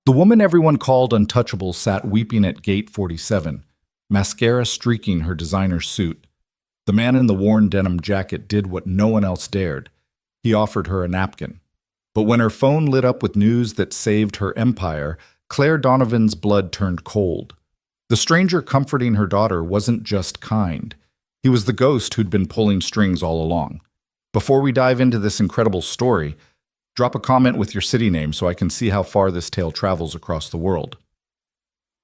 The woman everyone called untouchable sat weeping at gate 47, mascara streaking her designer suit. The man in the worn denim jacket did what no one else dared. He offered her a napkin. But when her phone lit up with news that saved her empire, Claire Donovan's blood turned cold. The stranger comforting her daughter wasn't just kind. He was the ghost who'd been pulling strings all along. Before we dive into this incredible story, drop a comment with your city name so I can see how far this tale travels across the world.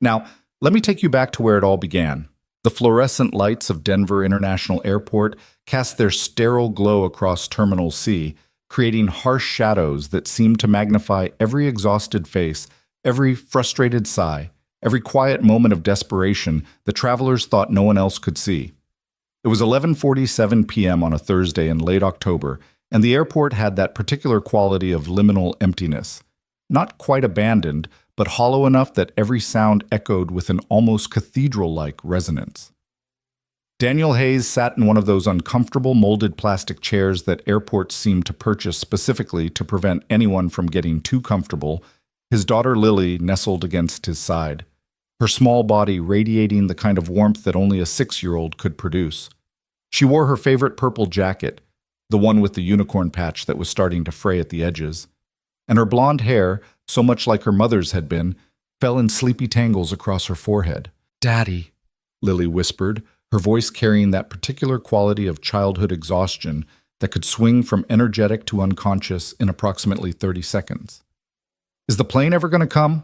Now, let me take you back to where it all began. The fluorescent lights of Denver International Airport cast their sterile glow across Terminal C, creating harsh shadows that seemed to magnify every exhausted face, every frustrated sigh, every quiet moment of desperation the travelers thought no one else could see. It was 11:47 p.m. on a Thursday in late October, and the airport had that particular quality of liminal emptiness. Not quite abandoned, but hollow enough that every sound echoed with an almost cathedral-like resonance. Daniel Hayes sat in one of those uncomfortable molded plastic chairs that airports seem to purchase specifically to prevent anyone from getting too comfortable, his daughter Lily nestled against his side, her small body radiating the kind of warmth that only a 6-year-old could produce. She wore her favorite purple jacket, the one with the unicorn patch that was starting to fray at the edges, and her blonde hair, so much like her mother's had been, fell in sleepy tangles across her forehead. "Daddy," Lily whispered, her voice carrying that particular quality of childhood exhaustion that could swing from energetic to unconscious in approximately 30 seconds. "Is the plane ever going to come?"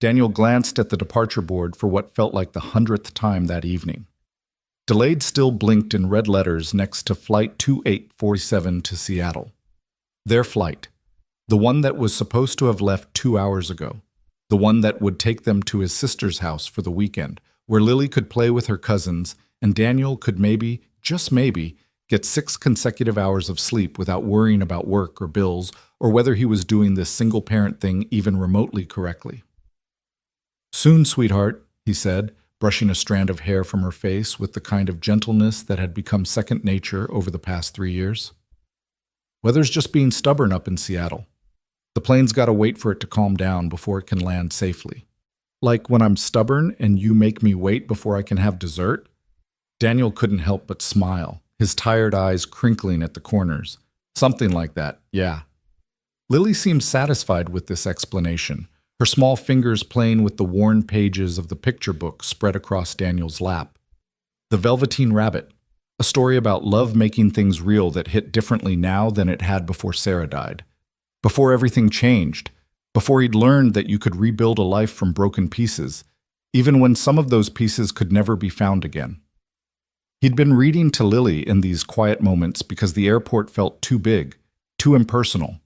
Daniel glanced at the departure board for what felt like the 100th time that evening. Delayed still blinked in red letters next to Flight 2847 to Seattle. Their flight. The one that was supposed to have left 2 hours ago. The one that would take them to his sister's house for the weekend, where Lily could play with her cousins and Daniel could maybe, just maybe, get 6 consecutive hours of sleep without worrying about work or bills or whether he was doing this single-parent thing even remotely correctly. "Soon, sweetheart," he said, brushing a strand of hair from her face with the kind of gentleness that had become second nature over the past 3 years. "Weather's just being stubborn up in Seattle. The plane's got to wait for it to calm down before it can land safely. Like when I'm stubborn and you make me wait before I can have dessert?" Daniel couldn't help but smile, his tired eyes crinkling at the corners. "Something like that, yeah." Lily seemed satisfied with this explanation, her small fingers playing with the worn pages of the picture book spread across Daniel's lap. The Velveteen Rabbit, a story about love making things real that hit differently now than it had before Sarah died. Before everything changed, before he'd learned that you could rebuild a life from broken pieces, even when some of those pieces could never be found again. He'd been reading to Lily in these quiet moments because the airport felt too big, too impersonal,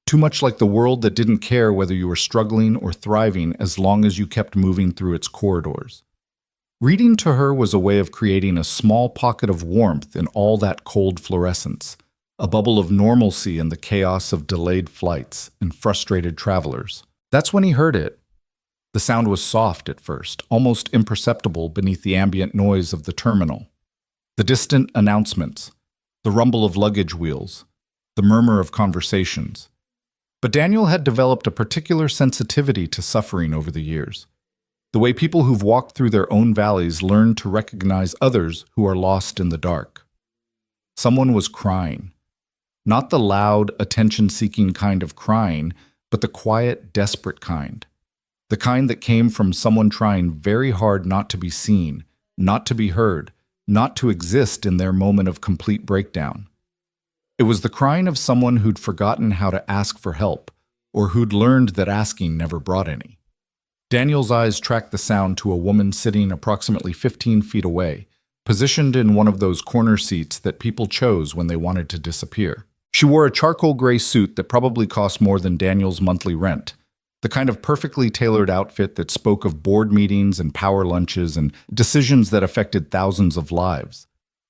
too much like the world that didn't care whether you were struggling or thriving as long as you kept moving through its corridors. Reading to her was a way of creating a small pocket of warmth in all that cold fluorescence, a bubble of normalcy in the chaos of delayed flights and frustrated travelers. That's when he heard it. The sound was soft at first, almost imperceptible beneath the ambient noise of the terminal. The distant announcements, the rumble of luggage wheels, the murmur of conversations. But Daniel had developed a particular sensitivity to suffering over the years. The way people who've walked through their own valleys learn to recognize others who are lost in the dark. Someone was crying. Not the loud, attention-seeking kind of crying, but the quiet, desperate kind. The kind that came from someone trying very hard not to be seen, not to be heard, not to exist in their moment of complete breakdown. It was the crying of someone who'd forgotten how to ask for help, or who'd learned that asking never brought any. Daniel's eyes tracked the sound to a woman sitting approximately 15 feet away, positioned in one of those corner seats that people chose when they wanted to disappear. She wore a charcoal gray suit that probably cost more than Daniel's monthly rent, the kind of perfectly tailored outfit that spoke of board meetings and power lunches and decisions that affected thousands of lives.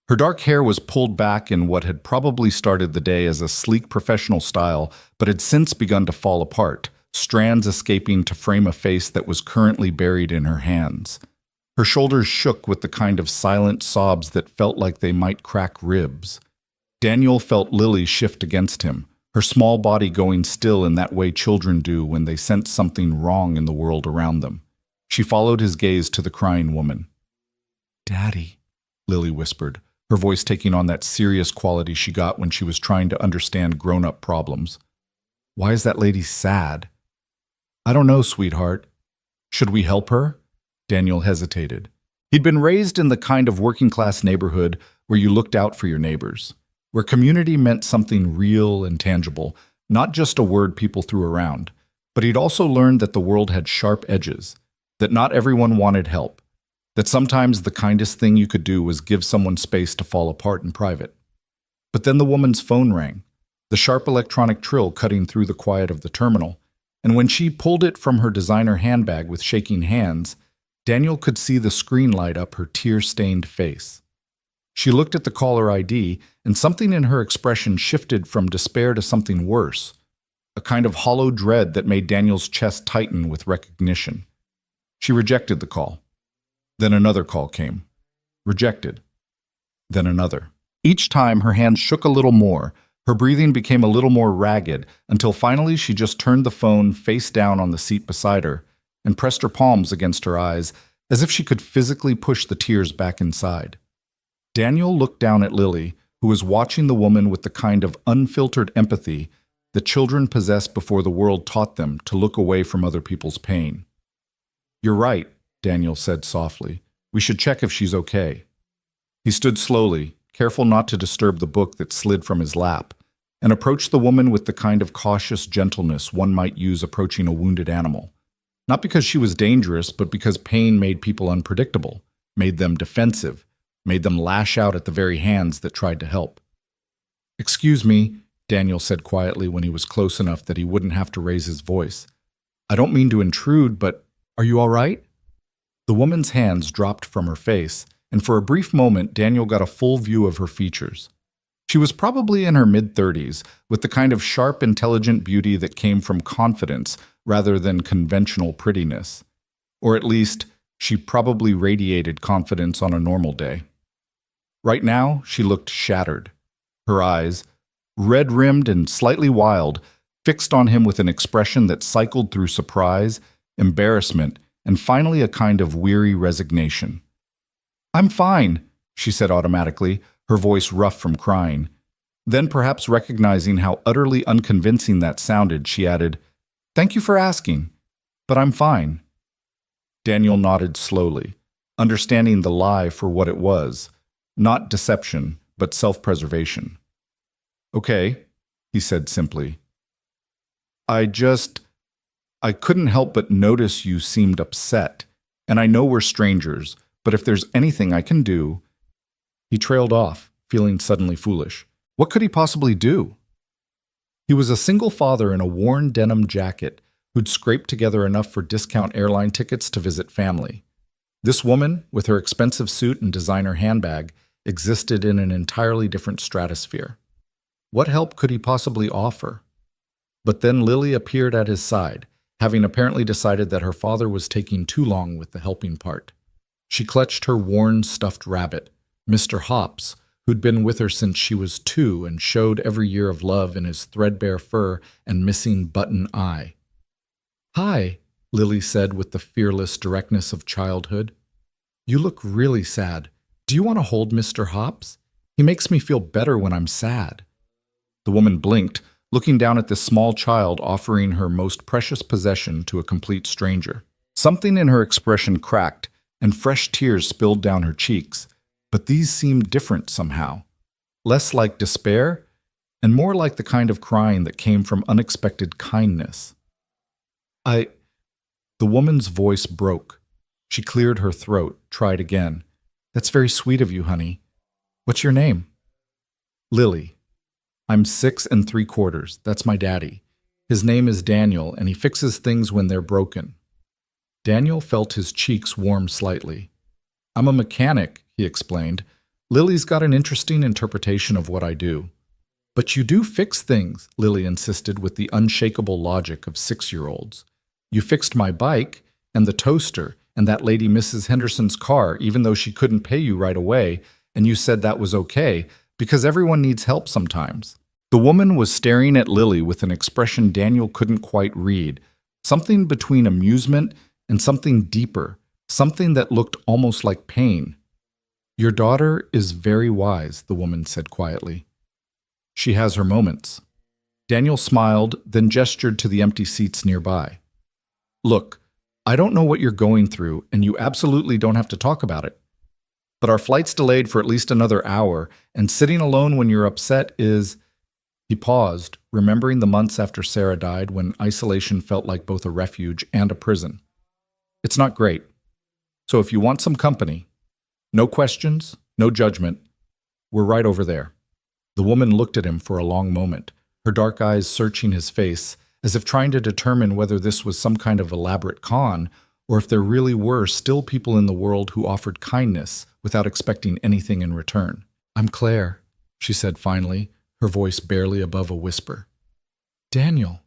Her dark hair was pulled back in what had probably started the day as a sleek professional style, but had since begun to fall apart, strands escaping to frame a face that was currently buried in her hands. Her shoulders shook with the kind of silent sobs that felt like they might crack ribs. Daniel felt Lily shift against him, her small body going still in that way children do when they sense something wrong in the world around them. She followed his gaze to the crying woman. "Daddy," Lily whispered, her voice taking on that serious quality she got when she was trying to understand grown-up problems. "Why is that lady sad?" "I don't know, sweetheart. Should we help her?" Daniel hesitated. He'd been raised in the kind of working-class neighborhood where you looked out for your neighbors, where community meant something real and tangible, not just a word people threw around. But he'd also learned that the world had sharp edges, that not everyone wanted help, that sometimes the kindest thing you could do was give someone space to fall apart in private. But then the woman's phone rang, the sharp electronic trill cutting through the quiet of the terminal, and when she pulled it from her designer handbag with shaking hands, Daniel could see the screen light up her tear-stained face. She looked at the caller ID, and something in her expression shifted from despair to something worse, a kind of hollow dread that made Daniel's chest tighten with recognition. She rejected the call. Then another call came. Rejected. Then another. Each time her hands shook a little more, her breathing became a little more ragged, until finally she just turned the phone face down on the seat beside her and pressed her palms against her eyes as if she could physically push the tears back inside. Daniel looked down at Lily, who was watching the woman with the kind of unfiltered empathy that children possess before the world taught them to look away from other people's pain. "You're right," Daniel said softly. "We should check if she's okay." He stood slowly, careful not to disturb the book that slid from his lap, and approached the woman with the kind of cautious gentleness one might use approaching a wounded animal. Not because she was dangerous, but because pain made people unpredictable, made them defensive, made them lash out at the very hands that tried to help. "Excuse me," Daniel said quietly when he was close enough that he wouldn't have to raise his voice. "I don't mean to intrude, but are you all right?" The woman's hands dropped from her face, and for a brief moment Daniel got a full view of her features. She was probably in her mid-30s, with the kind of sharp, intelligent beauty that came from confidence rather than conventional prettiness. Or at least, she probably radiated confidence on a normal day. Right now, she looked shattered. Her eyes, red-rimmed and slightly wild, fixed on him with an expression that cycled through surprise, embarrassment, and finally a kind of weary resignation. "I'm fine," she said automatically, her voice rough from crying. Then, perhaps recognizing how utterly unconvincing that sounded, she added, "Thank you for asking, but I'm fine." Daniel nodded slowly, understanding the lie for what it was, not deception, but self-preservation. "Okay," he said simply. I couldn't help but notice you seemed upset, and I know we're strangers, but if there's anything I can do—" He trailed off, feeling suddenly foolish. What could he possibly do? He was a single father in a worn denim jacket who'd scraped together enough for discount airline tickets to visit family. This woman, with her expensive suit and designer handbag, existed in an entirely different stratosphere. What help could he possibly offer? But then Lily appeared at his side, having apparently decided that her father was taking too long with the helping part. She clutched her worn stuffed rabbit, Mr. Hops, who'd been with her since she was 2 and showed every year of love in his threadbare fur and missing button eye. "Hi," Lily said with the fearless directness of childhood. "You look really sad. Do you want to hold Mr. Hops? He makes me feel better when I'm sad." The woman blinked, looking down at this small child offering her most precious possession to a complete stranger. Something in her expression cracked, and fresh tears spilled down her cheeks, but these seemed different somehow. Less like despair, and more like the kind of crying that came from unexpected kindness. The woman's voice broke. She cleared her throat, tried again. "That's very sweet of you, honey. What's your name?" "Lily. I'm 6 3/4. That's my daddy. His name is Daniel, and he fixes things when they're broken." Daniel felt his cheeks warm slightly. "I'm a mechanic," he explained. "Lily's got an interesting interpretation of what I do." "But you do fix things," Lily insisted with the unshakable logic of 6-year-olds. "You fixed my bike, and the toaster, and that lady Mrs. Henderson's car, even though she couldn't pay you right away, and you said that was okay, because everyone needs help sometimes." The woman was staring at Lily with an expression Daniel couldn't quite read, something between amusement and something deeper, something that looked almost like pain. "Your daughter is very wise," the woman said quietly. "She has her moments." Daniel smiled, then gestured to the empty seats nearby. "Look, I don't know what you're going through, and you absolutely don't have to talk about it. But our flight's delayed for at least another hour, and sitting alone when you're upset is—" He paused, remembering the months after Sarah died when isolation felt like both a refuge and a prison. "It's not great. So if you want some company, no questions, no judgment, we're right over there." The woman looked at him for a long moment, her dark eyes searching his face, as if trying to determine whether this was some kind of elaborate con, or if there really were still people in the world who offered kindness without expecting anything in return. "I'm Claire," she said finally, her voice barely above a whisper. "Daniel.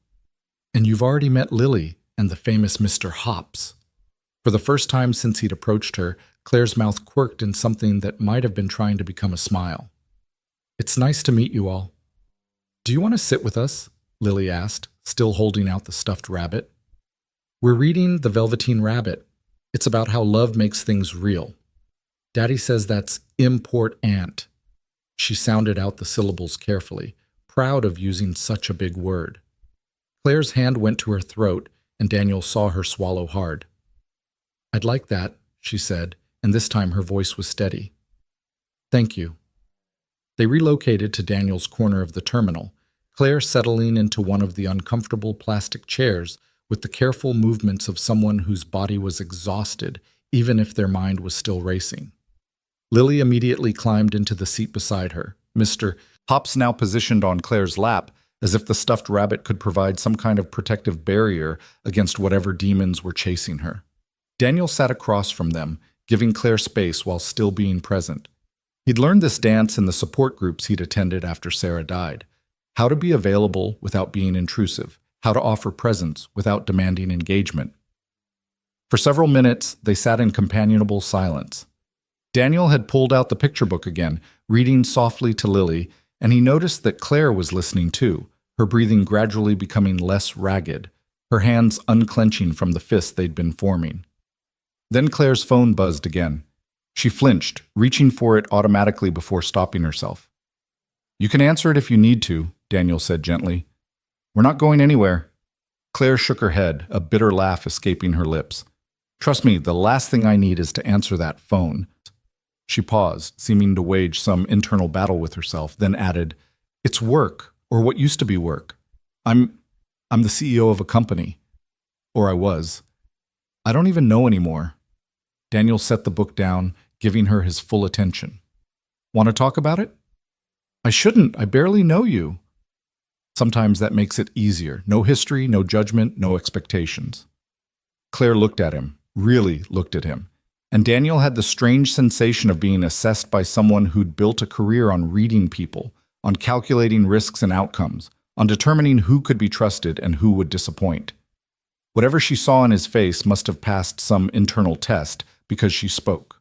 And you've already met Lily and the famous Mr. Hops." For the first time since he'd approached her, Claire's mouth quirked in something that might have been trying to become a smile. "It's nice to meet you all." "Do you want to sit with us?" Lily asked, still holding out the stuffed rabbit. "We're reading The Velveteen Rabbit. It's about how love makes things real. Daddy says that's important." She sounded out the syllables carefully, proud of using such a big word. Claire's hand went to her throat, and Daniel saw her swallow hard. "I'd like that," she said, and this time her voice was steady. "Thank you." They relocated to Daniel's corner of the terminal, Claire settling into one of the uncomfortable plastic chairs with the careful movements of someone whose body was exhausted, even if their mind was still racing. Lily immediately climbed into the seat beside her, Mr. Hops now positioned on Claire's lap, as if the stuffed rabbit could provide some kind of protective barrier against whatever demons were chasing her. Daniel sat across from them, giving Claire space while still being present. He'd learned this dance in the support groups he'd attended after Sarah died. How to be available without being intrusive, how to offer presence without demanding engagement. For several minutes, they sat in companionable silence. Daniel had pulled out the picture book again, reading softly to Lily, and he noticed that Claire was listening too, her breathing gradually becoming less ragged, her hands unclenching from the fists they'd been forming. Then Claire's phone buzzed again. She flinched, reaching for it automatically before stopping herself. "You can answer it if you need to," Daniel said gently. "We're not going anywhere." Claire shook her head, a bitter laugh escaping her lips. "Trust me, the last thing I need is to answer that phone." She paused, seeming to wage some internal battle with herself, then added, "It's work, or what used to be work. I'm the CEO of a company. Or I was. I don't even know anymore." Daniel set the book down, giving her his full attention. "Want to talk about it?" "I shouldn't. I barely know you." Sometimes that makes it easier. No history, no judgment, no expectations. Claire looked at him, really looked at him. And Daniel had the strange sensation of being assessed by someone who'd built a career on reading people, on calculating risks and outcomes, on determining who could be trusted and who would disappoint. Whatever she saw in his face must have passed some internal test, because she spoke.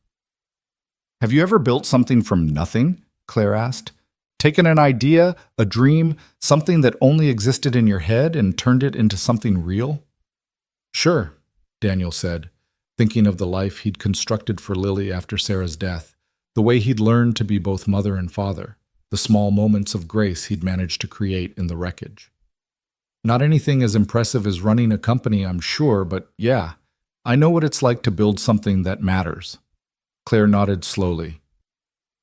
"Have you ever built something from nothing?" Claire asked. "Taken an idea, a dream, something that only existed in your head and turned it into something real?" "Sure," Daniel said, thinking of the life he'd constructed for Lily after Sarah's death, the way he'd learned to be both mother and father, the small moments of grace he'd managed to create in the wreckage. "Not anything as impressive as running a company, I'm sure, but yeah, I know what it's like to build something that matters." Claire nodded slowly.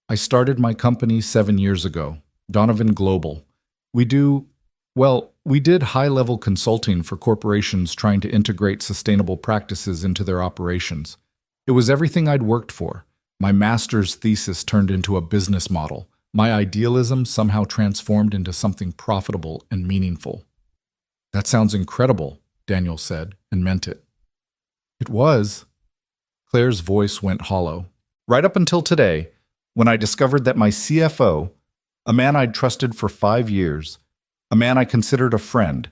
"I started my company 7 years ago, Donovan Global. We did high-level consulting for corporations trying to integrate sustainable practices into their operations. It was everything I'd worked for. My master's thesis turned into a business model. My idealism somehow transformed into something profitable and meaningful." "That sounds incredible," Daniel said, and meant it. "It was." Claire's voice went hollow. "Right up until today, when I discovered that my CFO, a man I'd trusted for 5 years, a man I considered a friend,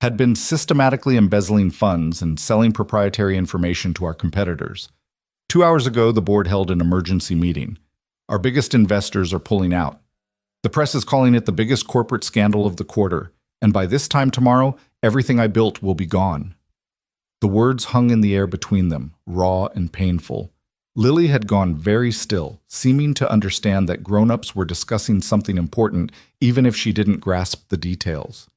had been systematically embezzling funds and selling proprietary information to our competitors. 2 hours ago, the board held an emergency meeting. Our biggest investors are pulling out. The press is calling it the biggest corporate scandal of the quarter, and by this time tomorrow, everything I built will be gone. The words hung in the air between them, raw and painful. Lily had gone very still, seeming to understand that grown-ups were discussing something important, even if she didn't grasp the details.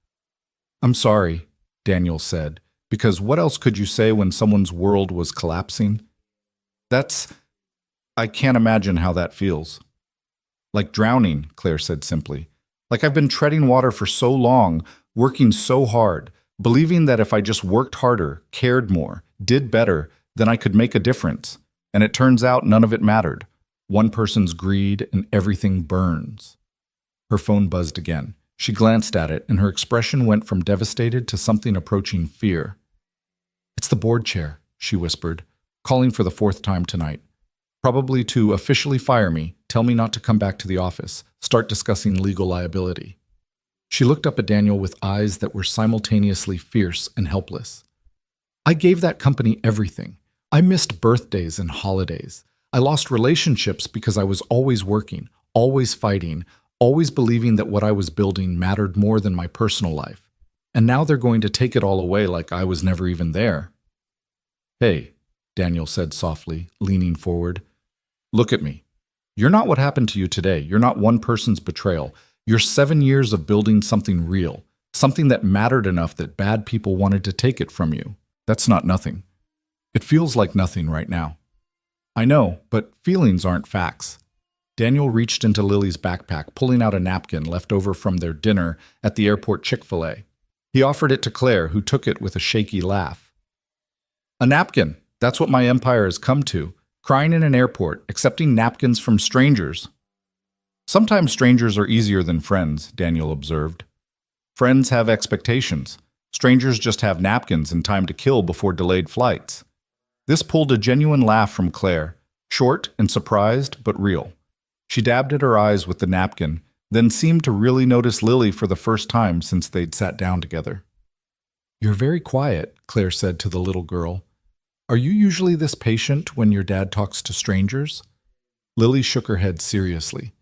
"I'm sorry," Daniel said, "because what else could you say when someone's world was collapsing?" I can't imagine how that feels." "Like drowning," Claire said simply. "Like I've been treading water for so long, working so hard, believing that if I just worked harder, cared more, did better, then I could make a difference. And it turns out none of it mattered. One person's greed and everything burns." Her phone buzzed again. She glanced at it, and her expression went from devastated to something approaching fear. "It's the board chair," she whispered, "calling for the 4th time tonight. Probably to officially fire me, tell me not to come back to the office, start discussing legal liability." She looked up at Daniel with eyes that were simultaneously fierce and helpless. "I gave that company everything. I missed birthdays and holidays. I lost relationships because I was always working, always fighting, always believing that what I was building mattered more than my personal life. And now they're going to take it all away like I was never even there." "Hey," Daniel said softly, leaning forward. "Look at me. You're not what happened to you today. You're not one person's betrayal. You're 7 years of building something real, something that mattered enough that bad people wanted to take it from you. That's not nothing. It feels like nothing right now." "I know, but feelings aren't facts." Daniel reached into Lily's backpack, pulling out a napkin left over from their dinner at the airport Chick-fil-A. He offered it to Claire, who took it with a shaky laugh. "A napkin. That's what my empire has come to. Crying in an airport, accepting napkins from strangers." "Sometimes strangers are easier than friends," Daniel observed. "Friends have expectations. Strangers just have napkins and time to kill before delayed flights." This pulled a genuine laugh from Claire, short and surprised, but real. She dabbed at her eyes with the napkin, then seemed to really notice Lily for the first time since they'd sat down together. "You're very quiet," Claire said to the little girl. "Are you usually this patient when your dad talks to strangers?" Lily shook her head seriously.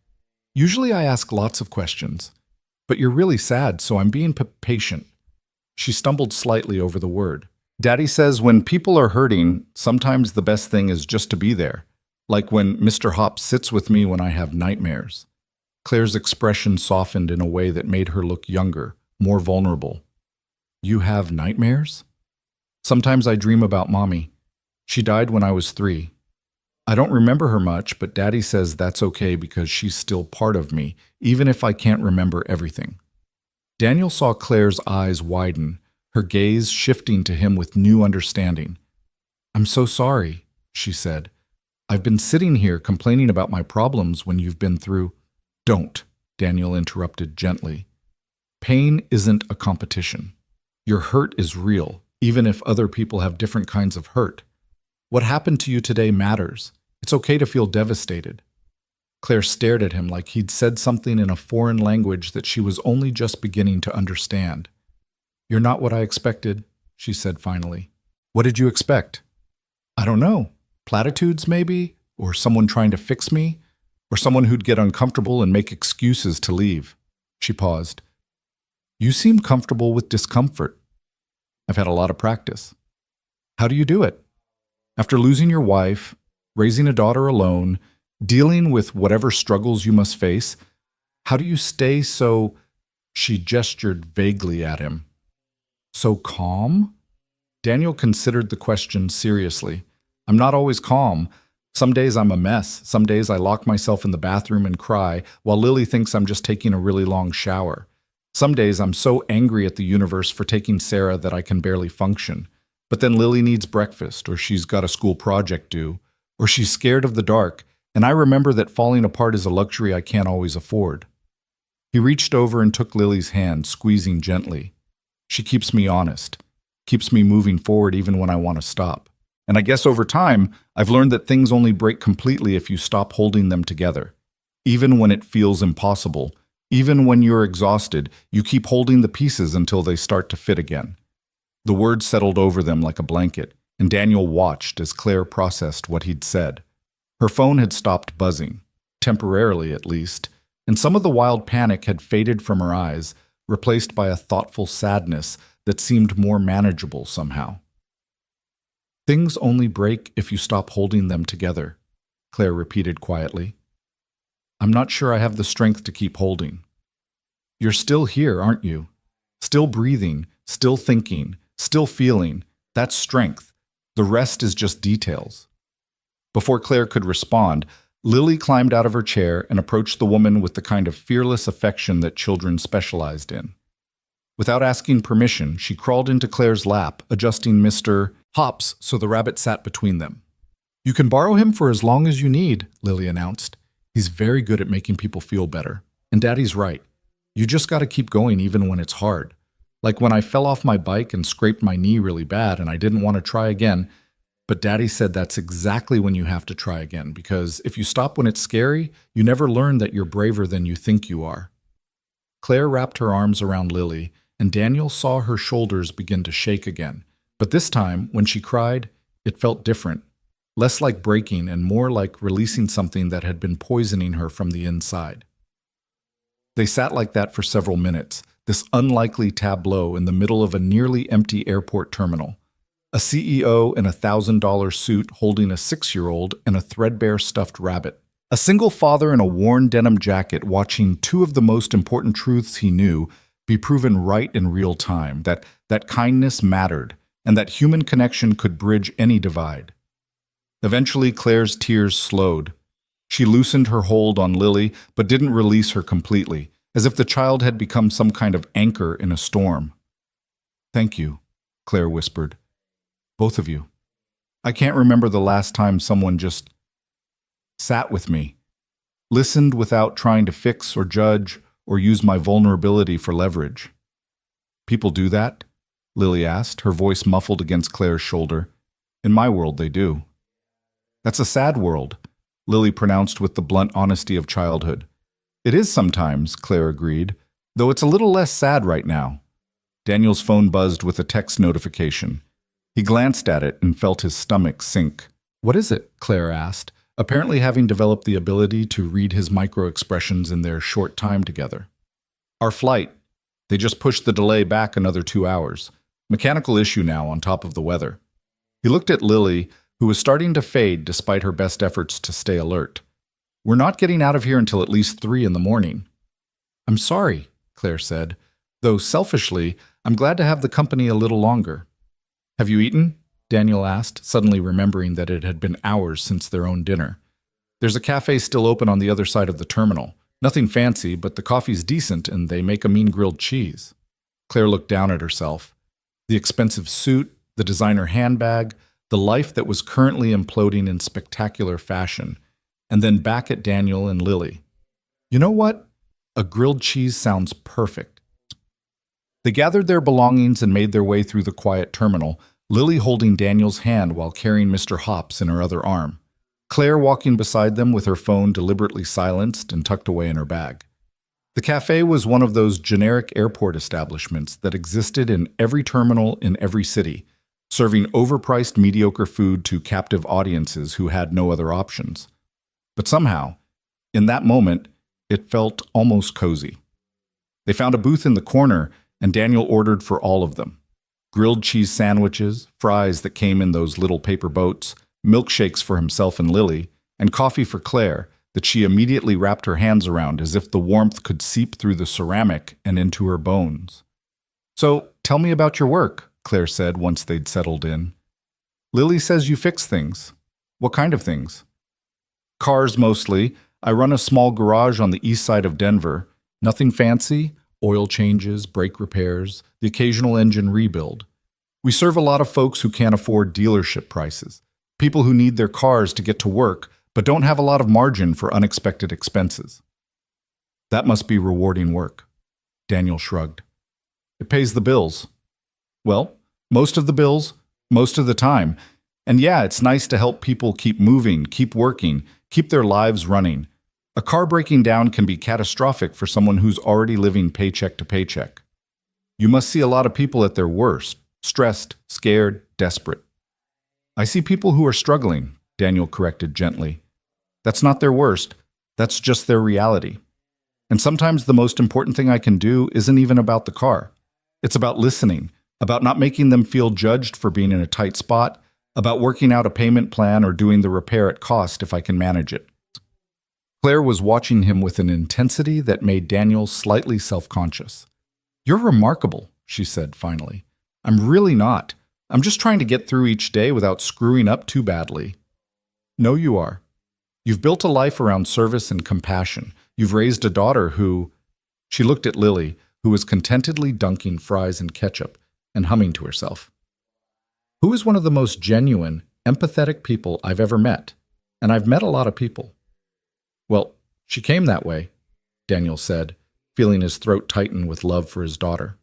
"Usually I ask lots of questions. But you're really sad, so I'm being patient." She stumbled slightly over the word. "Daddy says when people are hurting, sometimes the best thing is just to be there. Like when Mr. Hop sits with me when I have nightmares." Claire's expression softened in a way that made her look younger, more vulnerable. "You have nightmares?" "Sometimes I dream about Mommy. She died when I was 3. I don't remember her much, but Daddy says that's okay because she's still part of me, even if I can't remember everything." Daniel saw Claire's eyes widen, her gaze shifting to him with new understanding. "I'm so sorry," she said. "I've been sitting here complaining about my problems when you've been through—" "Don't," Daniel interrupted gently. "Pain isn't a competition. Your hurt is real, even if other people have different kinds of hurt. What happened to you today matters. It's okay to feel devastated." Claire stared at him like he'd said something in a foreign language that she was only just beginning to understand. "You're not what I expected," she said finally. "What did you expect?" "I don't know. Platitudes, maybe? Or someone trying to fix me? Or someone who'd get uncomfortable and make excuses to leave." She paused. "You seem comfortable with discomfort." "I've had a lot of practice." "How do you do it? After losing your wife, raising a daughter alone, dealing with whatever struggles you must face, how do you stay so—" She gestured vaguely at him. "So calm?" Daniel considered the question seriously. "I'm not always calm. Some days I'm a mess. Some days I lock myself in the bathroom and cry, while Lily thinks I'm just taking a really long shower. Some days I'm so angry at the universe for taking Sarah that I can barely function. But then Lily needs breakfast, or she's got a school project due, or she's scared of the dark, and I remember that falling apart is a luxury I can't always afford." He reached over and took Lily's hand, squeezing gently. "She keeps me honest, keeps me moving forward even when I want to stop. And I guess over time, I've learned that things only break completely if you stop holding them together. Even when it feels impossible, even when you're exhausted, you keep holding the pieces until they start to fit again." The words settled over them like a blanket, and Daniel watched as Claire processed what he'd said. Her phone had stopped buzzing, temporarily at least, and some of the wild panic had faded from her eyes, replaced by a thoughtful sadness that seemed more manageable somehow. "Things only break if you stop holding them together," Claire repeated quietly. "I'm not sure I have the strength to keep holding." "You're still here, aren't you? Still breathing, still thinking, still feeling. That's strength. The rest is just details." Before Claire could respond, Lily climbed out of her chair and approached the woman with the kind of fearless affection that children specialized in. Without asking permission, she crawled into Claire's lap, adjusting Mr. Hops so the rabbit sat between them. "You can borrow him for as long as you need," Lily announced. "He's very good at making people feel better. And Daddy's right. You just gotta keep going even when it's hard. Like when I fell off my bike and scraped my knee really bad and I didn't want to try again, but Daddy said that's exactly when you have to try again, because if you stop when it's scary, you never learn that you're braver than you think you are." Claire wrapped her arms around Lily, and Daniel saw her shoulders begin to shake again. But this time, when she cried, it felt different, less like breaking and more like releasing something that had been poisoning her from the inside. They sat like that for several minutes, this unlikely tableau in the middle of a nearly empty airport terminal. A CEO in a $1,000 suit holding a 6-year-old and a threadbare stuffed rabbit. A single father in a worn denim jacket watching two of the most important truths he knew be proven right in real time, that kindness mattered, and that human connection could bridge any divide. Eventually, Claire's tears slowed. She loosened her hold on Lily, but didn't release her completely, as if the child had become some kind of anchor in a storm. "Thank you," Claire whispered. "Both of you. I can't remember the last time someone just sat with me, listened without trying to fix or judge or use my vulnerability for leverage." "People do that?" Lily asked, her voice muffled against Claire's shoulder. "In my world, they do." "That's a sad world," Lily pronounced with the blunt honesty of childhood. "It is sometimes," Claire agreed, "though it's a little less sad right now." Daniel's phone buzzed with a text notification. He glanced at it and felt his stomach sink. "What is it?" Claire asked, apparently having developed the ability to read his micro-expressions in their short time together. "Our flight. They just pushed the delay back another 2 hours. Mechanical issue now on top of the weather." He looked at Lily, who was starting to fade despite her best efforts to stay alert. "We're not getting out of here until at least 3 in the morning." "I'm sorry," Claire said, "though selfishly, I'm glad to have the company a little longer." "Have you eaten?" Daniel asked, suddenly remembering that it had been hours since their own dinner. "There's a cafe still open on the other side of the terminal. Nothing fancy, but the coffee's decent and they make a mean grilled cheese." Claire looked down at herself. The expensive suit, the designer handbag, the life that was currently imploding in spectacular fashion, and then back at Daniel and Lily. "You know what? A grilled cheese sounds perfect." They gathered their belongings and made their way through the quiet terminal, Lily holding Daniel's hand while carrying Mr. Hops in her other arm. Claire walking beside them with her phone deliberately silenced and tucked away in her bag. The cafe was one of those generic airport establishments that existed in every terminal in every city, serving overpriced mediocre food to captive audiences who had no other options. But somehow, in that moment, it felt almost cozy. They found a booth in the corner, and Daniel ordered for all of them. Grilled cheese sandwiches, fries that came in those little paper boats, milkshakes for himself and Lily, and coffee for Claire that she immediately wrapped her hands around as if the warmth could seep through the ceramic and into her bones. "So, tell me about your work," Claire said once they'd settled in. "Lily says you fix things. What kind of things?" "Cars mostly. I run a small garage on the east side of Denver. Nothing fancy. Oil changes, brake repairs, the occasional engine rebuild. We serve a lot of folks who can't afford dealership prices. People who need their cars to get to work, but don't have a lot of margin for unexpected expenses." "That must be rewarding work." Daniel shrugged. "It pays the bills." "Well, most of the bills, most of the time. And yeah, it's nice to help people keep moving, keep working, keep their lives running. A car breaking down can be catastrophic for someone who's already living paycheck to paycheck. You must see a lot of people at their worst, stressed, scared, desperate." "I see people who are struggling," Daniel corrected gently. "That's not their worst. That's just their reality." And sometimes the most important thing I can do isn't even about the car. It's about listening, about not making them feel judged for being in a tight spot, about working out a payment plan or doing the repair at cost if I can manage it. Claire was watching him with an intensity that made Daniel slightly self-conscious. "You're remarkable," she said finally. "I'm really not. I'm just trying to get through each day without screwing up too badly." "No, you are. You've built a life around service and compassion. You've raised a daughter who—" She looked at Lily, who was contentedly dunking fries in ketchup and humming to herself. "Who is one of the most genuine, empathetic people I've ever met. And I've met a lot of people." "Well, she came that way," Daniel said, feeling his throat tighten with love for his daughter.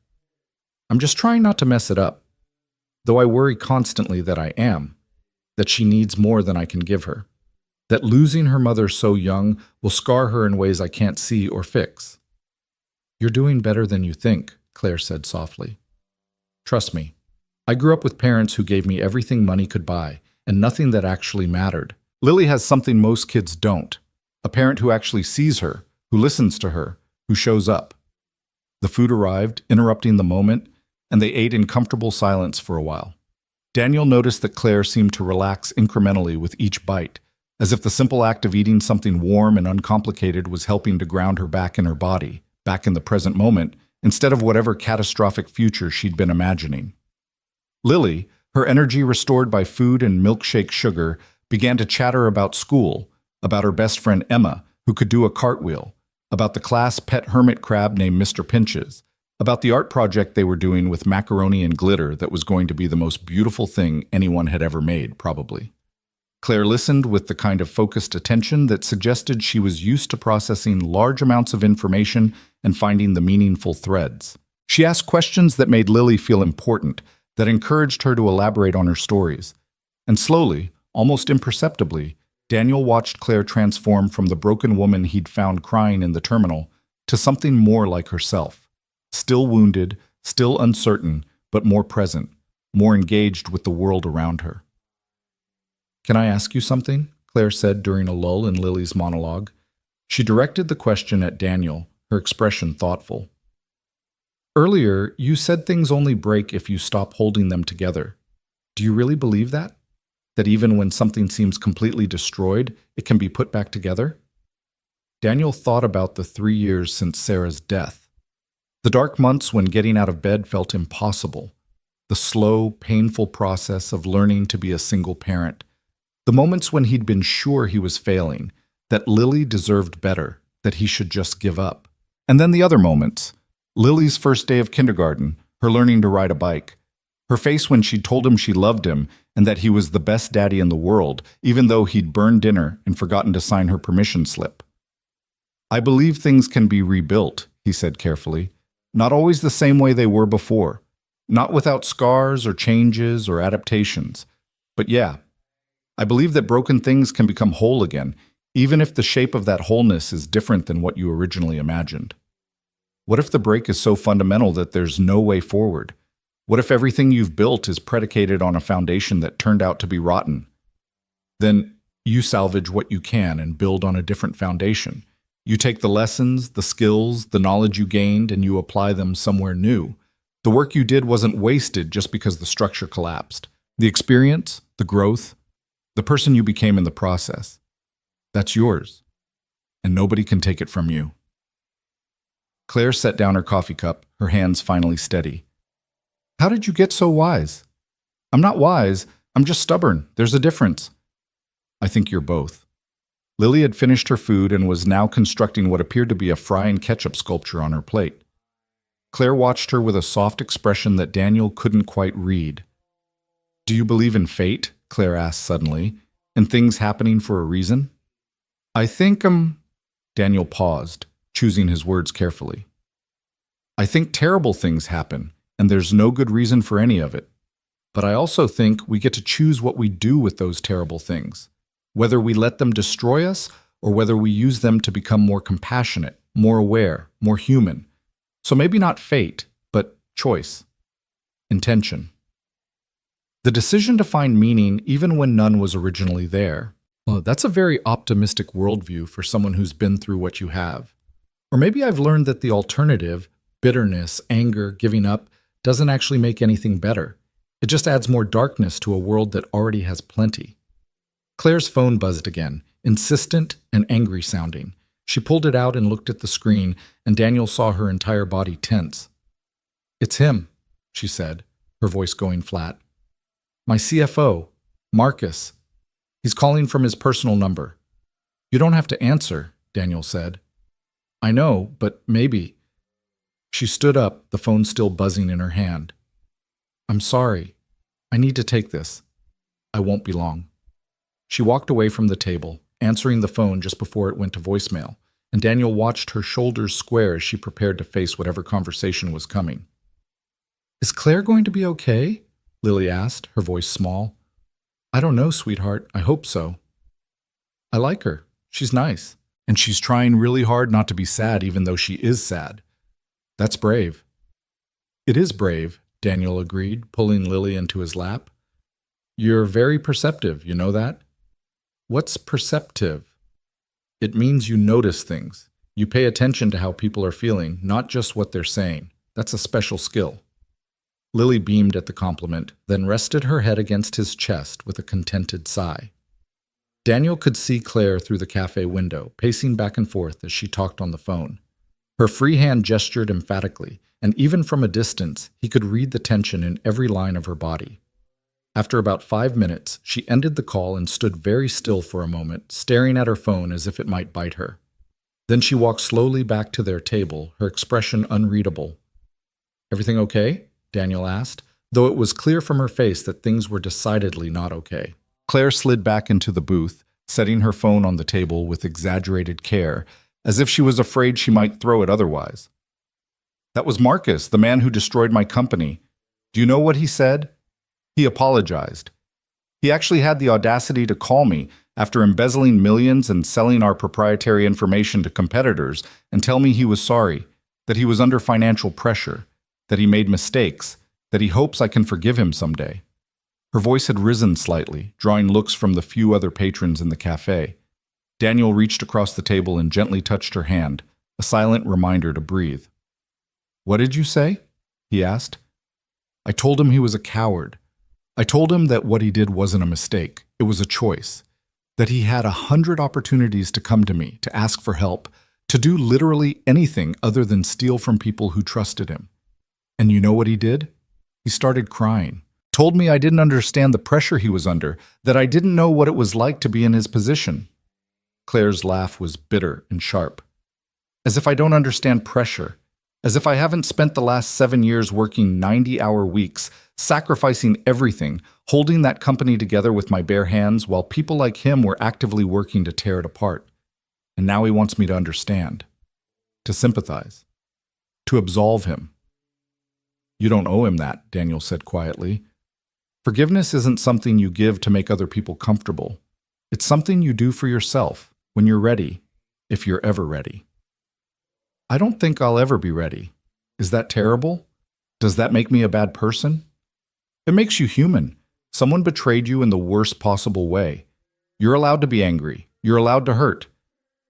"I'm just trying not to mess it up, though I worry constantly that I am, that she needs more than I can give her, that losing her mother so young will scar her in ways I can't see or fix." "You're doing better than you think," Claire said softly. "Trust me, I grew up with parents who gave me everything money could buy and nothing that actually mattered. Lily has something most kids don't. A parent who actually sees her, who listens to her, who shows up." The food arrived, interrupting the moment, and they ate in comfortable silence for a while. Daniel noticed that Claire seemed to relax incrementally with each bite, as if the simple act of eating something warm and uncomplicated was helping to ground her back in her body, back in the present moment, instead of whatever catastrophic future she'd been imagining. Lily, her energy restored by food and milkshake sugar, began to chatter about school, about her best friend Emma, who could do a cartwheel, about the class pet hermit crab named Mr. Pinches, about the art project they were doing with macaroni and glitter that was going to be the most beautiful thing anyone had ever made, probably. Claire listened with the kind of focused attention that suggested she was used to processing large amounts of information and finding the meaningful threads. She asked questions that made Lily feel important, that encouraged her to elaborate on her stories. And slowly, almost imperceptibly, Daniel watched Claire transform from the broken woman he'd found crying in the terminal to something more like herself. Still wounded, still uncertain, but more present, more engaged with the world around her. "Can I ask you something?" Claire said during a lull in Lily's monologue. She directed the question at Daniel, her expression thoughtful. "Earlier, you said things only break if you stop holding them together. Do you really believe that? That even when something seems completely destroyed, it can be put back together?" Daniel thought about the 3 years since Sarah's death. The dark months when getting out of bed felt impossible. The slow, painful process of learning to be a single parent. The moments when he'd been sure he was failing, that Lily deserved better, that he should just give up. And then the other moments. Lily's first day of kindergarten, her learning to ride a bike. Her face when she told him she loved him and that he was the best daddy in the world, even though he'd burned dinner and forgotten to sign her permission slip. "I believe things can be rebuilt," he said carefully. "Not always the same way they were before. Not without scars or changes or adaptations. But yeah, I believe that broken things can become whole again, even if the shape of that wholeness is different than what you originally imagined. What if the break is so fundamental that there's no way forward? What if everything you've built is predicated on a foundation that turned out to be rotten? Then you salvage what you can and build on a different foundation. You take the lessons, the skills, the knowledge you gained, and you apply them somewhere new. The work you did wasn't wasted just because the structure collapsed. The experience, the growth, the person you became in the process, that's yours, and nobody can take it from you." Claire set down her coffee cup, her hands finally steady. "How did you get so wise?" "I'm not wise, I'm just stubborn. There's a difference." "I think you're both." Lily had finished her food and was now constructing what appeared to be a fry and ketchup sculpture on her plate. Claire watched her with a soft expression that Daniel couldn't quite read. "Do you believe in fate?" Claire asked suddenly, "and things happening for a reason?" "I think, Daniel paused, choosing his words carefully. "I think terrible things happen, and there's no good reason for any of it. But I also think we get to choose what we do with those terrible things, whether we let them destroy us or whether we use them to become more compassionate, more aware, more human. So maybe not fate, but choice, intention. The decision to find meaning even when none was originally there. Well, that's a very optimistic worldview for someone who's been through what you have. Or maybe I've learned that the alternative, bitterness, anger, giving up, doesn't actually make anything better. It just adds more darkness to a world that already has plenty. Claire's phone buzzed again, insistent and angry sounding. She pulled it out and looked at the screen, and Daniel saw her entire body tense. "It's him," she said, her voice going flat. "My CFO, Marcus. He's calling from his personal number." "You don't have to answer," Daniel said. "I know, but maybe." She stood up, the phone still buzzing in her hand. "I'm sorry. I need to take this. I won't be long." She walked away from the table, answering the phone just before it went to voicemail, and Daniel watched her shoulders square as she prepared to face whatever conversation was coming. "Is Claire going to be okay?" Lily asked, her voice small. "I don't know, sweetheart. I hope so. I like her. She's nice. And she's trying really hard not to be sad even though she is sad. That's brave." "It is brave," Daniel agreed, pulling Lily into his lap. "You're very perceptive, you know that?" "What's perceptive?" "It means you notice things. You pay attention to how people are feeling, not just what they're saying. That's a special skill." Lily beamed at the compliment, then rested her head against his chest with a contented sigh. Daniel could see Claire through the cafe window, pacing back and forth as she talked on the phone. Her free hand gestured emphatically, and even from a distance, he could read the tension in every line of her body. After about 5 minutes, she ended the call and stood very still for a moment, staring at her phone as if it might bite her. Then she walked slowly back to their table, her expression unreadable. "Everything okay?" Daniel asked, though it was clear from her face that things were decidedly not okay. Claire slid back into the booth, setting her phone on the table with exaggerated care, as if she was afraid she might throw it otherwise. "That was Marcus, the man who destroyed my company. Do you know what he said? He apologized. He actually had the audacity to call me after embezzling millions and selling our proprietary information to competitors and tell me he was sorry, that he was under financial pressure, that he made mistakes, that he hopes I can forgive him someday." Her voice had risen slightly, drawing looks from the few other patrons in the cafe. Daniel reached across the table and gently touched her hand, a silent reminder to breathe. "What did you say?" he asked. "I told him he was a coward. I told him that what he did wasn't a mistake, it was a choice. That he had 100 opportunities to come to me, to ask for help, to do literally anything other than steal from people who trusted him. And you know what he did? He started crying. Told me I didn't understand the pressure he was under, that I didn't know what it was like to be in his position." Claire's laugh was bitter and sharp. "As if I don't understand pressure. As if I haven't spent the last 7 years working 90-hour weeks, sacrificing everything, holding that company together with my bare hands while people like him were actively working to tear it apart. And now he wants me to understand. To sympathize. To absolve him." "You don't owe him that," Daniel said quietly. "Forgiveness isn't something you give to make other people comfortable. It's something you do for yourself, when you're ready, if you're ever ready." "I don't think I'll ever be ready. Is that terrible? Does that make me a bad person?" "It makes you human. Someone betrayed you in the worst possible way. You're allowed to be angry. You're allowed to hurt.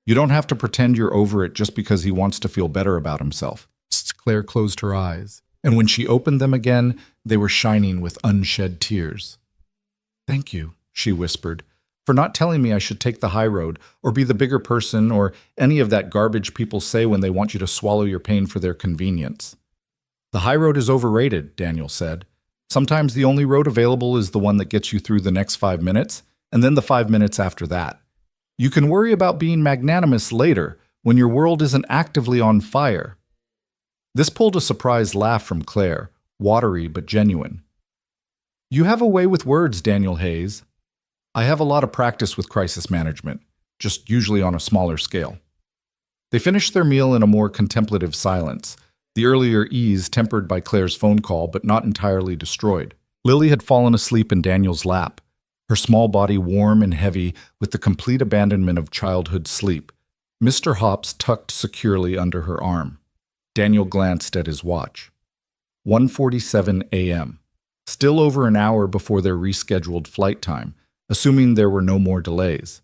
You don't have to pretend you're over it just because he wants to feel better about himself." Claire closed her eyes, and when she opened them again, they were shining with unshed tears. "Thank you," she whispered, "for not telling me I should take the high road, or be the bigger person, or any of that garbage people say when they want you to swallow your pain for their convenience." "The high road is overrated," Daniel said. "Sometimes the only road available is the one that gets you through the next 5 minutes, and then the 5 minutes after that. You can worry about being magnanimous later, when your world isn't actively on fire." This pulled a surprised laugh from Claire, watery but genuine. "You have a way with words, Daniel Hayes." "I have a lot of practice with crisis management, just usually on a smaller scale." They finished their meal in a more contemplative silence, the earlier ease tempered by Claire's phone call but not entirely destroyed. Lily had fallen asleep in Daniel's lap, her small body warm and heavy with the complete abandonment of childhood sleep, Mr. Hops tucked securely under her arm. Daniel glanced at his watch. 1:47 a.m. Still over an hour before their rescheduled flight time, assuming there were no more delays.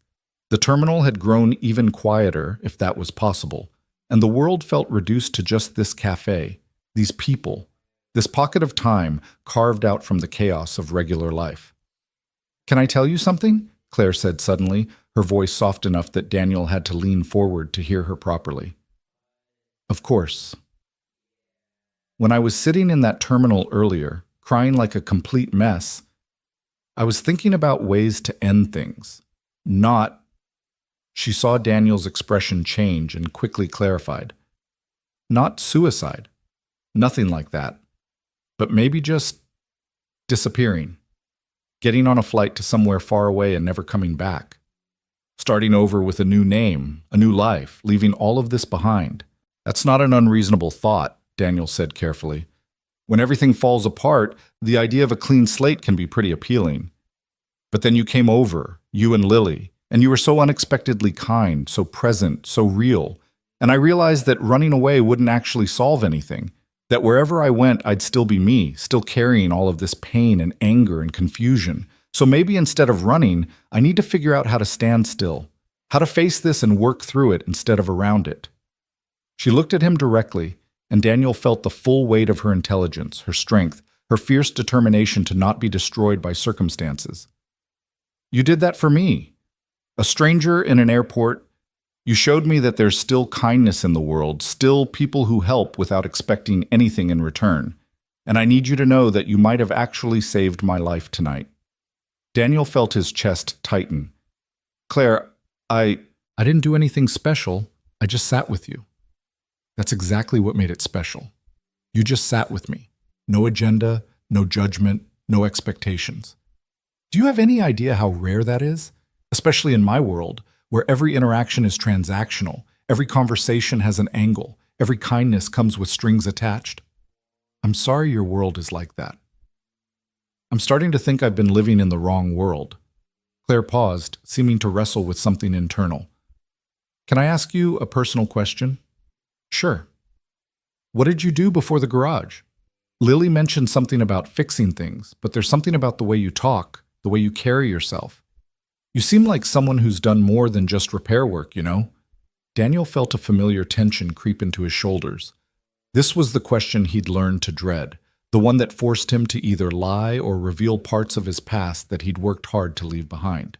The terminal had grown even quieter, if that was possible, and the world felt reduced to just this cafe, these people, this pocket of time carved out from the chaos of regular life. "Can I tell you something?" Claire said suddenly, her voice soft enough that Daniel had to lean forward to hear her properly. "Of course." When I was sitting in that terminal earlier, crying like a complete mess, I was thinking about ways to end things, not... She saw Daniel's expression change and quickly clarified. "Not suicide. Nothing like that. But maybe just disappearing. Getting on a flight to somewhere far away and never coming back. Starting over with a new name, a new life, leaving all of this behind. That's not an unreasonable thought," Daniel said carefully. "When everything falls apart, the idea of a clean slate can be pretty appealing. But then you came over, you and Lily, and you were so unexpectedly kind, so present, so real. And I realized that running away wouldn't actually solve anything. That wherever I went, I'd still be me, still carrying all of this pain and anger and confusion. So maybe instead of running, I need to figure out how to stand still, how to face this and work through it instead of around it." She looked at him directly, and Daniel felt the full weight of her intelligence, her strength, her fierce determination to not be destroyed by circumstances. "You did that for me. A stranger in an airport, you showed me that there's still kindness in the world, still people who help without expecting anything in return. And I need you to know that you might have actually saved my life tonight." Daniel felt his chest tighten. "Claire, I didn't do anything special. I just sat with you." "That's exactly what made it special. You just sat with me. No agenda, no judgment, no expectations. Do you have any idea how rare that is? Especially in my world, where every interaction is transactional, every conversation has an angle, every kindness comes with strings attached. I'm sorry your world is like that. I'm starting to think I've been living in the wrong world." Claire paused, seeming to wrestle with something internal. "Can I ask you a personal question?" "Sure." "What did you do before the garage? Lily mentioned something about fixing things, but there's something about the way you talk, the way you carry yourself. You seem like someone who's done more than just repair work, you know?" Daniel felt a familiar tension creep into his shoulders. This was the question he'd learned to dread, the one that forced him to either lie or reveal parts of his past that he'd worked hard to leave behind.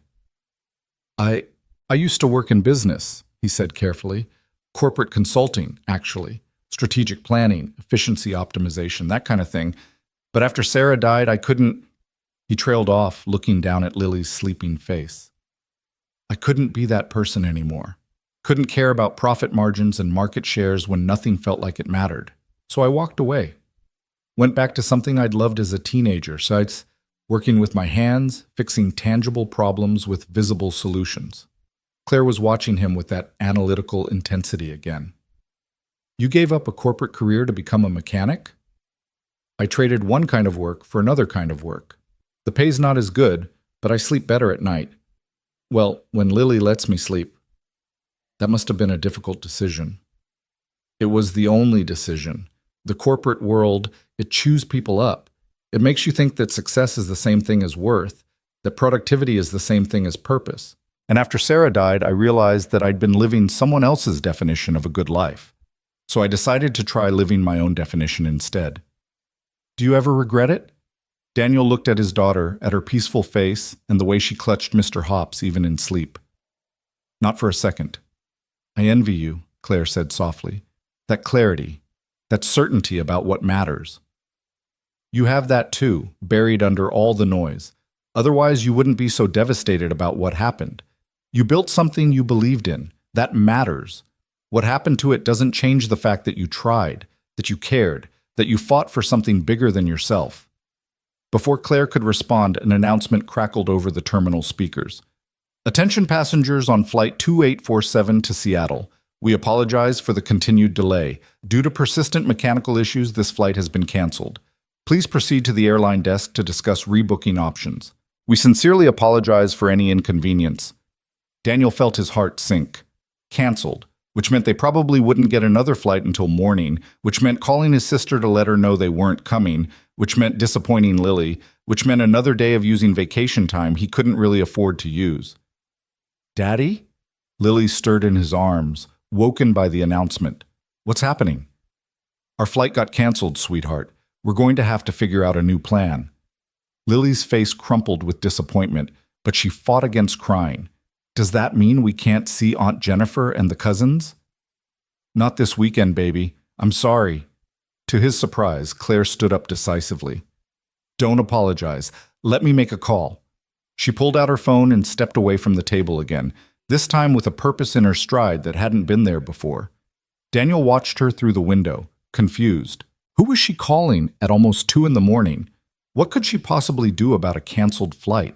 I used to work in business," he said carefully. "Corporate consulting, actually. Strategic planning, efficiency optimization, that kind of thing. But after Sarah died, I couldn't..." He trailed off, looking down at Lily's sleeping face. "I couldn't be that person anymore. Couldn't care about profit margins and market shares when nothing felt like it mattered. So I walked away. Went back to something I'd loved as a teenager, sites, working with my hands, fixing tangible problems with visible solutions." Claire was watching him with that analytical intensity again. "You gave up a corporate career to become a mechanic?" "I traded one kind of work for another kind of work. The pay's not as good, but I sleep better at night. Well, when Lily lets me sleep." That must have been a difficult decision. It was the only decision. The corporate world, it chews people up. It makes you think that success is the same thing as worth, that productivity is the same thing as purpose. And after Sarah died, I realized that I'd been living someone else's definition of a good life. So I decided to try living my own definition instead. "Do you ever regret it?" Daniel looked at his daughter, at her peaceful face, and the way she clutched Mr. Hops even in sleep. "Not for a second." "I envy you," Claire said softly. "That clarity, that certainty about what matters. You have that too, buried under all the noise. Otherwise, you wouldn't be so devastated about what happened. You built something you believed in. That matters. What happened to it doesn't change the fact that you tried, that you cared, that you fought for something bigger than yourself." Before Claire could respond, an announcement crackled over the terminal speakers. "Attention passengers on Flight 2847 to Seattle. We apologize for the continued delay. Due to persistent mechanical issues, this flight has been canceled. Please proceed to the airline desk to discuss rebooking options. We sincerely apologize for any inconvenience." Daniel felt his heart sink. Canceled, which meant they probably wouldn't get another flight until morning, which meant calling his sister to let her know they weren't coming, which meant disappointing Lily, which meant another day of using vacation time he couldn't really afford to use. "Daddy?" Lily stirred in his arms, woken by the announcement. What's happening? Our flight got canceled, sweetheart. We're going to have to figure out a new plan. Lily's face crumpled with disappointment, but she fought against crying. Does that mean we can't see Aunt Jennifer and the cousins? Not this weekend, baby. I'm sorry. To his surprise, Claire stood up decisively. Don't apologize. Let me make a call. She pulled out her phone and stepped away from the table again, this time with a purpose in her stride that hadn't been there before. Daniel watched her through the window, confused. Who was she calling at almost 2 a.m? What could she possibly do about a canceled flight?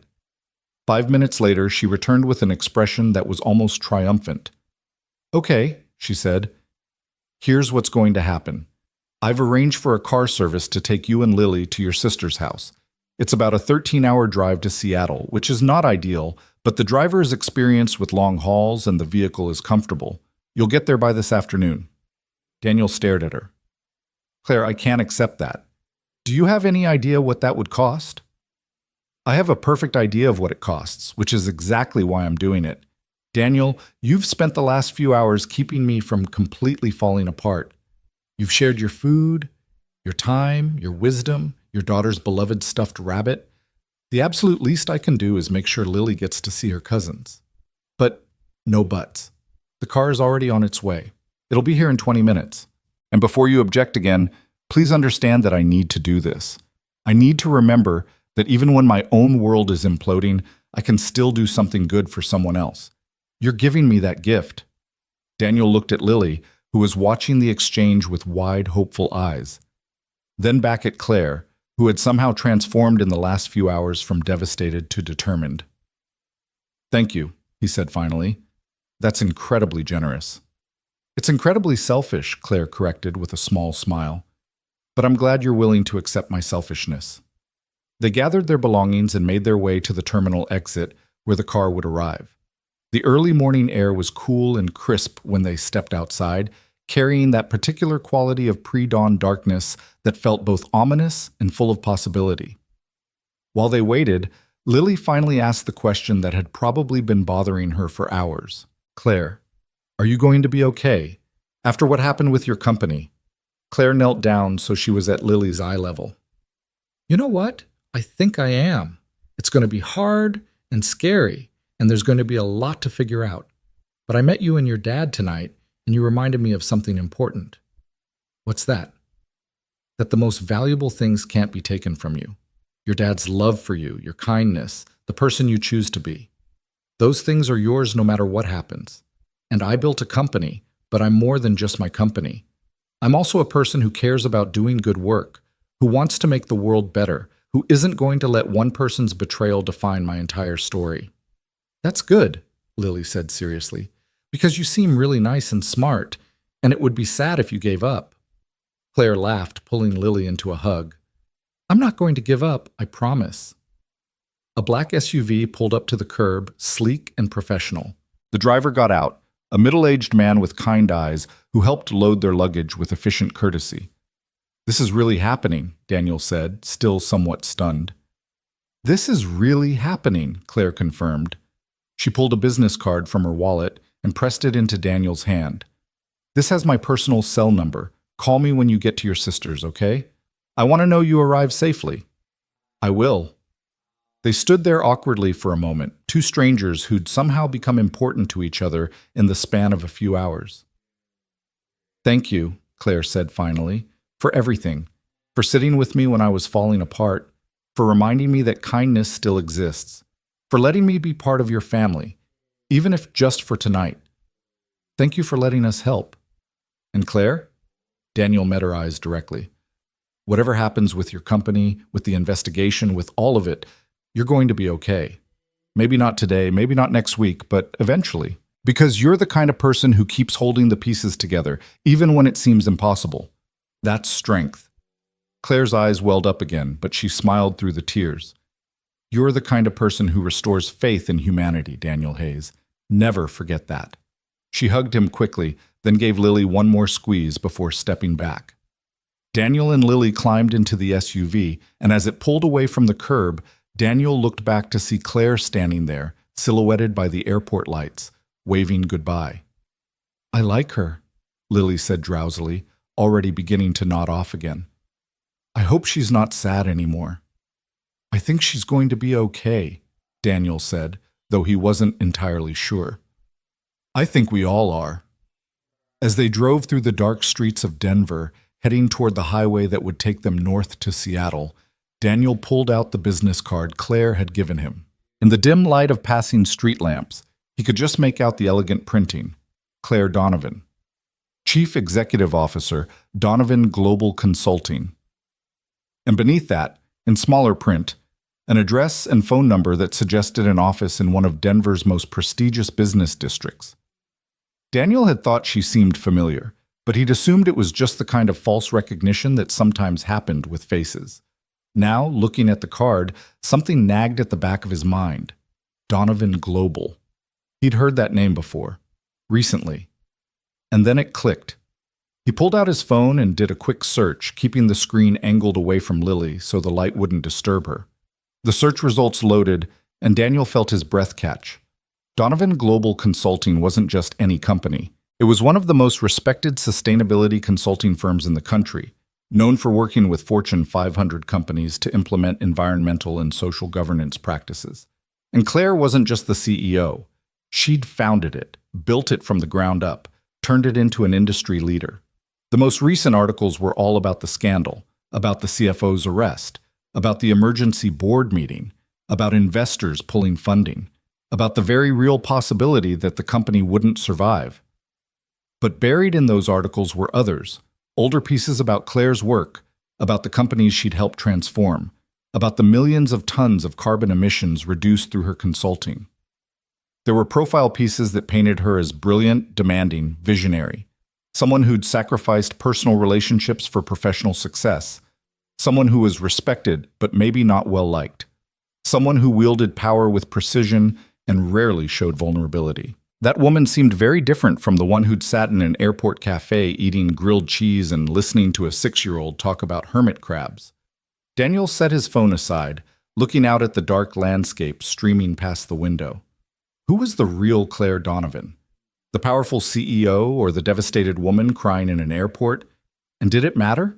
5 minutes later, she returned with an expression that was almost triumphant. Okay, she said. Here's what's going to happen. I've arranged for a car service to take you and Lily to your sister's house. It's about a 13-hour drive to Seattle, which is not ideal, but the driver is experienced with long hauls and the vehicle is comfortable. You'll get there by this afternoon. Daniel stared at her. Claire, I can't accept that. Do you have any idea what that would cost? I have a perfect idea of what it costs, which is exactly why I'm doing it. Daniel, you've spent the last few hours keeping me from completely falling apart. You've shared your food, your time, your wisdom, your daughter's beloved stuffed rabbit. The absolute least I can do is make sure Lily gets to see her cousins. But no buts. The car is already on its way. It'll be here in 20 minutes. And before you object again, please understand that I need to do this. I need to remember that even when my own world is imploding, I can still do something good for someone else. You're giving me that gift. Daniel looked at Lily, who was watching the exchange with wide, hopeful eyes. Then back at Claire, who had somehow transformed in the last few hours from devastated to determined. Thank you, he said finally. That's incredibly generous. It's incredibly selfish, Claire corrected with a small smile. But I'm glad you're willing to accept my selfishness. They gathered their belongings and made their way to the terminal exit where the car would arrive. The early morning air was cool and crisp when they stepped outside, carrying that particular quality of pre-dawn darkness that felt both ominous and full of possibility. While they waited, Lily finally asked the question that had probably been bothering her for hours. Claire, are you going to be okay? After what happened with your company? Claire knelt down so she was at Lily's eye level. You know what? I think I am. It's going to be hard and scary, and there's going to be a lot to figure out. But I met you and your dad tonight, and you reminded me of something important. What's that? That the most valuable things can't be taken from you. Your dad's love for you, your kindness, the person you choose to be. Those things are yours no matter what happens. And I built a company, but I'm more than just my company. I'm also a person who cares about doing good work, who wants to make the world better, who isn't going to let one person's betrayal define my entire story. That's good, Lily said seriously, because you seem really nice and smart, and it would be sad if you gave up. Claire laughed, pulling Lily into a hug. I'm not going to give up, I promise. A black SUV pulled up to the curb, sleek and professional. The driver got out, a middle-aged man with kind eyes who helped load their luggage with efficient courtesy. This is really happening, Daniel said, still somewhat stunned. This is really happening, Claire confirmed. She pulled a business card from her wallet and pressed it into Daniel's hand. This has my personal cell number. Call me when you get to your sister's, okay? I want to know you arrive safely. I will. They stood there awkwardly for a moment, two strangers who'd somehow become important to each other in the span of a few hours. Thank you, Claire said finally, for everything, for sitting with me when I was falling apart, for reminding me that kindness still exists, for letting me be part of your family, even if just for tonight. Thank you for letting us help. And Claire? Daniel met her eyes directly. Whatever happens with your company, with the investigation, with all of it, you're going to be okay. Maybe not today, maybe not next week, but eventually. Because you're the kind of person who keeps holding the pieces together, even when it seems impossible. That's strength. Claire's eyes welled up again, but she smiled through the tears. You're the kind of person who restores faith in humanity, Daniel Hayes. Never forget that. She hugged him quickly, then gave Lily one more squeeze before stepping back. Daniel and Lily climbed into the SUV, and as it pulled away from the curb, Daniel looked back to see Claire standing there, silhouetted by the airport lights, waving goodbye. I like her, Lily said drowsily, already beginning to nod off again. I hope she's not sad anymore. I think she's going to be okay, Daniel said, though he wasn't entirely sure. I think we all are. As they drove through the dark streets of Denver, heading toward the highway that would take them north to Seattle, Daniel pulled out the business card Claire had given him. In the dim light of passing street lamps, he could just make out the elegant printing. Claire Donovan. Chief Executive Officer, Donovan Global Consulting. And beneath that, in smaller print, an address and phone number that suggested an office in one of Denver's most prestigious business districts. Daniel had thought she seemed familiar, but he'd assumed it was just the kind of false recognition that sometimes happened with faces. Now, looking at the card, something nagged at the back of his mind. Donovan Global. He'd heard that name before. Recently. And then it clicked. He pulled out his phone and did a quick search, keeping the screen angled away from Lily so the light wouldn't disturb her. The search results loaded, and Daniel felt his breath catch. Donovan Global Consulting wasn't just any company. It was one of the most respected sustainability consulting firms in the country, known for working with Fortune 500 companies to implement environmental and social governance practices. And Claire wasn't just the CEO. She'd founded it, built it from the ground up, turned it into an industry leader. The most recent articles were all about the scandal, about the CFO's arrest, about the emergency board meeting, about investors pulling funding, about the very real possibility that the company wouldn't survive. But buried in those articles were others, older pieces about Claire's work, about the companies she'd helped transform, about the millions of tons of carbon emissions reduced through her consulting. There were profile pieces that painted her as brilliant, demanding, visionary, someone who'd sacrificed personal relationships for professional success, someone who was respected but maybe not well liked, someone who wielded power with precision and rarely showed vulnerability. That woman seemed very different from the one who'd sat in an airport cafe eating grilled cheese and listening to a 6-year-old talk about hermit crabs. Daniel set his phone aside, looking out at the dark landscape streaming past the window. Who was the real Claire Donovan? The powerful CEO or the devastated woman crying in an airport? And did it matter?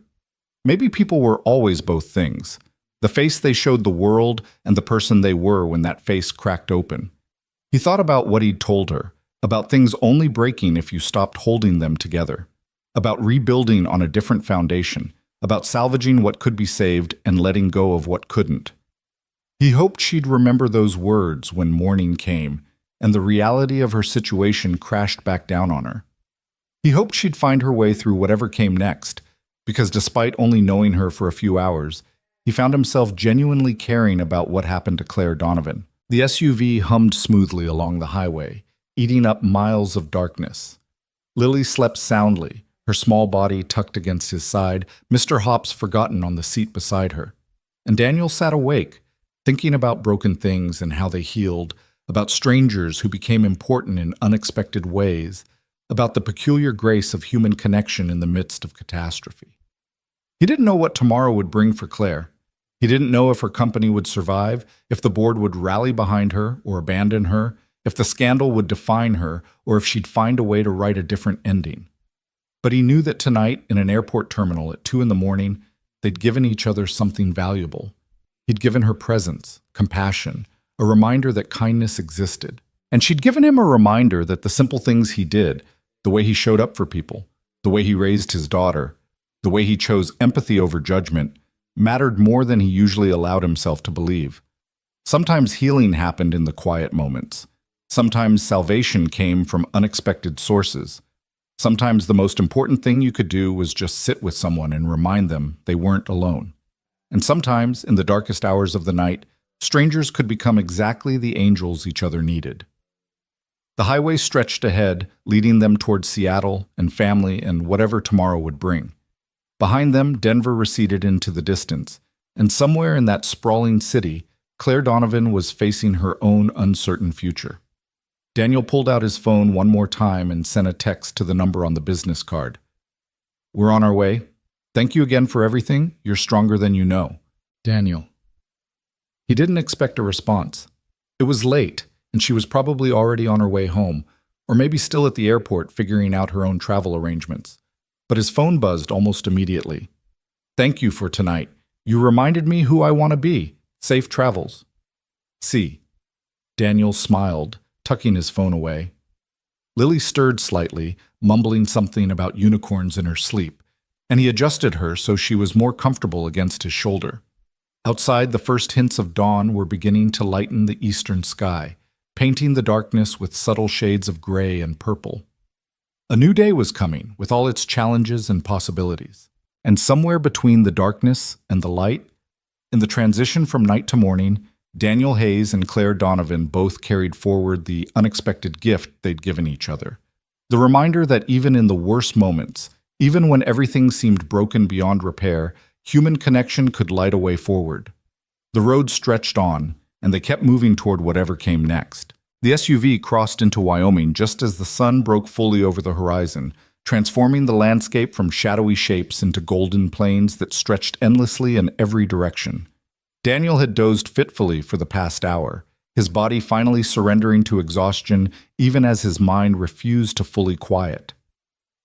Maybe people were always both things. The face they showed the world and the person they were when that face cracked open. He thought about what he'd told her, about things only breaking if you stopped holding them together, about rebuilding on a different foundation, about salvaging what could be saved and letting go of what couldn't. He hoped she'd remember those words when morning came and the reality of her situation crashed back down on her. He hoped she'd find her way through whatever came next, because despite only knowing her for a few hours, he found himself genuinely caring about what happened to Claire Donovan. The SUV hummed smoothly along the highway, eating up miles of darkness. Lily slept soundly, her small body tucked against his side, Mr. Hops forgotten on the seat beside her. And Daniel sat awake, thinking about broken things and how they healed, about strangers who became important in unexpected ways, about the peculiar grace of human connection in the midst of catastrophe. He didn't know what tomorrow would bring for Claire. He didn't know if her company would survive, if the board would rally behind her or abandon her, if the scandal would define her, or if she'd find a way to write a different ending. But he knew that tonight, in an airport terminal at 2 a.m, they'd given each other something valuable. He'd given her presence, compassion, a reminder that kindness existed. And she'd given him a reminder that the simple things he did, the way he showed up for people, the way he raised his daughter, the way he chose empathy over judgment, mattered more than he usually allowed himself to believe. Sometimes healing happened in the quiet moments. Sometimes salvation came from unexpected sources. Sometimes the most important thing you could do was just sit with someone and remind them they weren't alone. And sometimes, in the darkest hours of the night, strangers could become exactly the angels each other needed. The highway stretched ahead, leading them toward Seattle and family and whatever tomorrow would bring. Behind them, Denver receded into the distance, and somewhere in that sprawling city, Claire Donovan was facing her own uncertain future. Daniel pulled out his phone one more time and sent a text to the number on the business card. "We're on our way. Thank you again for everything. You're stronger than you know. Daniel." He didn't expect a response. It was late, and she was probably already on her way home, or maybe still at the airport figuring out her own travel arrangements. But his phone buzzed almost immediately. "Thank you for tonight. You reminded me who I want to be. Safe travels." "See." Daniel smiled, tucking his phone away. Lily stirred slightly, mumbling something about unicorns in her sleep, and he adjusted her so she was more comfortable against his shoulder. Outside, the first hints of dawn were beginning to lighten the eastern sky, painting the darkness with subtle shades of gray and purple. A new day was coming, with all its challenges and possibilities. And somewhere between the darkness and the light, in the transition from night to morning, Daniel Hayes and Claire Donovan both carried forward the unexpected gift they'd given each other. The reminder that even in the worst moments, even when everything seemed broken beyond repair, human connection could light a way forward. The road stretched on, and they kept moving toward whatever came next. The SUV crossed into Wyoming just as the sun broke fully over the horizon, transforming the landscape from shadowy shapes into golden plains that stretched endlessly in every direction. Daniel had dozed fitfully for the past hour, his body finally surrendering to exhaustion even as his mind refused to fully quiet.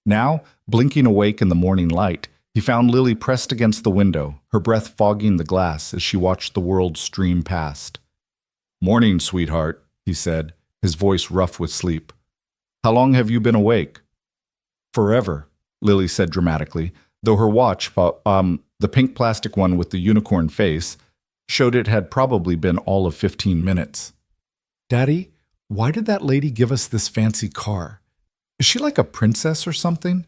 Now, blinking awake in the morning light, he found Lily pressed against the window, her breath fogging the glass as she watched the world stream past. "Morning, sweetheart," he said, his voice rough with sleep. "How long have you been awake?" "Forever," Lily said dramatically, though her watch, the pink plastic one with the unicorn face, showed it had probably been all of 15 minutes. "Daddy, why did that lady give us this fancy car? Is she like a princess or something?"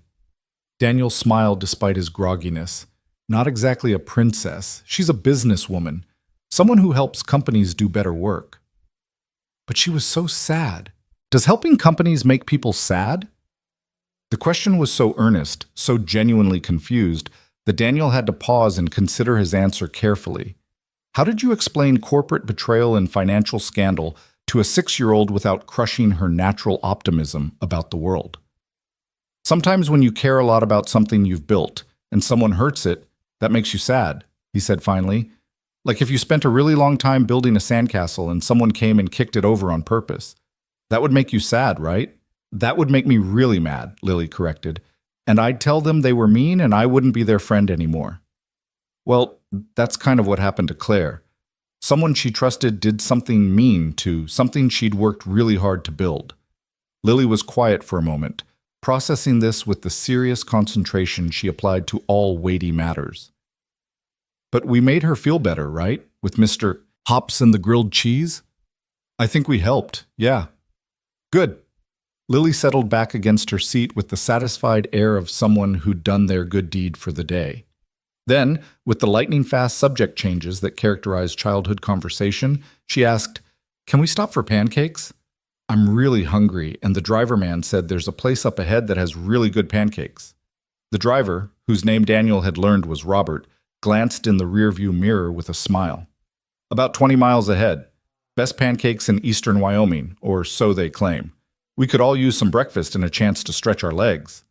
Daniel smiled despite his grogginess. "Not exactly a princess. She's a businesswoman, someone who helps companies do better work." "But she was so sad. Does helping companies make people sad?" The question was so earnest, so genuinely confused, that Daniel had to pause and consider his answer carefully. How did you explain corporate betrayal and financial scandal to a 6-year-old without crushing her natural optimism about the world? "Sometimes when you care a lot about something you've built, and someone hurts it, that makes you sad," he said finally. "Like if you spent a really long time building a sandcastle and someone came and kicked it over on purpose. That would make you sad, right?" "That would make me really mad," Lily corrected. "And I'd tell them they were mean and I wouldn't be their friend anymore." Well, that's kind of what happened to Claire. Someone she trusted did something mean to something she'd worked really hard to build. Lily was quiet for a moment, processing this with the serious concentration she applied to all weighty matters. "But we made her feel better, right? With Mr. Hops and the grilled cheese?" "I think we helped, yeah." "Good." Lily settled back against her seat with the satisfied air of someone who'd done their good deed for the day. Then, with the lightning-fast subject changes that characterized childhood conversation, she asked, "Can we stop for pancakes? I'm really hungry, and the driver man said there's a place up ahead that has really good pancakes." The driver, whose name Daniel had learned was Robert, glanced in the rearview mirror with a smile. "About 20 miles ahead. Best pancakes in eastern Wyoming, or so they claim. We could all use some breakfast and a chance to stretch our legs."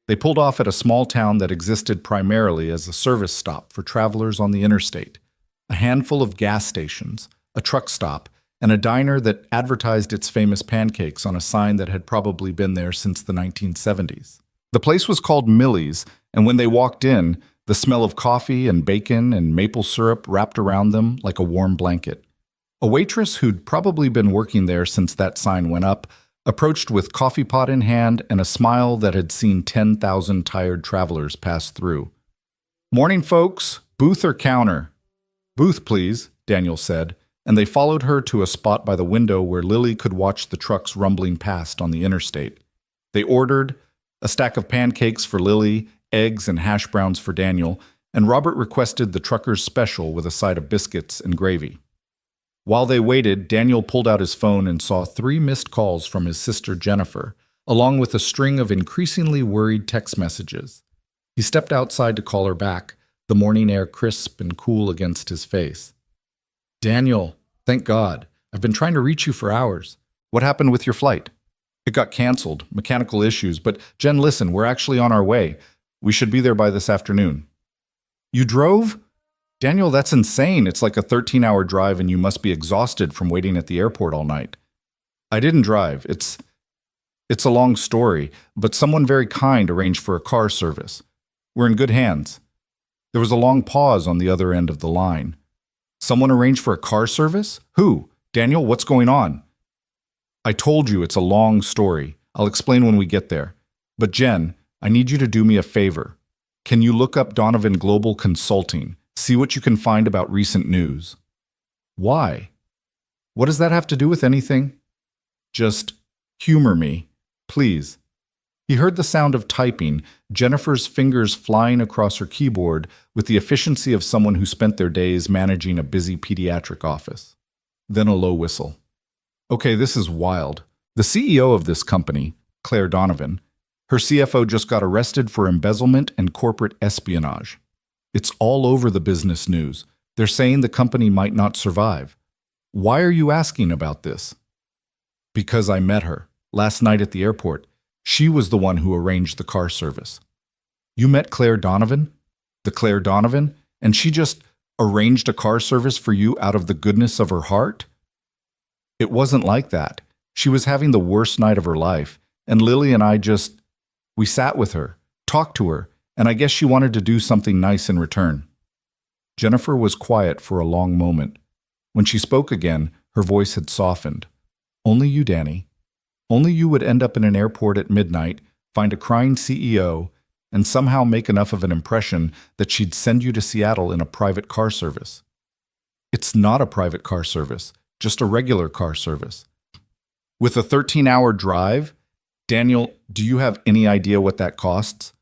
They pulled off at a small town that existed primarily as a service stop for travelers on the interstate. A handful of gas stations, a truck stop, and a diner that advertised its famous pancakes on a sign that had probably been there since the 1970s. The place was called Millie's, and when they walked in, the smell of coffee and bacon and maple syrup wrapped around them like a warm blanket. A waitress who'd probably been working there since that sign went up approached with coffee pot in hand and a smile that had seen 10,000 tired travelers pass through. "Morning, folks. Booth or counter?" "Booth, please," Daniel said, and they followed her to a spot by the window where Lily could watch the trucks rumbling past on the interstate. They ordered a stack of pancakes for Lily, eggs and hash browns for Daniel, and Robert requested the trucker's special with a side of biscuits and gravy. While they waited, Daniel pulled out his phone and saw 3 missed calls from his sister Jennifer, along with a string of increasingly worried text messages. He stepped outside to call her back, the morning air crisp and cool against his face. "Daniel, thank God. I've been trying to reach you for hours. What happened with your flight?" "It got canceled, mechanical issues, but Jen, listen, we're actually on our way. We should be there by this afternoon." "You drove?" "Daniel, that's insane. It's like a 13-hour drive and you must be exhausted from waiting at the airport all night." "I didn't drive. It's a long story, but someone very kind arranged for a car service. We're in good hands. There was a long pause on the other end of the line. Someone arranged for a car service? Who? Daniel, what's going on? I told you it's a long story. I'll explain when we get there. But Jen, I need you to do me a favor. Can you look up Donovan Global Consulting? See what you can find about recent news. Why? What does that have to do with anything? Just humor me, please. He heard the sound of typing, Jennifer's fingers flying across her keyboard with the efficiency of someone who spent their days managing a busy pediatric office. Then a low whistle. Okay, this is wild. The CEO of this company, Claire Donovan, her CFO just got arrested for embezzlement and corporate espionage. It's all over the business news. They're saying the company might not survive. Why are you asking about this? Because I met her last night at the airport. She was the one who arranged the car service. You met Claire Donovan? The Claire Donovan? And she just arranged a car service for you out of the goodness of her heart? It wasn't like that. She was having the worst night of her life, and Lily and we sat with her, talked to her, and I guess she wanted to do something nice in return. Jennifer was quiet for a long moment. When she spoke again, her voice had softened. Only you, Danny. Only you would end up in an airport at midnight, find a crying CEO, and somehow make enough of an impression that she'd send you to Seattle in a private car service. It's not a private car service, just a regular car service. With a 13-hour drive? Daniel, do you have any idea what that costs?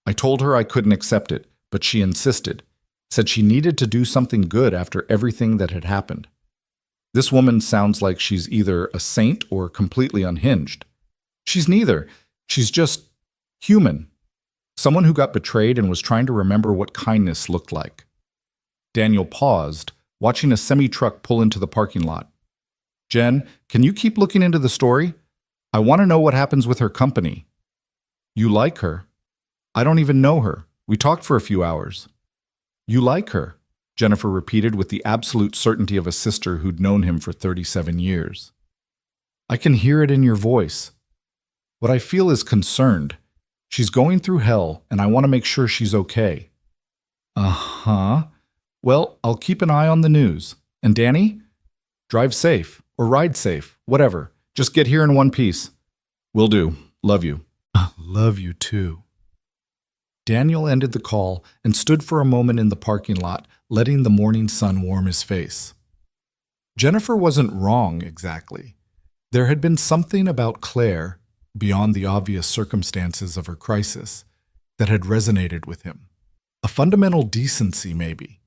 I told her I couldn't accept it, but she insisted. Said she needed to do something good after everything that had happened. This woman sounds like she's either a saint or completely unhinged. She's neither. She's just human. Someone who got betrayed and was trying to remember what kindness looked like. Daniel paused, watching a semi-truck pull into the parking lot. Jen, can you keep looking into the story? I want to know what happens with her company. You like her? I don't even know her. We talked for a few hours. You like her, Jennifer repeated with the absolute certainty of a sister who'd known him for 37 years. I can hear it in your voice. What I feel is concerned. She's going through hell, and I want to make sure she's okay. Uh-huh. Well, I'll keep an eye on the news. And Danny? Drive safe, or ride safe, whatever. Just get here in one piece. Will do. Love you. Love you too. Daniel ended the call and stood for a moment in the parking lot, letting the morning sun warm his face. Jennifer wasn't wrong exactly. There had been something about Claire, beyond the obvious circumstances of her crisis, that had resonated with him. A fundamental decency, maybe.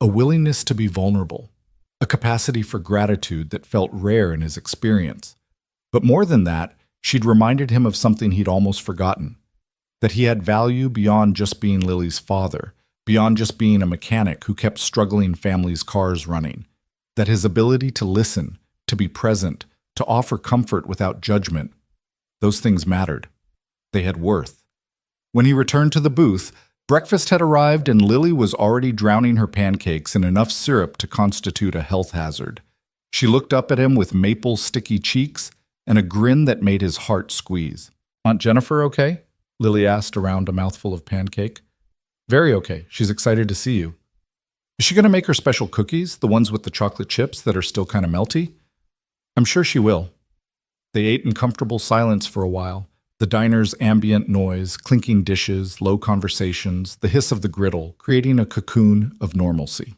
A willingness to be vulnerable. A capacity for gratitude that felt rare in his experience. But more than that, she'd reminded him of something he'd almost forgotten. That he had value beyond just being Lily's father, beyond just being a mechanic who kept struggling families' cars running. That his ability to listen, to be present, to offer comfort without judgment, those things mattered. They had worth. When he returned to the booth, breakfast had arrived and Lily was already drowning her pancakes in enough syrup to constitute a health hazard. She looked up at him with maple sticky cheeks and a grin that made his heart squeeze. Aunt Jennifer okay? Lily asked around a mouthful of pancake. Very okay. She's excited to see you. Is she going to make her special cookies, the ones with the chocolate chips that are still kind of melty? I'm sure she will. They ate in comfortable silence for a while. The diner's ambient noise, clinking dishes, low conversations, the hiss of the griddle, creating a cocoon of normalcy.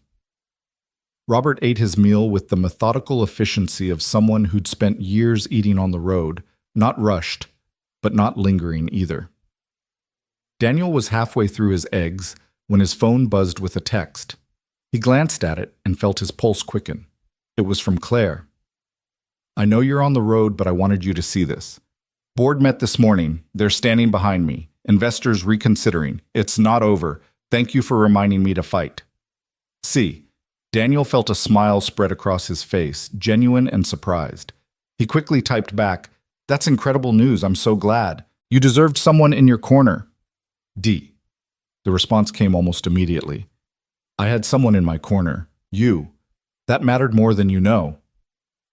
Robert ate his meal with the methodical efficiency of someone who'd spent years eating on the road, not rushed, but not lingering either. Daniel was halfway through his eggs when his phone buzzed with a text. He glanced at it and felt his pulse quicken. It was from Claire. I know you're on the road, but I wanted you to see this. Board met this morning. They're standing behind me. Investors reconsidering. It's not over. Thank you for reminding me to fight. See. Daniel felt a smile spread across his face, genuine and surprised. He quickly typed back, That's incredible news. I'm so glad. You deserved someone in your corner. D. The response came almost immediately. I had someone in my corner. You. That mattered more than you know.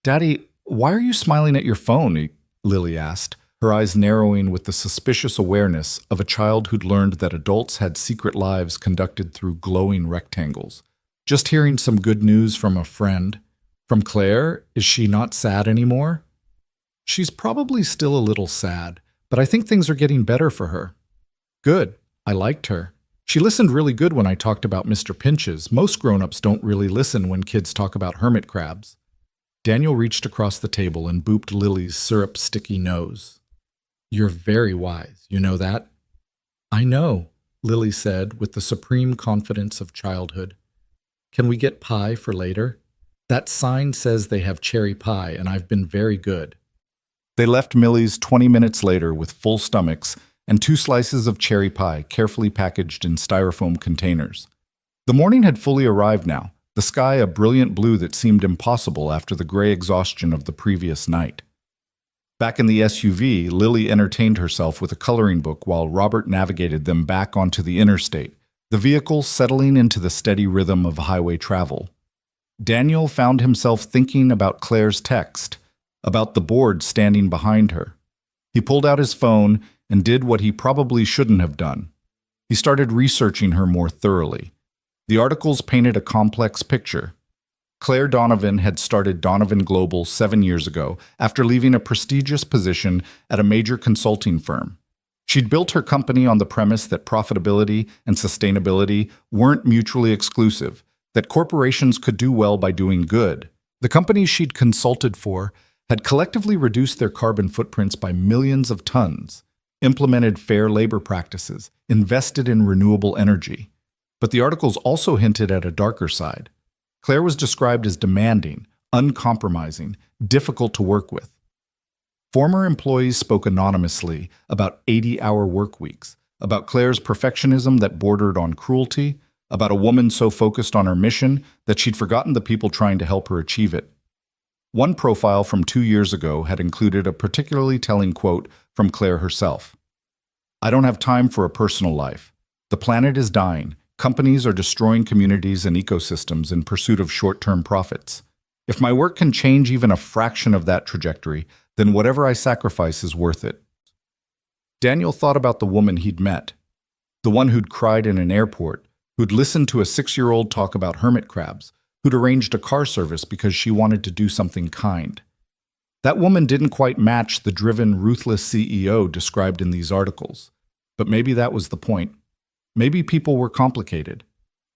Daddy, why are you smiling at your phone? Lily asked, her eyes narrowing with the suspicious awareness of a child who'd learned that adults had secret lives conducted through glowing rectangles. Just hearing some good news from a friend. From Claire, is she not sad anymore? She's probably still a little sad, but I think things are getting better for her. Good. I liked her. She listened really good when I talked about Mr. Pinches. Most grown-ups don't really listen when kids talk about hermit crabs. Daniel reached across the table and booped Lily's syrup-sticky nose. You're very wise, you know that? I know, Lily said with the supreme confidence of childhood. Can we get pie for later? That sign says they have cherry pie, and I've been very good. They left Millie's 20 minutes later with full stomachs and 2 slices of cherry pie carefully packaged in styrofoam containers. The morning had fully arrived now, the sky a brilliant blue that seemed impossible after the gray exhaustion of the previous night. Back in the SUV, Lily entertained herself with a coloring book while Robert navigated them back onto the interstate, the vehicle settling into the steady rhythm of highway travel. Daniel found himself thinking about Claire's text, about the board standing behind her. He pulled out his phone and did what he probably shouldn't have done. He started researching her more thoroughly. The articles painted a complex picture. Claire Donovan had started Donovan Global 7 years ago after leaving a prestigious position at a major consulting firm. She'd built her company on the premise that profitability and sustainability weren't mutually exclusive, that corporations could do well by doing good. The companies she'd consulted for had collectively reduced their carbon footprints by millions of tons, implemented fair labor practices, invested in renewable energy. But the articles also hinted at a darker side. Claire was described as demanding, uncompromising, difficult to work with. Former employees spoke anonymously about 80-hour work weeks, about Claire's perfectionism that bordered on cruelty, about a woman so focused on her mission that she'd forgotten the people trying to help her achieve it. One profile from 2 years ago had included a particularly telling quote from Claire herself. I don't have time for a personal life. The planet is dying. Companies are destroying communities and ecosystems in pursuit of short-term profits. If my work can change even a fraction of that trajectory, then whatever I sacrifice is worth it. Daniel thought about the woman he'd met, the one who'd cried in an airport, who'd listened to a 6-year-old talk about hermit crabs, who'd arranged a car service because she wanted to do something kind. That woman didn't quite match the driven, ruthless CEO described in these articles. But maybe that was the point. Maybe people were complicated.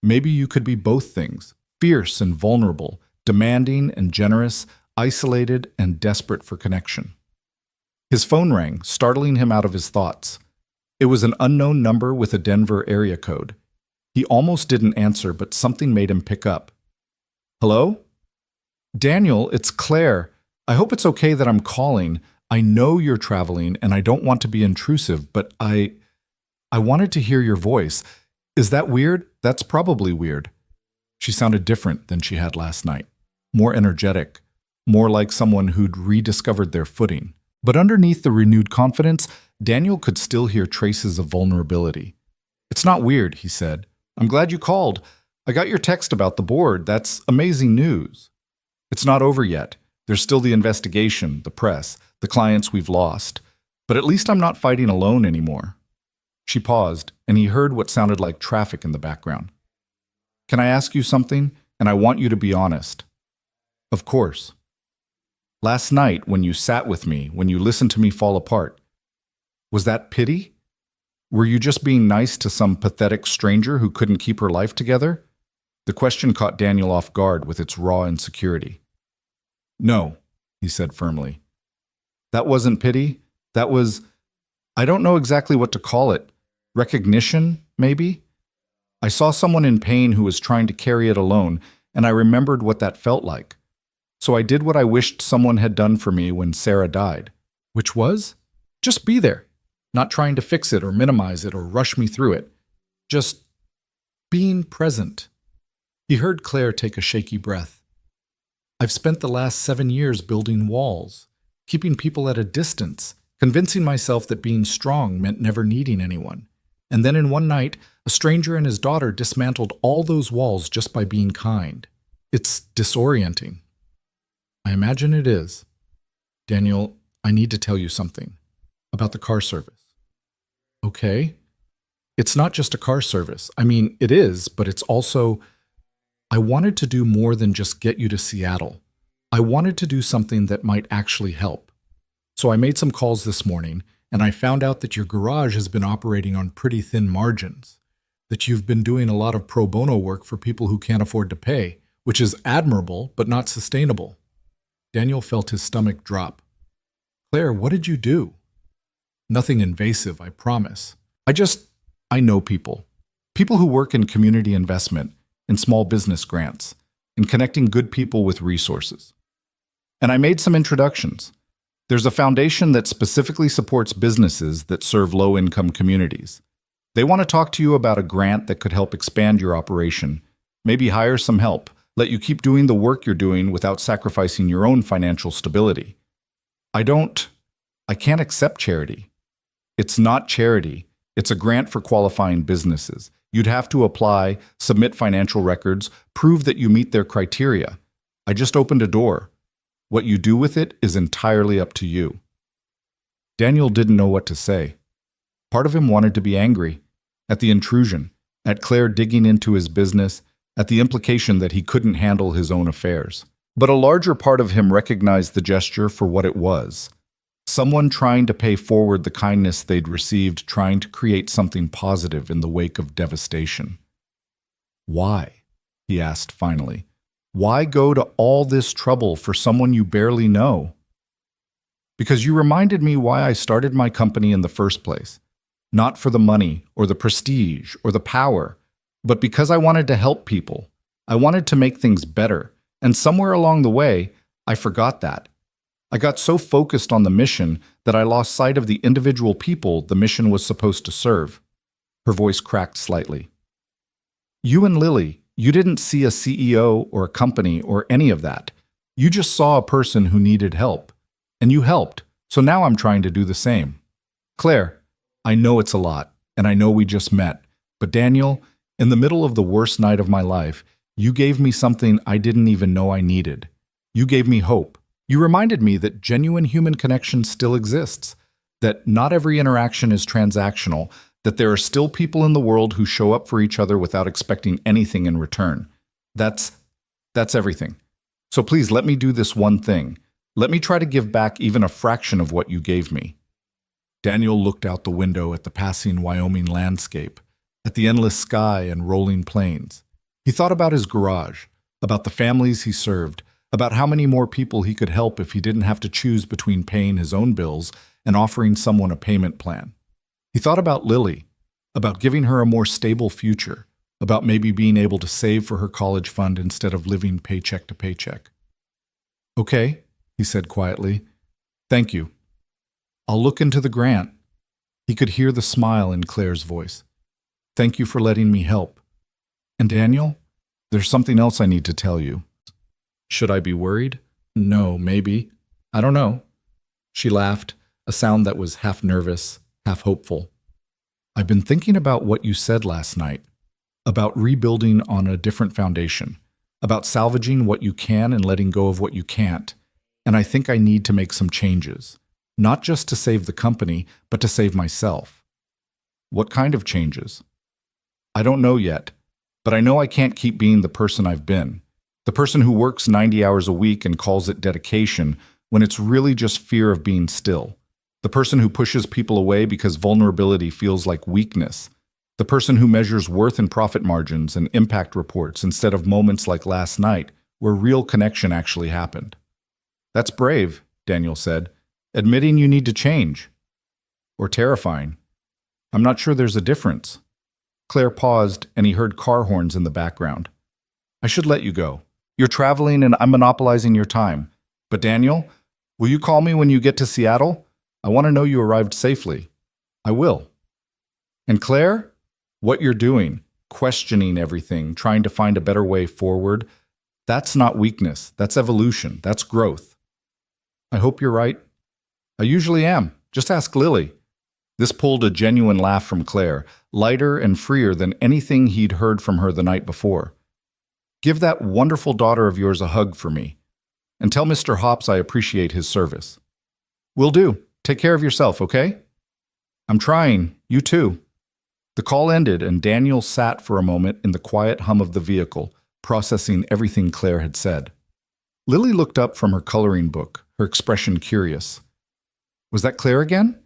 Maybe you could be both things, fierce and vulnerable, demanding and generous, isolated and desperate for connection. His phone rang, startling him out of his thoughts. It was an unknown number with a Denver area code. He almost didn't answer, but something made him pick up. Hello? Daniel, it's Claire. I hope it's okay that I'm calling. I know you're traveling and I don't want to be intrusive, but I wanted to hear your voice. Is that weird? That's probably weird. She sounded different than she had last night. More energetic. More like someone who'd rediscovered their footing. But underneath the renewed confidence, Daniel could still hear traces of vulnerability. It's not weird, he said. I'm glad you called. I got your text about the board. That's amazing news. It's not over yet. There's still the investigation, the press, the clients we've lost. But at least I'm not fighting alone anymore. She paused, and he heard what sounded like traffic in the background. Can I ask you something? And I want you to be honest. Of course. Last night, when you sat with me, when you listened to me fall apart, was that pity? Were you just being nice to some pathetic stranger who couldn't keep her life together? The question caught Daniel off guard with its raw insecurity. No, he said firmly. That wasn't pity. That was, I don't know exactly what to call it. Recognition, maybe? I saw someone in pain who was trying to carry it alone, and I remembered what that felt like. So I did what I wished someone had done for me when Sarah died. Which was? Just be there. Not trying to fix it or minimize it or rush me through it. Just being present. He heard Claire take a shaky breath. I've spent the last 7 years building walls, keeping people at a distance, convincing myself that being strong meant never needing anyone. And then in one night, a stranger and his daughter dismantled all those walls just by being kind. It's disorienting. I imagine it is. Daniel, I need to tell you something. About the car service. Okay. It's not just a car service. I mean, it is, but it's also, I wanted to do more than just get you to Seattle. I wanted to do something that might actually help. So I made some calls this morning, and I found out that your garage has been operating on pretty thin margins, that you've been doing a lot of pro bono work for people who can't afford to pay, which is admirable, but not sustainable. Daniel felt his stomach drop. Claire, what did you do? Nothing invasive, I promise. I know people. People who work in community investment, in small business grants, in connecting good people with resources. And I made some introductions. There's a foundation that specifically supports businesses that serve low-income communities. They want to talk to you about a grant that could help expand your operation, maybe hire some help, let you keep doing the work you're doing without sacrificing your own financial stability. I can't accept charity. It's not charity. It's a grant for qualifying businesses. You'd have to apply, submit financial records, prove that you meet their criteria. I just opened a door. What you do with it is entirely up to you. Daniel didn't know what to say. Part of him wanted to be angry at the intrusion, at Claire digging into his business, at the implication that he couldn't handle his own affairs. But a larger part of him recognized the gesture for what it was. Someone trying to pay forward the kindness they'd received, trying to create something positive in the wake of devastation. Why? He asked finally. Why go to all this trouble for someone you barely know? Because you reminded me why I started my company in the first place. Not for the money or the prestige or the power, but because I wanted to help people. I wanted to make things better. And somewhere along the way, I forgot that. I got so focused on the mission that I lost sight of the individual people the mission was supposed to serve. Her voice cracked slightly. You and Lily, you didn't see a CEO or a company or any of that. You just saw a person who needed help. And you helped. So now I'm trying to do the same. Claire, I know it's a lot, and I know we just met. But Daniel, in the middle of the worst night of my life, you gave me something I didn't even know I needed. You gave me hope. You reminded me that genuine human connection still exists, that not every interaction is transactional, that there are still people in the world who show up for each other without expecting anything in return. That's everything. So please let me do this one thing. Let me try to give back even a fraction of what you gave me. Daniel looked out the window at the passing Wyoming landscape, at the endless sky and rolling plains. He thought about his garage, about the families he served, about how many more people he could help if he didn't have to choose between paying his own bills and offering someone a payment plan. He thought about Lily, about giving her a more stable future, about maybe being able to save for her college fund instead of living paycheck to paycheck. Okay, he said quietly. Thank you. I'll look into the grant. He could hear the smile in Claire's voice. Thank you for letting me help. And Daniel, there's something else I need to tell you. Should I be worried? No, maybe. I don't know. She laughed, a sound that was half nervous, half hopeful. I've been thinking about what you said last night, about rebuilding on a different foundation, about salvaging what you can and letting go of what you can't. And I think I need to make some changes, not just to save the company, but to save myself. What kind of changes? I don't know yet, but I know I can't keep being the person I've been. The person who works 90 hours a week and calls it dedication when it's really just fear of being still. The person who pushes people away because vulnerability feels like weakness. The person who measures worth in profit margins and impact reports instead of moments like last night where real connection actually happened. That's brave, Daniel said. Admitting you need to change. Or terrifying. I'm not sure there's a difference. Claire paused and he heard car horns in the background. I should let you go. You're traveling and I'm monopolizing your time. But Daniel, will you call me when you get to Seattle? I want to know you arrived safely. I will. And Claire, what you're doing, questioning everything, trying to find a better way forward, that's not weakness. That's evolution. That's growth. I hope you're right. I usually am. Just ask Lily. This pulled a genuine laugh from Claire, lighter and freer than anything he'd heard from her the night before. Give that wonderful daughter of yours a hug for me. And tell Mr. Hops I appreciate his service. Will do. Take care of yourself, okay? I'm trying. You too. The call ended, and Daniel sat for a moment in the quiet hum of the vehicle, processing everything Claire had said. Lily looked up from her coloring book, her expression curious. Was that Claire again?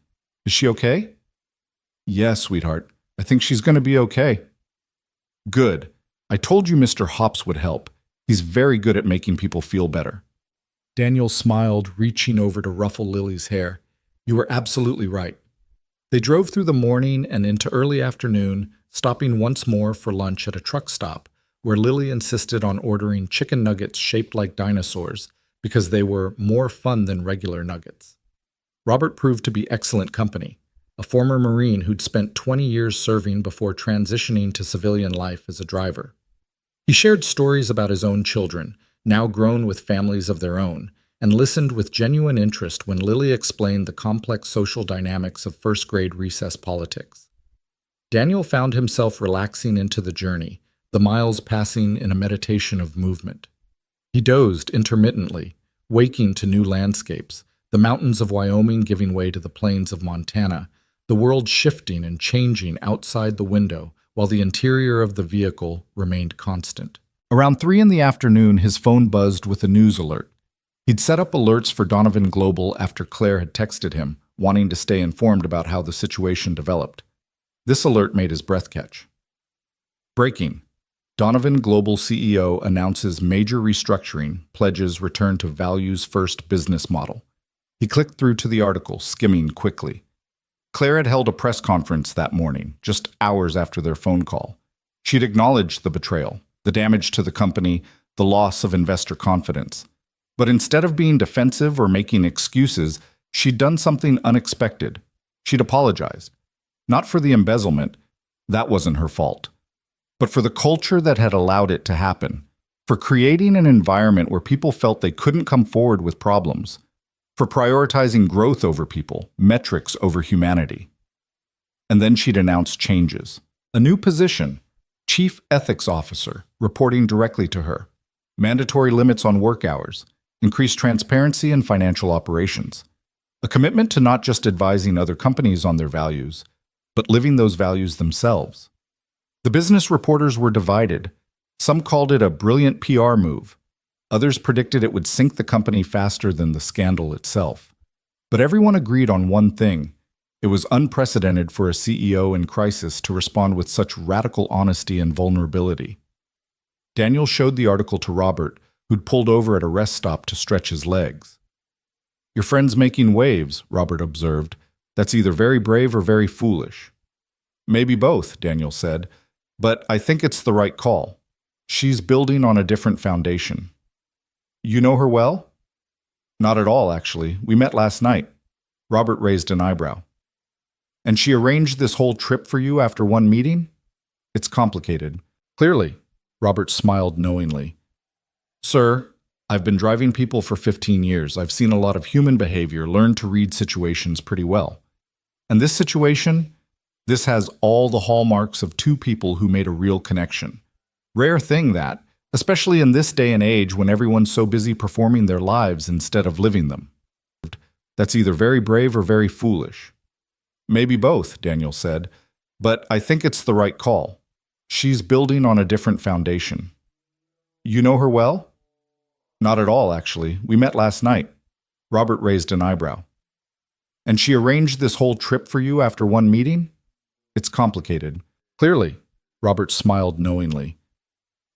Is she okay? Yes, sweetheart. I think she's going to be okay. Good. I told you Mr. Hops would help. He's very good at making people feel better. Daniel smiled, reaching over to ruffle Lily's hair. You were absolutely right. They drove through the morning and into early afternoon, stopping once more for lunch at a truck stop, where Lily insisted on ordering chicken nuggets shaped like dinosaurs because they were more fun than regular nuggets. Robert proved to be excellent company, a former Marine who'd spent 20 years serving before transitioning to civilian life as a driver. He shared stories about his own children, now grown with families of their own, and listened with genuine interest when Lily explained the complex social dynamics of first-grade recess politics. Daniel found himself relaxing into the journey, the miles passing in a meditation of movement. He dozed intermittently, waking to new landscapes, the mountains of Wyoming giving way to the plains of Montana, the world shifting and changing outside the window, while the interior of the vehicle remained constant. Around 3 in the afternoon, his phone buzzed with a news alert. He'd set up alerts for Donovan Global after Claire had texted him, wanting to stay informed about how the situation developed. This alert made his breath catch. Breaking. Donovan Global CEO announces major restructuring, pledges return to values-first business model. He clicked through to the article, skimming quickly. Claire had held a press conference that morning, just hours after their phone call. She'd acknowledged the betrayal, the damage to the company, the loss of investor confidence. But instead of being defensive or making excuses, she'd done something unexpected. She'd apologized. Not for the embezzlement, that wasn't her fault, but for the culture that had allowed it to happen, for creating an environment where people felt they couldn't come forward with problems, for prioritizing growth over people, metrics over humanity. And then she'd announced changes. A new position, Chief Ethics Officer, reporting directly to her. Mandatory limits on work hours. Increased transparency in financial operations. A commitment to not just advising other companies on their values, but living those values themselves. The business reporters were divided. Some called it a brilliant PR move. Others predicted it would sink the company faster than the scandal itself. But everyone agreed on one thing. It was unprecedented for a CEO in crisis to respond with such radical honesty and vulnerability. Daniel showed the article to Robert, who'd pulled over at a rest stop to stretch his legs. Your friend's making waves, Robert observed. That's either very brave or very foolish. Maybe both, Daniel said, but I think it's the right call. She's building on a different foundation. You know her well? Not at all, actually. We met last night. Robert raised an eyebrow. And she arranged this whole trip for you after one meeting? It's complicated. Clearly, Robert smiled knowingly. Sir, I've been driving people for 15 years. I've seen a lot of human behavior, learned to read situations pretty well. And this situation, this has all the hallmarks of two people who made a real connection. Rare thing that, especially in this day and age when everyone's so busy performing their lives instead of living them. That's either very brave or very foolish. Maybe both, Daniel said, but I think it's the right call. She's building on a different foundation. You know her well? Not at all, actually. We met last night. Robert raised an eyebrow. And she arranged this whole trip for you after one meeting? It's complicated. Clearly, Robert smiled knowingly.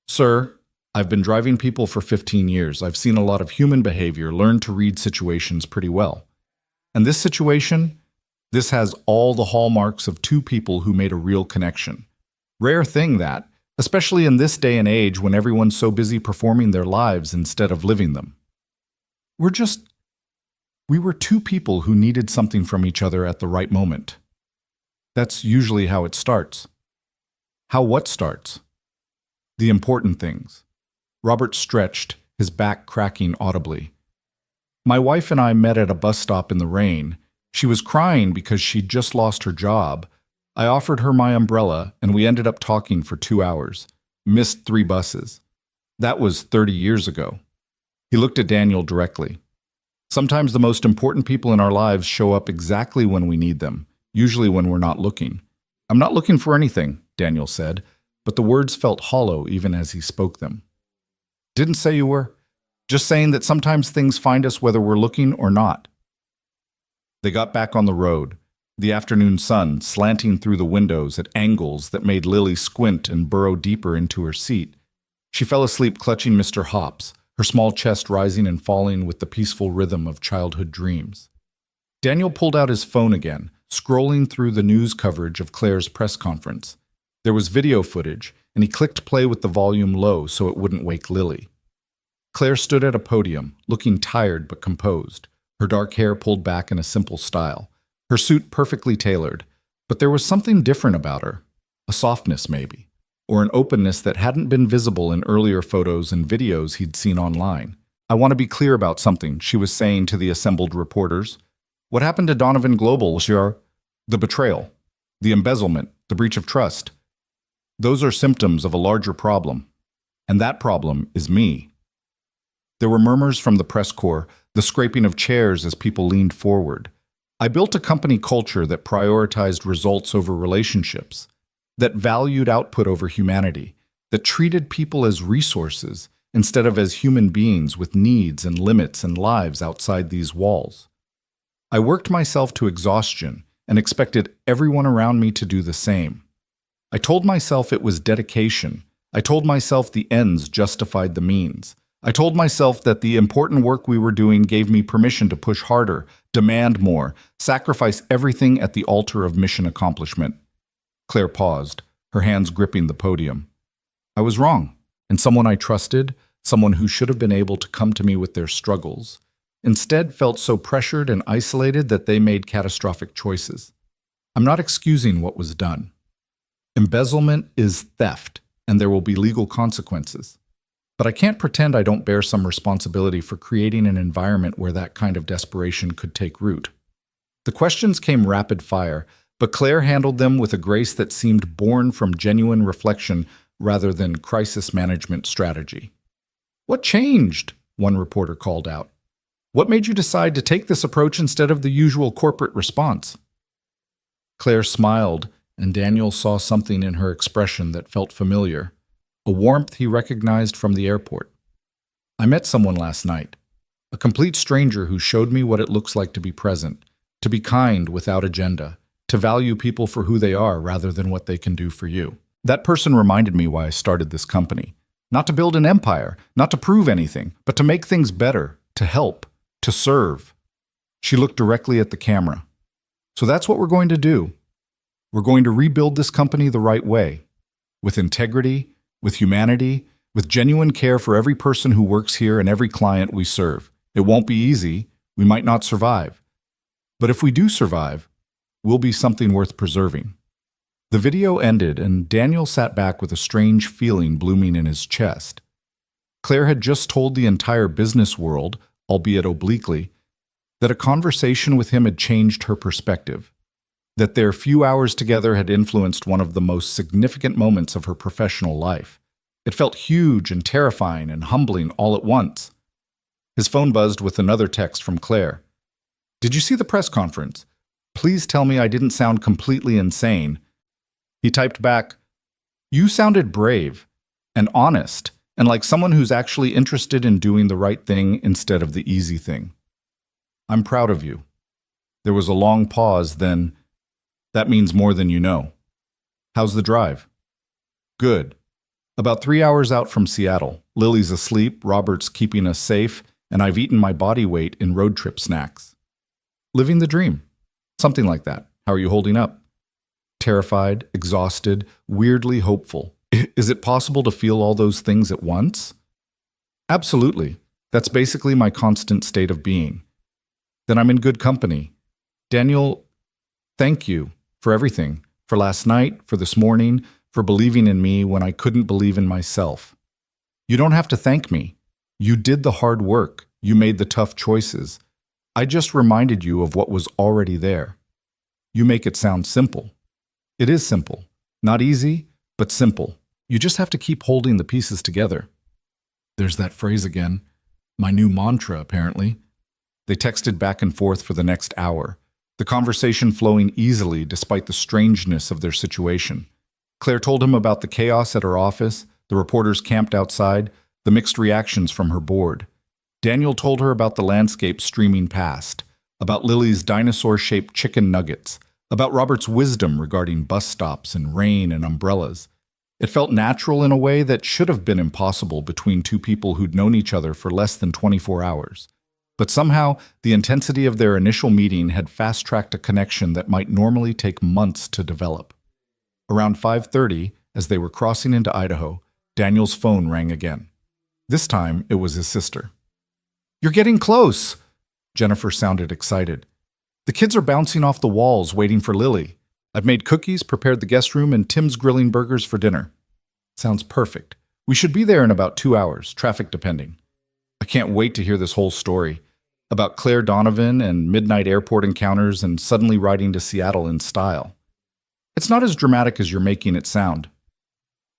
Sir, I've been driving people for 15 years. I've seen a lot of human behavior, learned to read situations pretty well. And this situation, this has all the hallmarks of two people who made a real connection. Rare thing that, especially in this day and age when everyone's so busy performing their lives instead of living them. We were two people who needed something from each other at the right moment. That's usually how it starts. How what starts? The important things. Robert stretched, his back cracking audibly. My wife and I met at a bus stop in the rain. She was crying because she'd just lost her job. I offered her my umbrella, and we ended up talking for 2 hours. Missed 3 buses. That was 30 years ago. He looked at Daniel directly. Sometimes the most important people in our lives show up exactly when we need them, usually when we're not looking. I'm not looking for anything, Daniel said, but the words felt hollow even as he spoke them. Didn't say you were. Just saying that sometimes things find us whether we're looking or not. They got back on the road, the afternoon sun slanting through the windows at angles that made Lily squint and burrow deeper into her seat. She fell asleep clutching Mr. Hops, her small chest rising and falling with the peaceful rhythm of childhood dreams. Daniel pulled out his phone again, scrolling through the news coverage of Claire's press conference. There was video footage, and he clicked play with the volume low so it wouldn't wake Lily. Claire stood at a podium, looking tired but composed, her dark hair pulled back in a simple style, her suit perfectly tailored, but there was something different about her, a softness maybe, or an openness that hadn't been visible in earlier photos and videos he'd seen online. I want to be clear about something, she was saying to the assembled reporters. What happened to Donovan Global, Sure? The betrayal, the embezzlement, the breach of trust. Those are symptoms of a larger problem, and that problem is me. There were murmurs from the press corps, the scraping of chairs as people leaned forward. I built a company culture that prioritized results over relationships, that valued output over humanity, that treated people as resources instead of as human beings with needs and limits and lives outside these walls. I worked myself to exhaustion and expected everyone around me to do the same. I told myself it was dedication. I told myself the ends justified the means. I told myself that the important work we were doing gave me permission to push harder, demand more, sacrifice everything at the altar of mission accomplishment. Claire paused, her hands gripping the podium. I was wrong, and someone I trusted, someone who should have been able to come to me with their struggles, instead felt so pressured and isolated that they made catastrophic choices. I'm not excusing what was done. Embezzlement is theft, and there will be legal consequences. But I can't pretend I don't bear some responsibility for creating an environment where that kind of desperation could take root. The questions came rapid fire, but Claire handled them with a grace that seemed born from genuine reflection rather than crisis management strategy. What changed? One reporter called out. What made you decide to take this approach instead of the usual corporate response? Claire smiled, and Daniel saw something in her expression that felt familiar. A warmth he recognized from the airport. I met someone last night, a complete stranger who showed me what it looks like to be present, to be kind without agenda, to value people for who they are rather than what they can do for you. That person reminded me why I started this company. Not to build an empire, not to prove anything, but to make things better, to help, to serve. She looked directly at the camera. So that's what we're going to do. We're going to rebuild this company the right way, with integrity, with humanity, with genuine care for every person who works here and every client we serve. It won't be easy. We might not survive. But if we do survive, we'll be something worth preserving. The video ended, and Daniel sat back with a strange feeling blooming in his chest. Claire had just told the entire business world, albeit obliquely, that a conversation with him had changed her perspective, that their few hours together had influenced one of the most significant moments of her professional life. It felt huge and terrifying and humbling all at once. His phone buzzed with another text from Claire. Did you see the press conference? Please tell me I didn't sound completely insane. He typed back, You sounded brave and honest and like someone who's actually interested in doing the right thing instead of the easy thing. I'm proud of you. There was a long pause, then, That means more than you know. How's the drive? Good. About 3 hours out from Seattle. Lily's asleep, Robert's keeping us safe, and I've eaten my body weight in road trip snacks. Living the dream. Something like that. How are you holding up? Terrified, exhausted, weirdly hopeful. Is it possible to feel all those things at once? Absolutely. That's basically my constant state of being. Then I'm in good company. Daniel, thank you. For everything, for last night, for this morning, for believing in me when I couldn't believe in myself. You don't have to thank me. You did the hard work. You made the tough choices. I just reminded you of what was already there. You make it sound simple. It is simple. Not easy, but simple. You just have to keep holding the pieces together. There's that phrase again. My new mantra, apparently. They texted back and forth for the next hour, the conversation flowing easily despite the strangeness of their situation. Claire told him about the chaos at her office, the reporters camped outside, the mixed reactions from her board. Daniel told her about the landscape streaming past, about Lily's dinosaur-shaped chicken nuggets, about Robert's wisdom regarding bus stops and rain and umbrellas. It felt natural in a way that should have been impossible between two people who'd known each other for less than 24 hours. But somehow, the intensity of their initial meeting had fast-tracked a connection that might normally take months to develop. Around 5:30, as they were crossing into Idaho, Daniel's phone rang again. This time, it was his sister. "You're getting close!" Jennifer sounded excited. "The kids are bouncing off the walls waiting for Lily. I've made cookies, prepared the guest room, and Tim's grilling burgers for dinner." "Sounds perfect. We should be there in about 2 hours, traffic depending." "I can't wait to hear this whole story. About Claire Donovan and midnight airport encounters and suddenly riding to Seattle in style. It's not as dramatic as you're making it sound."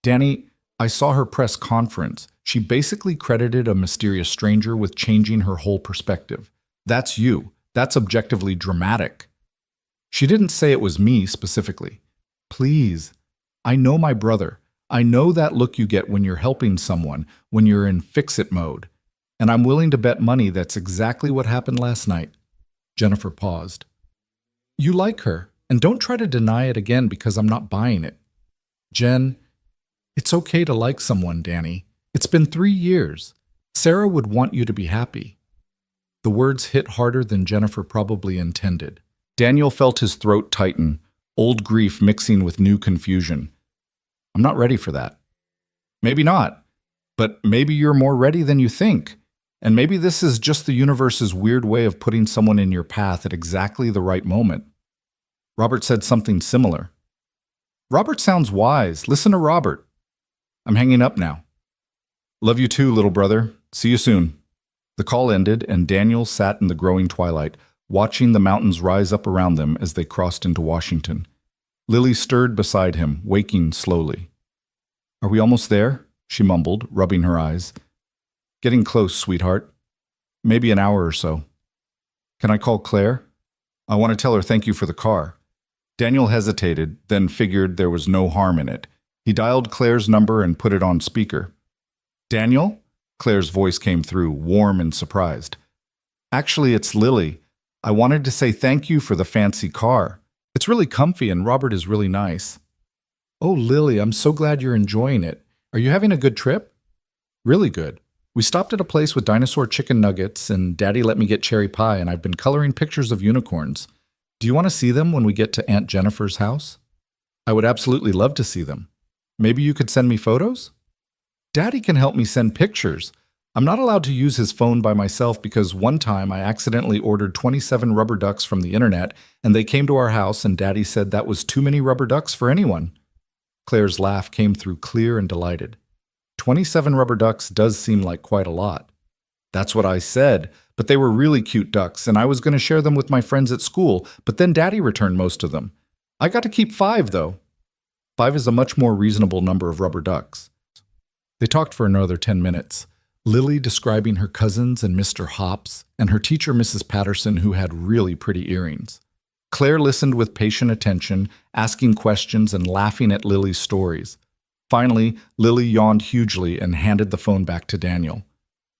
"Danny, I saw her press conference. She basically credited a mysterious stranger with changing her whole perspective. That's you. That's objectively dramatic." "She didn't say it was me specifically." "Please. I know my brother. I know that look you get when you're helping someone, when you're in fix-it mode. And I'm willing to bet money that's exactly what happened last night." Jennifer paused. "You like her, and don't try to deny it again because I'm not buying it." "Jen, it's okay to like someone, Danny. It's been 3 years. Sarah would want you to be happy." The words hit harder than Jennifer probably intended. Daniel felt his throat tighten, old grief mixing with new confusion. "I'm not ready for that." "Maybe not, but maybe you're more ready than you think. And maybe this is just the universe's weird way of putting someone in your path at exactly the right moment." Robert said something similar. "Robert sounds wise. Listen to Robert." "I'm hanging up now." "Love you too, little brother. See you soon." The call ended, and Daniel sat in the growing twilight, watching the mountains rise up around them as they crossed into Washington. Lily stirred beside him, waking slowly. "Are we almost there?" she mumbled, rubbing her eyes. "Getting close, sweetheart. Maybe an hour or so." "Can I call Claire? I want to tell her thank you for the car." Daniel hesitated, then figured there was no harm in it. He dialed Claire's number and put it on speaker. "Daniel?" Claire's voice came through, warm and surprised. "Actually, it's Lily. I wanted to say thank you for the fancy car. It's really comfy and Robert is really nice." "Oh, Lily, I'm so glad you're enjoying it. Are you having a good trip?" "Really good. We stopped at a place with dinosaur chicken nuggets, and Daddy let me get cherry pie, and I've been coloring pictures of unicorns. Do you want to see them when we get to Aunt Jennifer's house?" "I would absolutely love to see them. Maybe you could send me photos?" "Daddy can help me send pictures. I'm not allowed to use his phone by myself because one time I accidentally ordered 27 rubber ducks from the internet, and they came to our house, and Daddy said that was too many rubber ducks for anyone." Claire's laugh came through clear and delighted. 27 rubber ducks does seem like quite a lot." "That's what I said, but they were really cute ducks, and I was going to share them with my friends at school, but then Daddy returned most of them. I got to keep 5, though." 5 is a much more reasonable number of rubber ducks. They talked for another 10 minutes, Lily describing her cousins and Mr. Hops, and her teacher, Mrs. Patterson, who had really pretty earrings. Claire listened with patient attention, asking questions and laughing at Lily's stories. Finally, Lily yawned hugely and handed the phone back to Daniel.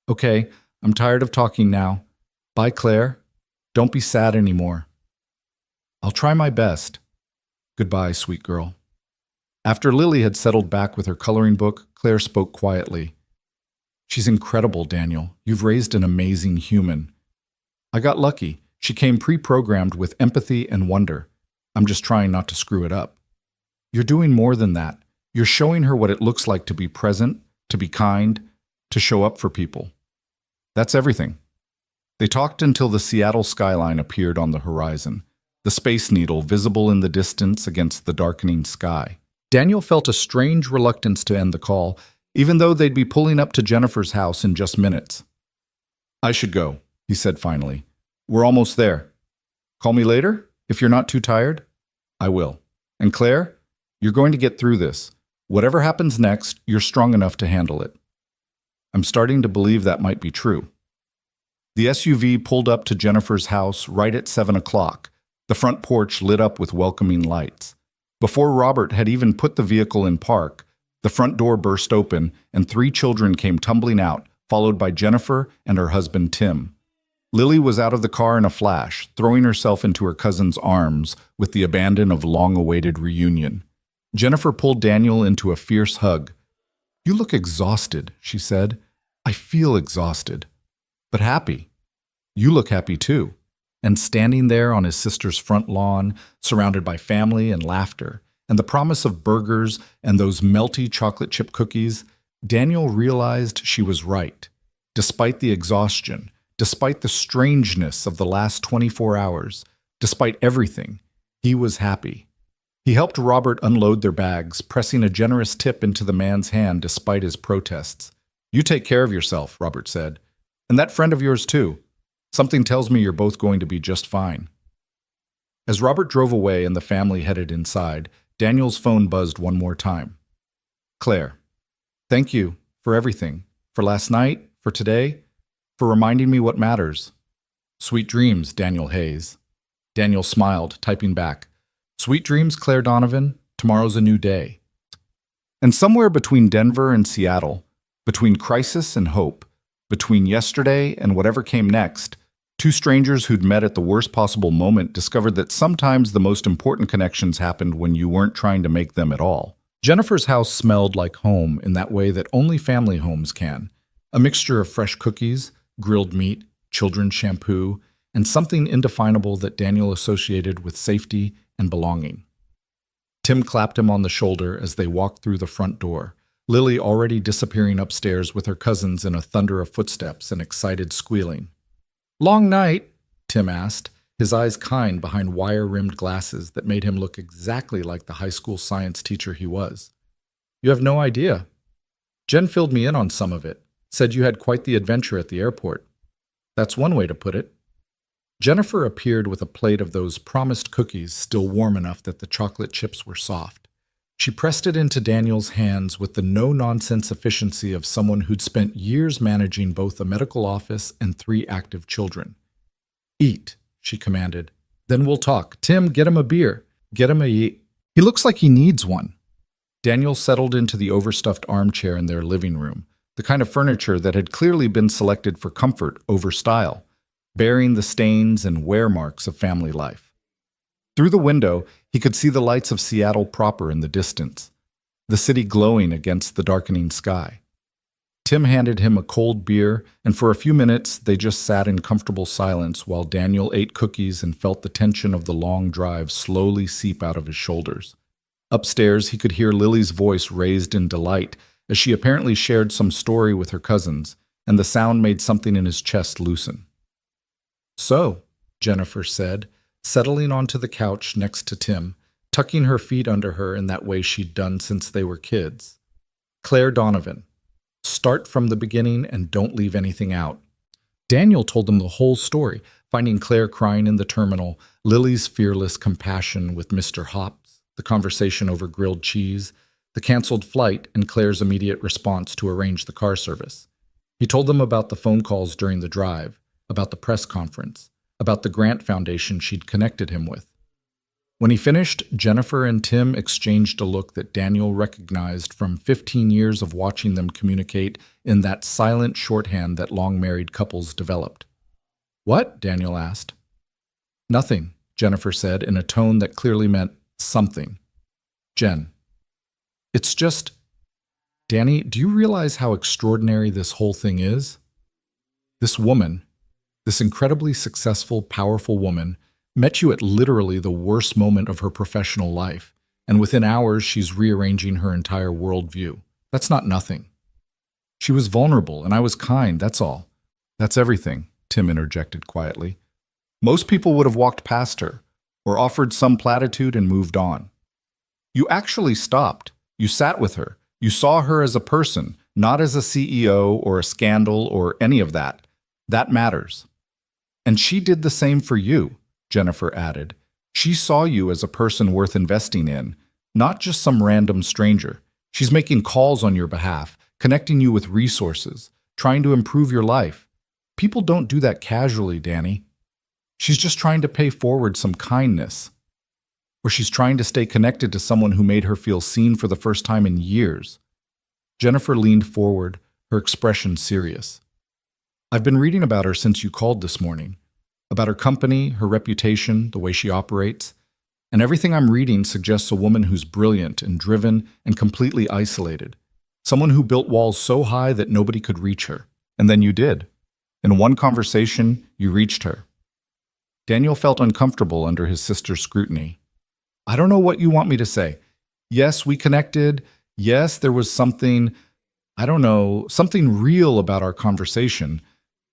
"Okay, I'm tired of talking now. Bye, Claire. Don't be sad anymore." "I'll try my best." "Goodbye, sweet girl." After Lily had settled back with her coloring book, Claire spoke quietly. "She's incredible, Daniel. You've raised an amazing human." "I got lucky. She came pre-programmed with empathy and wonder. I'm just trying not to screw it up." "You're doing more than that. You're showing her what it looks like to be present, to be kind, to show up for people. That's everything." They talked until the Seattle skyline appeared on the horizon, the Space Needle visible in the distance against the darkening sky. Daniel felt a strange reluctance to end the call, even though they'd be pulling up to Jennifer's house in just minutes. "I should go," he said finally. "We're almost there. Call me later, if you're not too tired." "I will. And Claire, you're going to get through this. Whatever happens next, you're strong enough to handle it." "I'm starting to believe that might be true." The SUV pulled up to Jennifer's house right at 7 o'clock, the front porch lit up with welcoming lights. Before Robert had even put the vehicle in park, the front door burst open and 3 children came tumbling out, followed by Jennifer and her husband Tim. Lily was out of the car in a flash, throwing herself into her cousin's arms with the abandon of long-awaited reunion. Jennifer pulled Daniel into a fierce hug. "You look exhausted," she said. "I feel exhausted, but happy. You look happy too." And standing there on his sister's front lawn, surrounded by family and laughter, and the promise of burgers and those melty chocolate chip cookies, Daniel realized she was right. Despite the exhaustion, despite the strangeness of the last 24 hours, despite everything, he was happy. He helped Robert unload their bags, pressing a generous tip into the man's hand despite his protests. "You take care of yourself," Robert said. "And that friend of yours too. Something tells me you're both going to be just fine." As Robert drove away and the family headed inside, Daniel's phone buzzed one more time. "Claire, thank you for everything, for last night, for today, for reminding me what matters." "Sweet dreams, Daniel Hayes." Daniel smiled, typing back, "Sweet dreams, Claire Donovan. Tomorrow's a new day." And somewhere between Denver and Seattle, between crisis and hope, between yesterday and whatever came next, 2 strangers who'd met at the worst possible moment discovered that sometimes the most important connections happened when you weren't trying to make them at all. Jennifer's house smelled like home in that way that only family homes can. A mixture of fresh cookies, grilled meat, children's shampoo, and something indefinable that Daniel associated with safety and belonging. Tim clapped him on the shoulder as they walked through the front door, Lily already disappearing upstairs with her cousins in a thunder of footsteps and excited squealing. "Long night?" Tim asked, his eyes kind behind wire-rimmed glasses that made him look exactly like the high school science teacher he was. "You have no idea. Jen filled me in on some of it, said you had quite the adventure at the airport." "That's one way to put it." Jennifer appeared with a plate of those promised cookies still warm enough that the chocolate chips were soft. She pressed it into Daniel's hands with the no-nonsense efficiency of someone who'd spent years managing both a medical office and 3 active children. "Eat," she commanded. "Then we'll talk. Tim, get him a beer. Get him a He looks like he needs one." Daniel settled into the overstuffed armchair in their living room, the kind of furniture that had clearly been selected for comfort over style, bearing the stains and wear marks of family life. Through the window, he could see the lights of Seattle proper in the distance, the city glowing against the darkening sky. Tim handed him a cold beer, and for a few minutes they just sat in comfortable silence while Daniel ate cookies and felt the tension of the long drive slowly seep out of his shoulders. Upstairs, he could hear Lily's voice raised in delight as she apparently shared some story with her cousins, and the sound made something in his chest loosen. "So," Jennifer said, settling onto the couch next to Tim, tucking her feet under her in that way she'd done since they were kids. "Claire Donovan. Start from the beginning and don't leave anything out." Daniel told them the whole story, finding Claire crying in the terminal, Lily's fearless compassion with Mr. Hops, the conversation over grilled cheese, the canceled flight, and Claire's immediate response to arrange the car service. He told them about the phone calls during the drive, about the press conference, about the grant foundation she'd connected him with. When he finished, Jennifer and Tim exchanged a look that Daniel recognized from 15 years of watching them communicate in that silent shorthand that long-married couples developed. "What?" Daniel asked. "Nothing," Jennifer said in a tone that clearly meant something. "Jen. It's just, Danny, do you realize how extraordinary this whole thing is? This woman, this incredibly successful, powerful woman, met you at literally the worst moment of her professional life, and within hours she's rearranging her entire worldview. That's not nothing. She was vulnerable, and I was kind, that's all." "That's everything," Tim interjected quietly. "Most people would have walked past her, or offered some platitude and moved on. You actually stopped. You sat with her. You saw her as a person, not as a CEO or a scandal or any of that. That matters. And she did the same for you," Jennifer added. "She saw you as a person worth investing in, not just some random stranger. She's making calls on your behalf, connecting you with resources, trying to improve your life. People don't do that casually, Danny. She's just trying to pay forward some kindness. Or she's trying to stay connected to someone who made her feel seen for the first time in years. Jennifer leaned forward, her expression serious. I've been reading about her since you called this morning. About her company, her reputation, the way she operates. And everything I'm reading suggests a woman who's brilliant and driven and completely isolated. Someone who built walls so high that nobody could reach her. And then you did. In one conversation, you reached her. Daniel felt uncomfortable under his sister's scrutiny. I don't know what you want me to say. Yes, we connected. Yes, there was something, I don't know, something real about our conversation.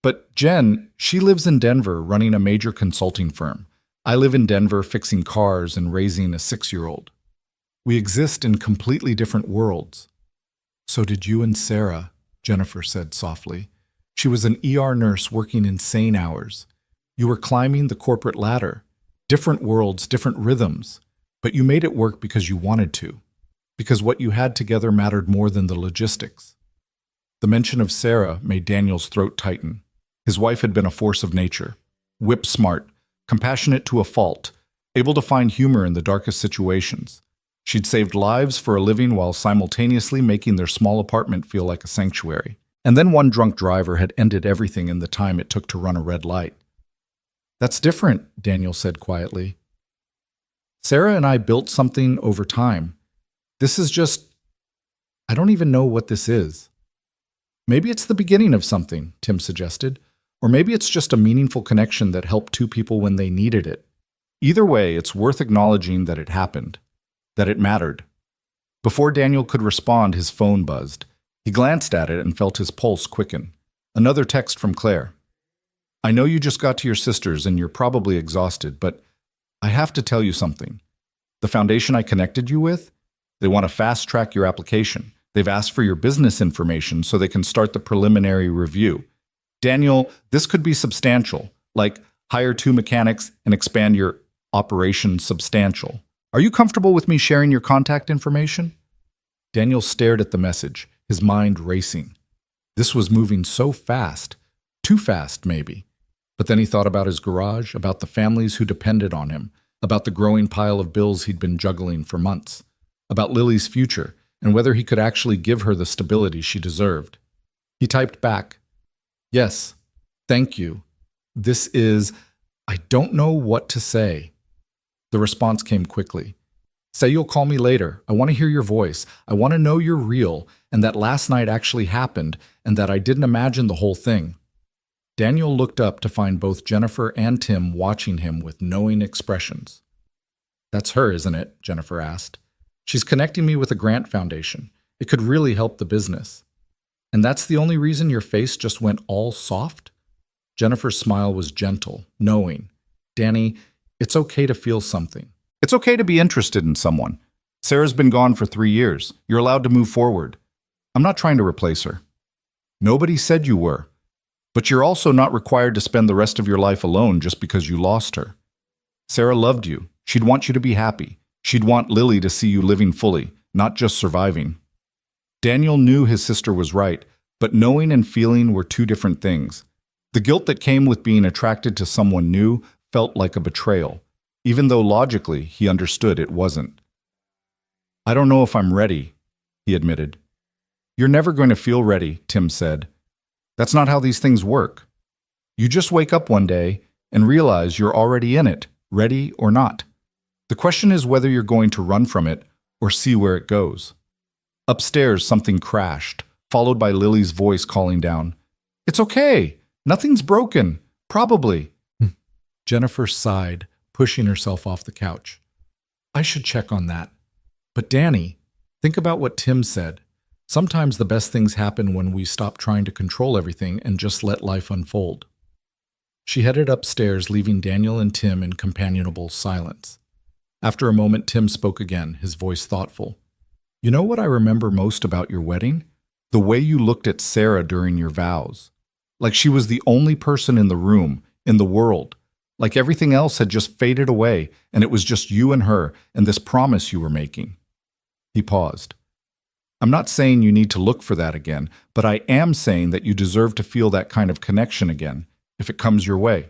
But Jen, she lives in Denver running a major consulting firm. I live in Denver fixing cars and raising a 6-year-old. We exist in completely different worlds. So did you and Sarah, Jennifer said softly. She was an ER nurse working insane hours. You were climbing the corporate ladder. Different worlds, different rhythms. But you made it work because you wanted to. Because what you had together mattered more than the logistics. The mention of Sarah made Daniel's throat tighten. His wife had been a force of nature. Whip-smart, compassionate to a fault, able to find humor in the darkest situations. She'd saved lives for a living while simultaneously making their small apartment feel like a sanctuary. And then one drunk driver had ended everything in the time it took to run a red light. That's different, Daniel said quietly. Sarah and I built something over time. This is just, I don't even know what this is. Maybe it's the beginning of something, Tim suggested. Or maybe it's just a meaningful connection that helped two people when they needed it. Either way, it's worth acknowledging that it happened, that it mattered. Before Daniel could respond, his phone buzzed. He glanced at it and felt his pulse quicken. Another text from Claire. I know you just got to your sister's and you're probably exhausted, but I have to tell you something. The foundation I connected you with, they want to fast-track your application. They've asked for your business information so they can start the preliminary review. Daniel, this could be substantial, like hire 2 mechanics and expand your operation substantial. Are you comfortable with me sharing your contact information? Daniel stared at the message, his mind racing. This was moving so fast, too fast maybe. But then he thought about his garage, about the families who depended on him, about the growing pile of bills he'd been juggling for months, about Lily's future, and whether he could actually give her the stability she deserved. He typed back, Yes, thank you. This is, I don't know what to say. The response came quickly. Say you'll call me later. I want to hear your voice. I want to know you're real, and that last night actually happened, and that I didn't imagine the whole thing. Daniel looked up to find both Jennifer and Tim watching him with knowing expressions. That's her, isn't it? Jennifer asked. She's connecting me with a grant foundation. It could really help the business. And that's the only reason your face just went all soft? Jennifer's smile was gentle, knowing. Danny, it's okay to feel something. It's okay to be interested in someone. Sarah's been gone for 3 years. You're allowed to move forward. I'm not trying to replace her. Nobody said you were. But you're also not required to spend the rest of your life alone just because you lost her. Sarah loved you. She'd want you to be happy. She'd want Lily to see you living fully, not just surviving. Daniel knew his sister was right, but knowing and feeling were 2 different things. The guilt that came with being attracted to someone new felt like a betrayal, even though logically he understood it wasn't. I don't know if I'm ready, he admitted. You're never going to feel ready, Tim said. That's not how these things work. You just wake up one day and realize you're already in it, ready or not. The question is whether you're going to run from it or see where it goes. Upstairs, something crashed, followed by Lily's voice calling down, It's okay. Nothing's broken. Probably. Jennifer sighed, pushing herself off the couch. I should check on that. But Danny, think about what Tim said. Sometimes the best things happen when we stop trying to control everything and just let life unfold. She headed upstairs, leaving Daniel and Tim in companionable silence. After a moment, Tim spoke again, his voice thoughtful. You know what I remember most about your wedding? The way you looked at Sarah during your vows. Like she was the only person in the room, in the world. Like everything else had just faded away, and it was just you and her and this promise you were making. He paused. I'm not saying you need to look for that again, but I am saying that you deserve to feel that kind of connection again, if it comes your way.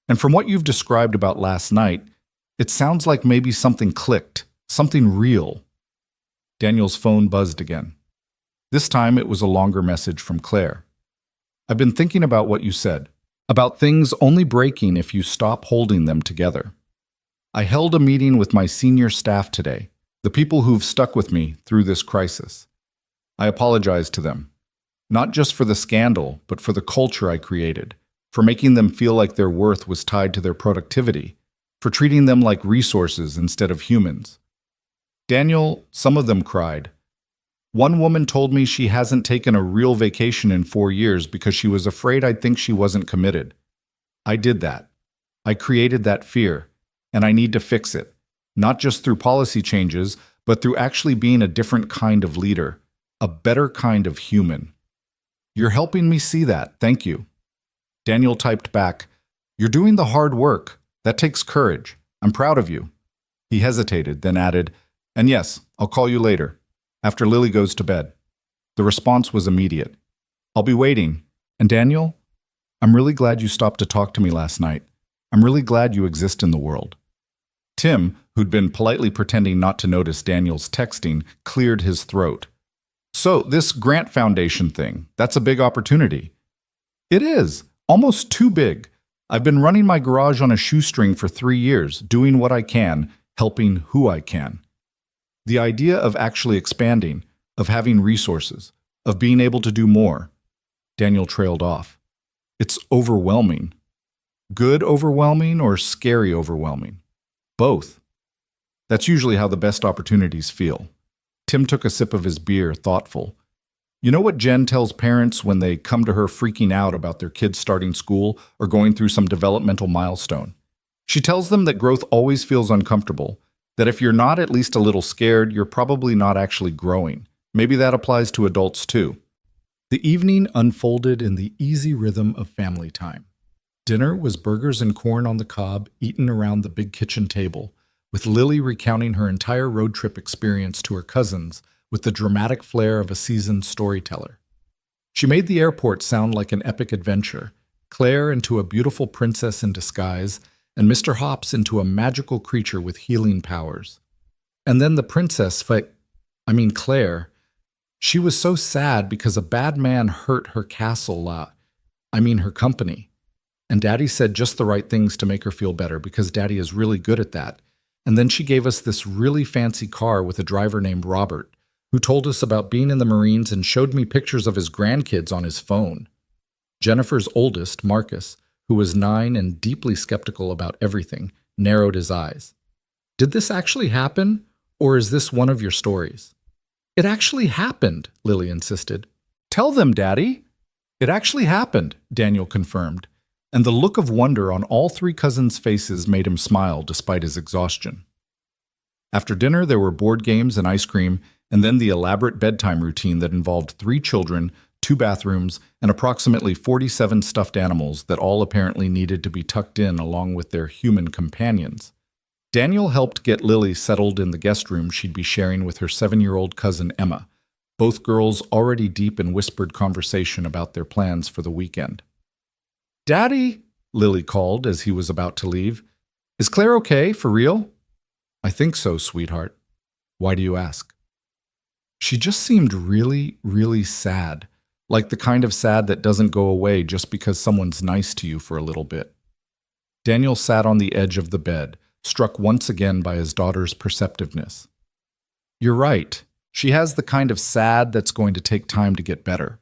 And from what you've described about last night, it sounds like maybe something clicked, something real. Daniel's phone buzzed again. This time it was a longer message from Claire. I've been thinking about what you said, about things only breaking if you stop holding them together. I held a meeting with my senior staff today, the people who've stuck with me through this crisis. I apologize to them, not just for the scandal, but for the culture I created, for making them feel like their worth was tied to their productivity, for treating them like resources instead of humans. Daniel, some of them cried. One woman told me she hasn't taken a real vacation in 4 years because she was afraid I'd think she wasn't committed. I did that. I created that fear, and I need to fix it, not just through policy changes, but through actually being a different kind of leader, a better kind of human. You're helping me see that, thank you. Daniel typed back, You're doing the hard work. That takes courage. I'm proud of you. He hesitated, then added, And yes, I'll call you later, after Lily goes to bed. The response was immediate. I'll be waiting. And Daniel, I'm really glad you stopped to talk to me last night. I'm really glad you exist in the world. Tim, who'd been politely pretending not to notice Daniel's texting, cleared his throat. So, this Grant Foundation thing, that's a big opportunity. It is, almost too big. I've been running my garage on a shoestring for 3 years, doing what I can, helping who I can. The idea of actually expanding, of having resources, of being able to do more. Daniel trailed off. It's overwhelming. Good overwhelming or scary overwhelming? Both. That's usually how the best opportunities feel. Tim took a sip of his beer, thoughtful. You know what Jen tells parents when they come to her freaking out about their kids starting school or going through some developmental milestone? She tells them that growth always feels uncomfortable, that if you're not at least a little scared, you're probably not actually growing. Maybe that applies to adults too. The evening unfolded in the easy rhythm of family time. Dinner was burgers and corn on the cob, eaten around the big kitchen table, with Lily recounting her entire road trip experience to her cousins with the dramatic flair of a seasoned storyteller. She made the airport sound like an epic adventure, Claire into a beautiful princess in disguise, and Mr. Hops into a magical creature with healing powers. And then the princess, Claire, she was so sad because a bad man hurt her her company. And Daddy said just the right things to make her feel better because Daddy is really good at that. And then she gave us this really fancy car with a driver named Robert, who told us about being in the Marines and showed me pictures of his grandkids on his phone. Jennifer's oldest, Marcus, who was 9 and deeply skeptical about everything, narrowed his eyes. Did this actually happen, or is this one of your stories? It actually happened, Lily insisted. Tell them, Daddy. It actually happened, Daniel confirmed, and the look of wonder on all 3 cousins' faces made him smile despite his exhaustion. After dinner, there were board games and ice cream, and then the elaborate bedtime routine that involved 3 children, 2 bathrooms, and approximately 47 stuffed animals that all apparently needed to be tucked in along with their human companions. Daniel helped get Lily settled in the guest room she'd be sharing with her 7-year-old cousin Emma, both girls already deep in whispered conversation about their plans for the weekend. Daddy, Lily called as he was about to leave. Is Claire okay, for real? I think so, sweetheart. Why do you ask? She just seemed really, really sad, like the kind of sad that doesn't go away just because someone's nice to you for a little bit. Daniel sat on the edge of the bed, struck once again by his daughter's perceptiveness. You're right. She has the kind of sad that's going to take time to get better.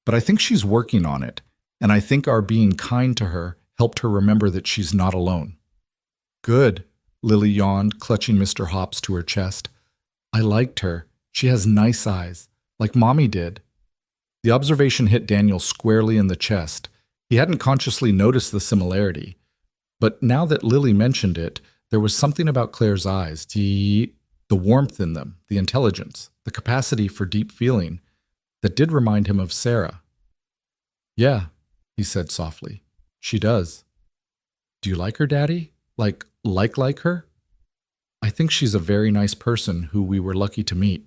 But I think she's working on it, and I think our being kind to her helped her remember that she's not alone. Good, Lily yawned, clutching Mr. Hops to her chest. I liked her. She has nice eyes, like Mommy did. The observation hit Daniel squarely in the chest. He hadn't consciously noticed the similarity. But now that Lily mentioned it, there was something about Claire's eyes, the warmth in them, the intelligence, the capacity for deep feeling, that did remind him of Sarah. Yeah, he said softly. She does. Do you like her, Daddy? Like her? I think she's a very nice person who we were lucky to meet.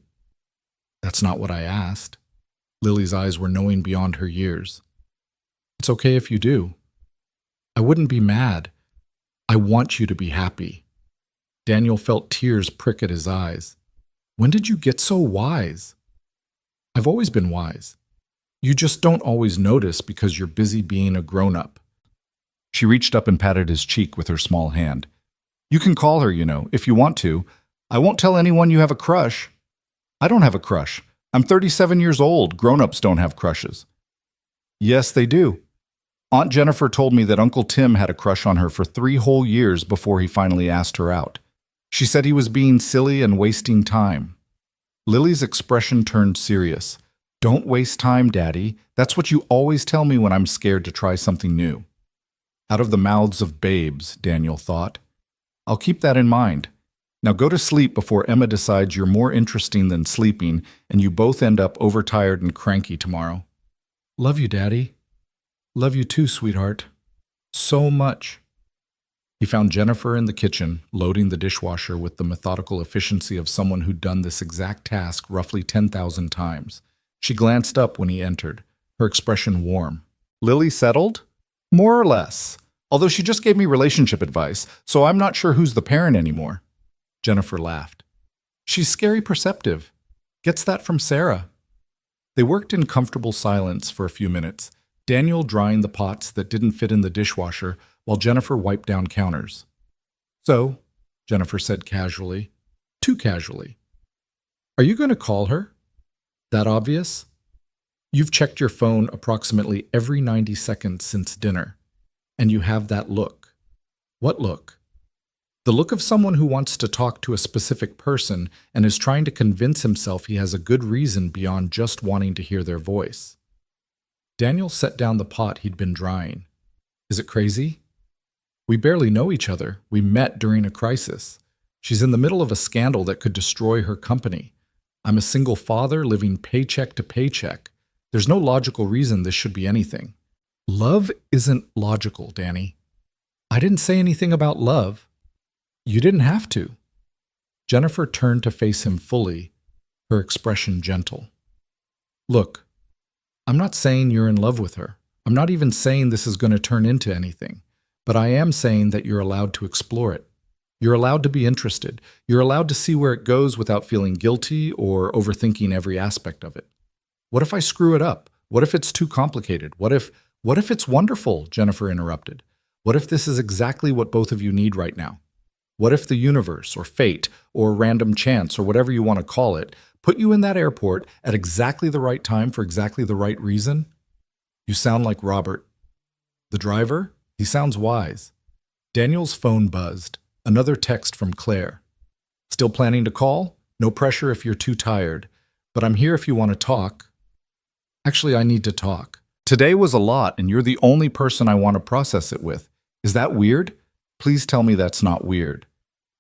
That's not what I asked. Lily's eyes were knowing beyond her years. It's okay if you do. I wouldn't be mad. I want you to be happy. Daniel felt tears prick at his eyes. When did you get so wise? I've always been wise. You just don't always notice because you're busy being a grown-up. She reached up and patted his cheek with her small hand. You can call her, if you want to. I won't tell anyone you have a crush. I don't have a crush. I'm 37 years old. Grown-ups don't have crushes. Yes, they do. Aunt Jennifer told me that Uncle Tim had a crush on her for 3 whole years before he finally asked her out. She said he was being silly and wasting time. Lily's expression turned serious. Don't waste time, Daddy. That's what you always tell me when I'm scared to try something new. Out of the mouths of babes, Daniel thought. I'll keep that in mind. Now go to sleep before Emma decides you're more interesting than sleeping and you both end up overtired and cranky tomorrow. Love you, Daddy. Love you too, sweetheart. So much. He found Jennifer in the kitchen, loading the dishwasher with the methodical efficiency of someone who'd done this exact task roughly 10,000 times. She glanced up when he entered, her expression warm. Lily settled? More or less. Although she just gave me relationship advice, so I'm not sure who's the parent anymore. Jennifer laughed. She's scary perceptive. Gets that from Sarah. They worked in comfortable silence for a few minutes, Daniel drying the pots that didn't fit in the dishwasher while Jennifer wiped down counters. So, Jennifer said casually, too casually, are you going to call her? That obvious? You've checked your phone approximately every 90 seconds since dinner, and you have that look. What look? The look of someone who wants to talk to a specific person and is trying to convince himself he has a good reason beyond just wanting to hear their voice. Daniel set down the pot he'd been drying. Is it crazy? We barely know each other. We met during a crisis. She's in the middle of a scandal that could destroy her company. I'm a single father living paycheck to paycheck. There's no logical reason this should be anything. Love isn't logical, Danny. I didn't say anything about love. You didn't have to. Jennifer turned to face him fully, her expression gentle. Look, I'm not saying you're in love with her. I'm not even saying this is going to turn into anything. But I am saying that you're allowed to explore it. You're allowed to be interested. You're allowed to see where it goes without feeling guilty or overthinking every aspect of it. What if I screw it up? What if it's too complicated? What if it's wonderful? Jennifer interrupted. What if this is exactly what both of you need right now? What if the universe or fate or random chance or whatever you want to call it put you in that airport at exactly the right time for exactly the right reason? You sound like Robert. The driver? He sounds wise. Daniel's phone buzzed. Another text from Claire. Still planning to call? No pressure if you're too tired. But I'm here if you want to talk. Actually, I need to talk. Today was a lot, and you're the only person I want to process it with. Is that weird? Please tell me that's not weird.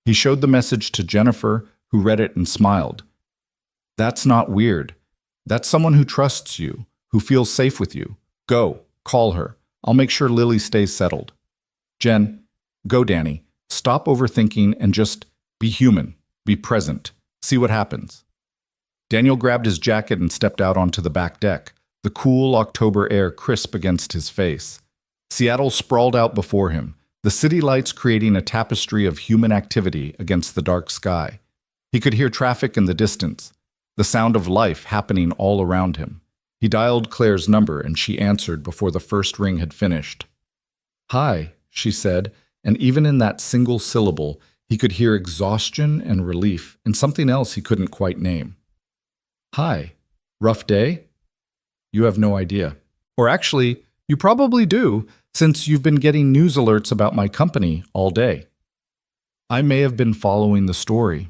He showed the message to Jennifer, who read it and smiled. That's not weird. That's someone who trusts you, who feels safe with you. Go, call her. I'll make sure Lily stays settled. Jen, go, Danny. Stop overthinking and just be human. Be present. See what happens. Daniel grabbed his jacket and stepped out onto the back deck, the cool October air crisp against his face. Seattle sprawled out before him, the city lights creating a tapestry of human activity against the dark sky. He could hear traffic in the distance, the sound of life happening all around him. He dialed Claire's number and she answered before the first ring had finished. Hi, she said, and even in that single syllable, he could hear exhaustion and relief and something else he couldn't quite name. Hi, rough day? You have no idea. Or actually, you probably do, since you've been getting news alerts about my company all day. I may have been following the story.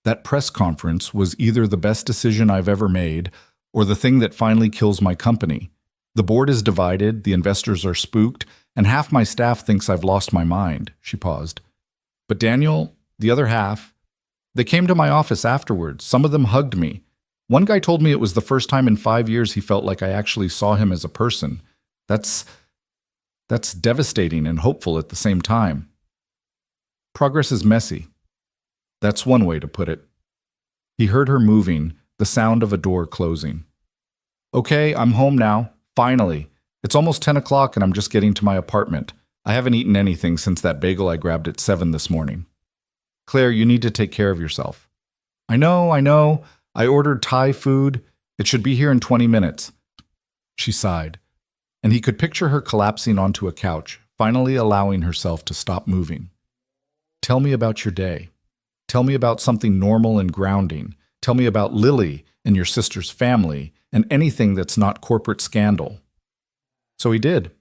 That press conference was either the best decision I've ever made or the thing that finally kills my company. The board is divided, the investors are spooked, and half my staff thinks I've lost my mind. She paused. But Daniel, the other half, they came to my office afterwards. Some of them hugged me. One guy told me it was the first time in 5 years he felt like I actually saw him as a person. That's devastating and hopeful at the same time. Progress is messy. That's one way to put it. He heard her moving, the sound of a door closing. Okay, I'm home now. Finally. It's almost 10 o'clock and I'm just getting to my apartment. I haven't eaten anything since that bagel I grabbed at 7 this morning. Claire, you need to take care of yourself. I know. I ordered Thai food. It should be here in 20 minutes. She sighed, and he could picture her collapsing onto a couch, finally allowing herself to stop moving. Tell me about your day. Tell me about something normal and grounding. Tell me about Lily and your sister's family and anything that's not corporate scandal. So he did.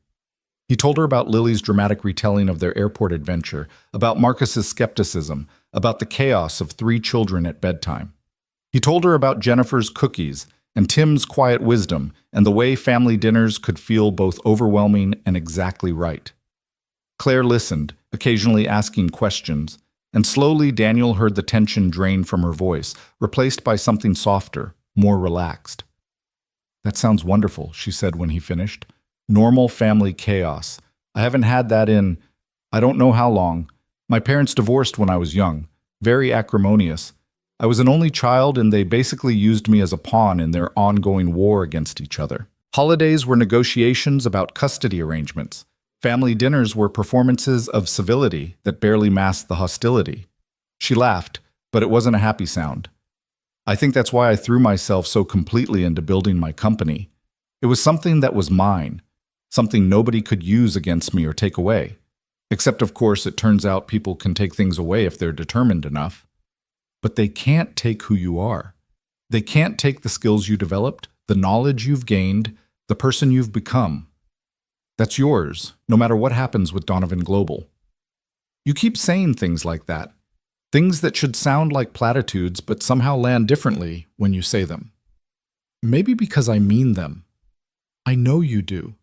He told her about Lily's dramatic retelling of their airport adventure, about Marcus's skepticism, about the chaos of 3 children at bedtime. He told her about Jennifer's cookies and Tim's quiet wisdom and the way family dinners could feel both overwhelming and exactly right. Claire listened, occasionally asking questions, and slowly Daniel heard the tension drain from her voice, replaced by something softer, more relaxed. That sounds wonderful, she said when he finished. Normal family chaos. I haven't had that in, I don't know how long. My parents divorced when I was young, very acrimonious. I was an only child and they basically used me as a pawn in their ongoing war against each other. Holidays were negotiations about custody arrangements. Family dinners were performances of civility that barely masked the hostility. She laughed, but it wasn't a happy sound. I think that's why I threw myself so completely into building my company. It was something that was mine, something nobody could use against me or take away. Except, of course, it turns out people can take things away if they're determined enough. But they can't take who you are. They can't take the skills you developed, the knowledge you've gained, the person you've become. That's yours, no matter what happens with Donovan Global. You keep saying things like that, things that should sound like platitudes but somehow land differently when you say them. Maybe because I mean them. I know you do.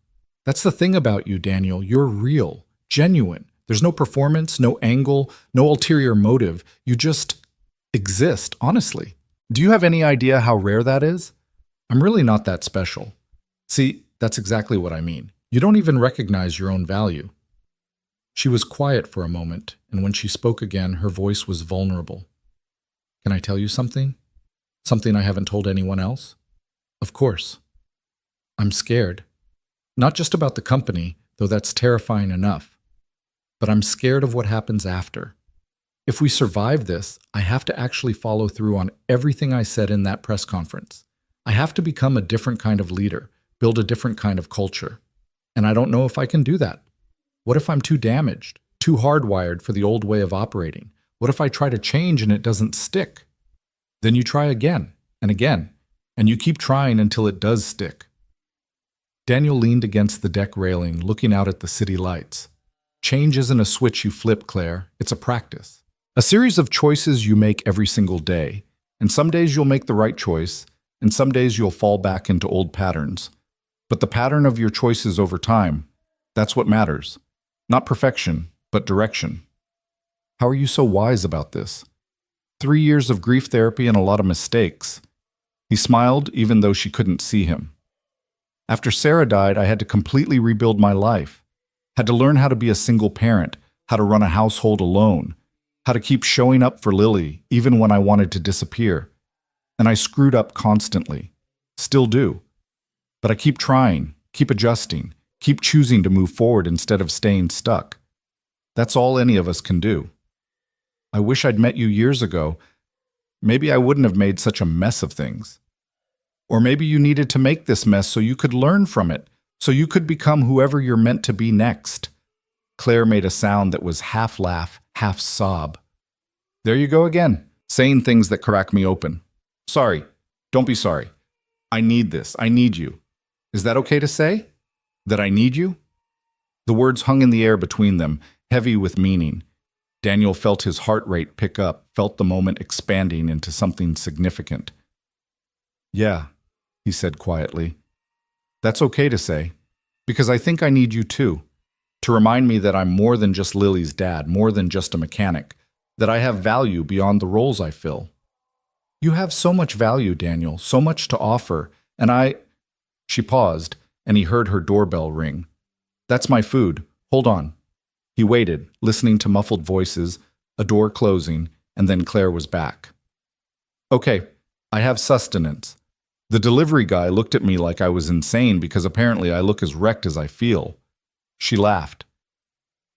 That's the thing about you, Daniel. You're real, genuine. There's no performance, no angle, no ulterior motive. You just exist, honestly. Do you have any idea how rare that is? I'm really not that special. See, that's exactly what I mean. You don't even recognize your own value. She was quiet for a moment, and when she spoke again, her voice was vulnerable. Can I tell you something? Something I haven't told anyone else? Of course. I'm scared. Not just about the company, though that's terrifying enough. But I'm scared of what happens after. If we survive this, I have to actually follow through on everything I said in that press conference. I have to become a different kind of leader, build a different kind of culture. And I don't know if I can do that. What if I'm too damaged, too hardwired for the old way of operating? What if I try to change and it doesn't stick? Then you try again, and you keep trying until it does stick. Daniel leaned against the deck railing, looking out at the city lights. Change isn't a switch you flip, Claire. It's a practice. A series of choices you make every single day. And some days you'll make the right choice, and some days you'll fall back into old patterns. But the pattern of your choices over time, that's what matters. Not perfection, but direction. How are you so wise about this? 3 years of grief therapy and a lot of mistakes. He smiled even though she couldn't see him. After Sarah died, I had to completely rebuild my life. Had to learn how to be a single parent, how to run a household alone, how to keep showing up for Lily even when I wanted to disappear. And I screwed up constantly. Still do. But I keep trying, keep adjusting, keep choosing to move forward instead of staying stuck. That's all any of us can do. I wish I'd met you years ago. Maybe I wouldn't have made such a mess of things. Or maybe you needed to make this mess so you could learn from it, so you could become whoever you're meant to be next. Claire made a sound that was half laugh, half sob. There you go again, saying things that crack me open. Sorry. Don't be sorry. I need this. I need you. Is that okay to say? That I need you? The words hung in the air between them, heavy with meaning. Daniel felt his heart rate pick up, felt the moment expanding into something significant. Yeah, he said quietly. That's okay to say, because I think I need you too, to remind me that I'm more than just Lily's dad, more than just a mechanic, that I have value beyond the roles I fill. You have so much value, Daniel, so much to offer, and She paused, and he heard her doorbell ring. That's my food. Hold on. He waited, listening to muffled voices, a door closing, and then Claire was back. Okay, I have sustenance. The delivery guy looked at me like I was insane because apparently I look as wrecked as I feel. She laughed.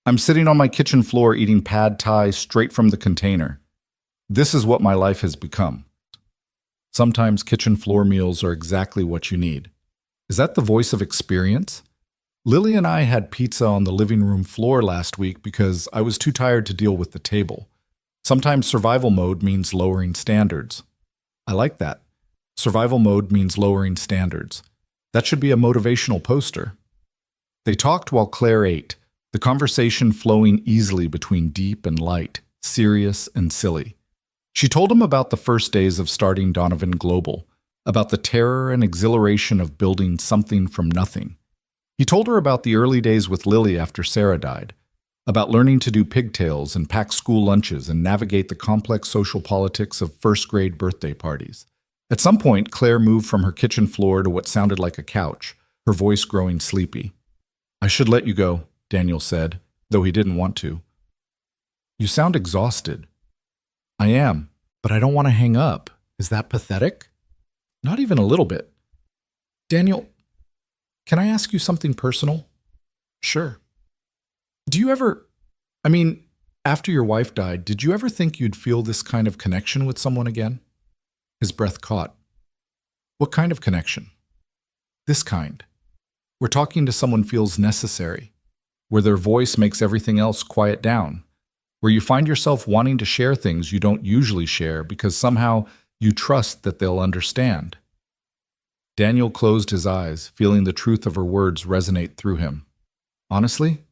I'm sitting on my kitchen floor eating pad thai straight from the container. This is what my life has become. Sometimes kitchen floor meals are exactly what you need. Is that the voice of experience? Lily and I had pizza on the living room floor last week because I was too tired to deal with the table. Sometimes survival mode means lowering standards. I like that. Survival mode means lowering standards. That should be a motivational poster. They talked while Claire ate, the conversation flowing easily between deep and light, serious and silly. She told him about the first days of starting Donovan Global, about the terror and exhilaration of building something from nothing. He told her about the early days with Lily after Sarah died, about learning to do pigtails and pack school lunches and navigate the complex social politics of first-grade birthday parties. At some point, Claire moved from her kitchen floor to what sounded like a couch, her voice growing sleepy. I should let you go, Daniel said, though he didn't want to. You sound exhausted. I am, but I don't want to hang up. Is that pathetic? Not even a little bit. Daniel, can I ask you something personal? Sure. Do you ever, after your wife died, did you ever think you'd feel this kind of connection with someone again? His breath caught. What kind of connection? This kind. Where talking to someone feels necessary, where their voice makes everything else quiet down, where you find yourself wanting to share things you don't usually share because somehow you trust that they'll understand. Daniel closed his eyes, feeling the truth of her words resonate through him. Honestly?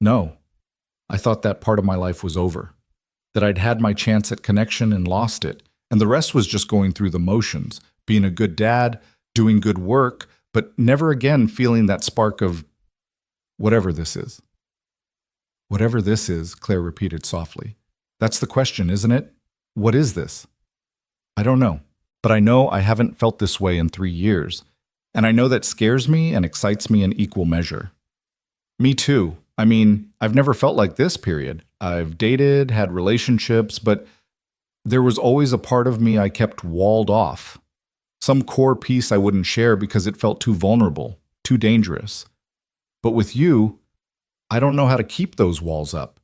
No. I thought that part of my life was over, that I'd had my chance at connection and lost it, and the rest was just going through the motions, being a good dad, doing good work, but never again feeling that spark of whatever this is. Whatever this is, Claire repeated softly. That's the question, isn't it? What is this? I don't know, but I know I haven't felt this way in 3 years, and I know that scares me and excites me in equal measure. Me too. I've never felt like this, period. I've dated, had relationships, but there was always a part of me I kept walled off. Some core piece I wouldn't share because it felt too vulnerable, too dangerous. But with you, I don't know how to keep those walls up.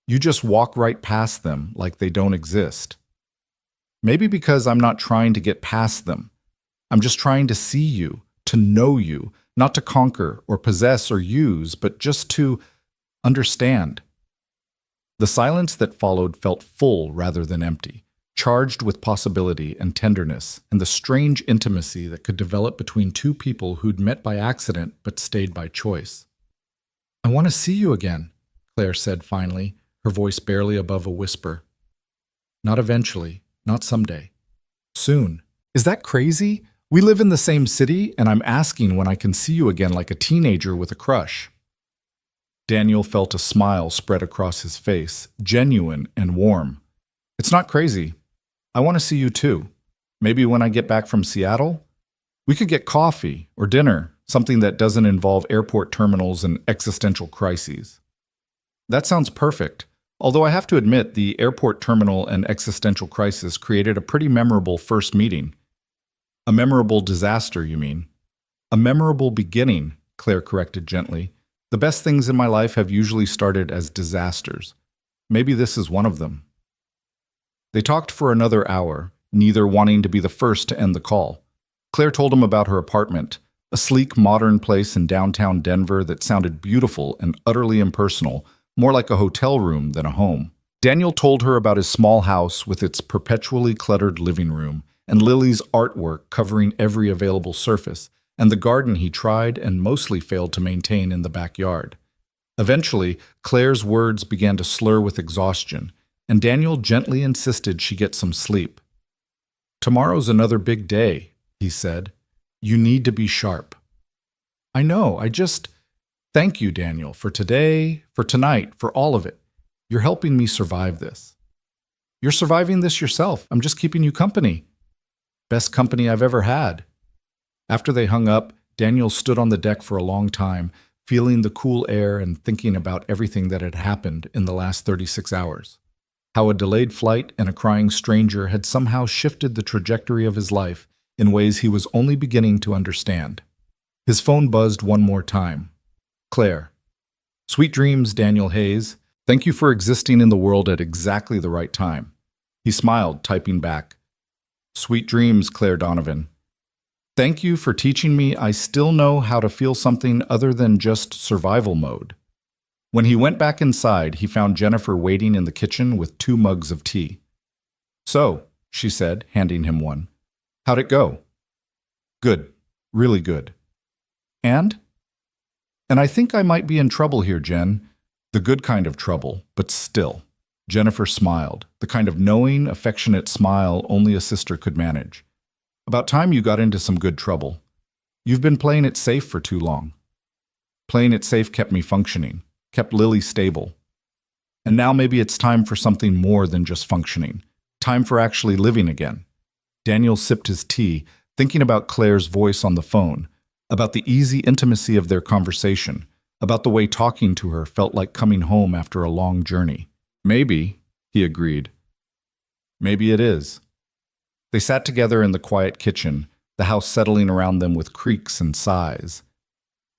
You just walk right past them like they don't exist. Maybe because I'm not trying to get past them. I'm just trying to see you, to know you, not to conquer or possess or use, but just to understand. The silence that followed felt full rather than empty, charged with possibility and tenderness and the strange intimacy that could develop between two people who'd met by accident but stayed by choice. I want to see you again, Claire said finally, her voice barely above a whisper. Not eventually, not someday. Soon. Is that crazy? We live in the same city, and I'm asking when I can see you again like a teenager with a crush. Daniel felt a smile spread across his face, genuine and warm. It's not crazy. I want to see you too. Maybe when I get back from Seattle? We could get coffee or dinner, something that doesn't involve airport terminals and existential crises. That sounds perfect, although I have to admit the airport terminal and existential crisis created a pretty memorable first meeting. A memorable disaster, you mean? A memorable beginning, Claire corrected gently. The best things in my life have usually started as disasters. Maybe this is one of them. They talked for another hour, neither wanting to be the first to end the call. Claire told him about her apartment, a sleek, modern place in downtown Denver that sounded beautiful and utterly impersonal, more like a hotel room than a home. Daniel told her about his small house with its perpetually cluttered living room and Lily's artwork covering every available surface, and the garden he tried and mostly failed to maintain in the backyard. Eventually, Claire's words began to slur with exhaustion, and Daniel gently insisted she get some sleep. Tomorrow's another big day, he said. You need to be sharp. I know, Thank you, Daniel, for today, for tonight, for all of it. You're helping me survive this. You're surviving this yourself. I'm just keeping you company. Best company I've ever had. After they hung up, Daniel stood on the deck for a long time, feeling the cool air and thinking about everything that had happened in the last 36 hours. how a delayed flight and a crying stranger had somehow shifted the trajectory of his life in ways he was only beginning to understand. His phone buzzed one more time. Claire. Sweet dreams, Daniel Hayes. Thank you for existing in the world at exactly the right time. He smiled, typing back. Sweet dreams, Claire Donovan. Thank you for teaching me I still know how to feel something other than just survival mode. When he went back inside, he found Jennifer waiting in the kitchen with 2 mugs of tea. So, she said, handing him one. How'd it go? Good. Really good. And? And I think I might be in trouble here, Jen. The good kind of trouble, but still. Jennifer smiled, the kind of knowing, affectionate smile only a sister could manage. About time you got into some good trouble. You've been playing it safe for too long. Playing it safe kept me functioning, kept Lily stable. And now maybe it's time for something more than just functioning. Time for actually living again. Daniel sipped his tea, thinking about Claire's voice on the phone, about the easy intimacy of their conversation, about the way talking to her felt like coming home after a long journey. Maybe, he agreed. Maybe it is. They sat together in the quiet kitchen, the house settling around them with creaks and sighs.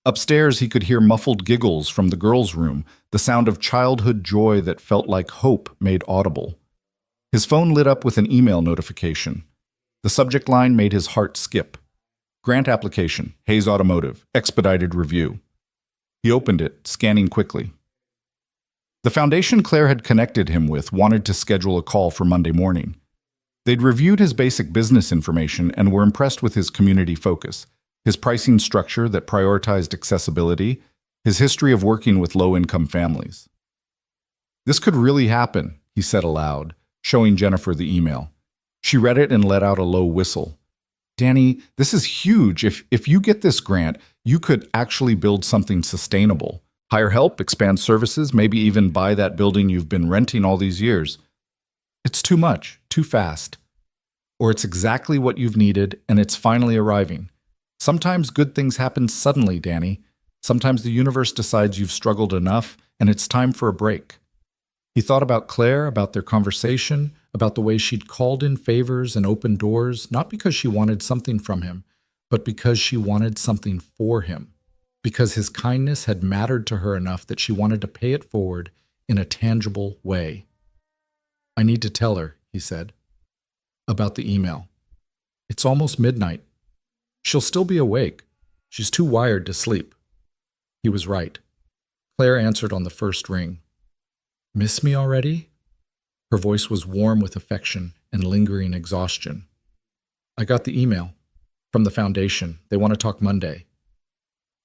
Upstairs, he could hear muffled giggles from the girls' room, the sound of childhood joy that felt like hope made audible. His phone lit up with an email notification. The subject line made his heart skip. Grant application, Hayes Automotive, expedited review. He opened it, scanning quickly. The foundation Claire had connected him with wanted to schedule a call for Monday morning. They'd reviewed his basic business information and were impressed with his community focus, his pricing structure that prioritized accessibility, his history of working with low-income families. This could really happen, he said aloud, showing Jennifer the email. She read it and let out a low whistle. Danny, this is huge. If you get this grant, you could actually build something sustainable. Hire help, expand services, maybe even buy that building you've been renting all these years. It's too much, too fast. Or it's exactly what you've needed and it's finally arriving. Sometimes good things happen suddenly, Danny. Sometimes the universe decides you've struggled enough and it's time for a break. He thought about Claire, about their conversation, about the way she'd called in favors and opened doors, not because she wanted something from him, but because she wanted something for him. Because his kindness had mattered to her enough that she wanted to pay it forward in a tangible way. I need to tell her, he said, about the email. It's almost midnight. She'll still be awake. She's too wired to sleep. He was right. Claire answered on the first ring. Miss me already? Her voice was warm with affection and lingering exhaustion. I got the email. From the foundation. They want to talk Monday.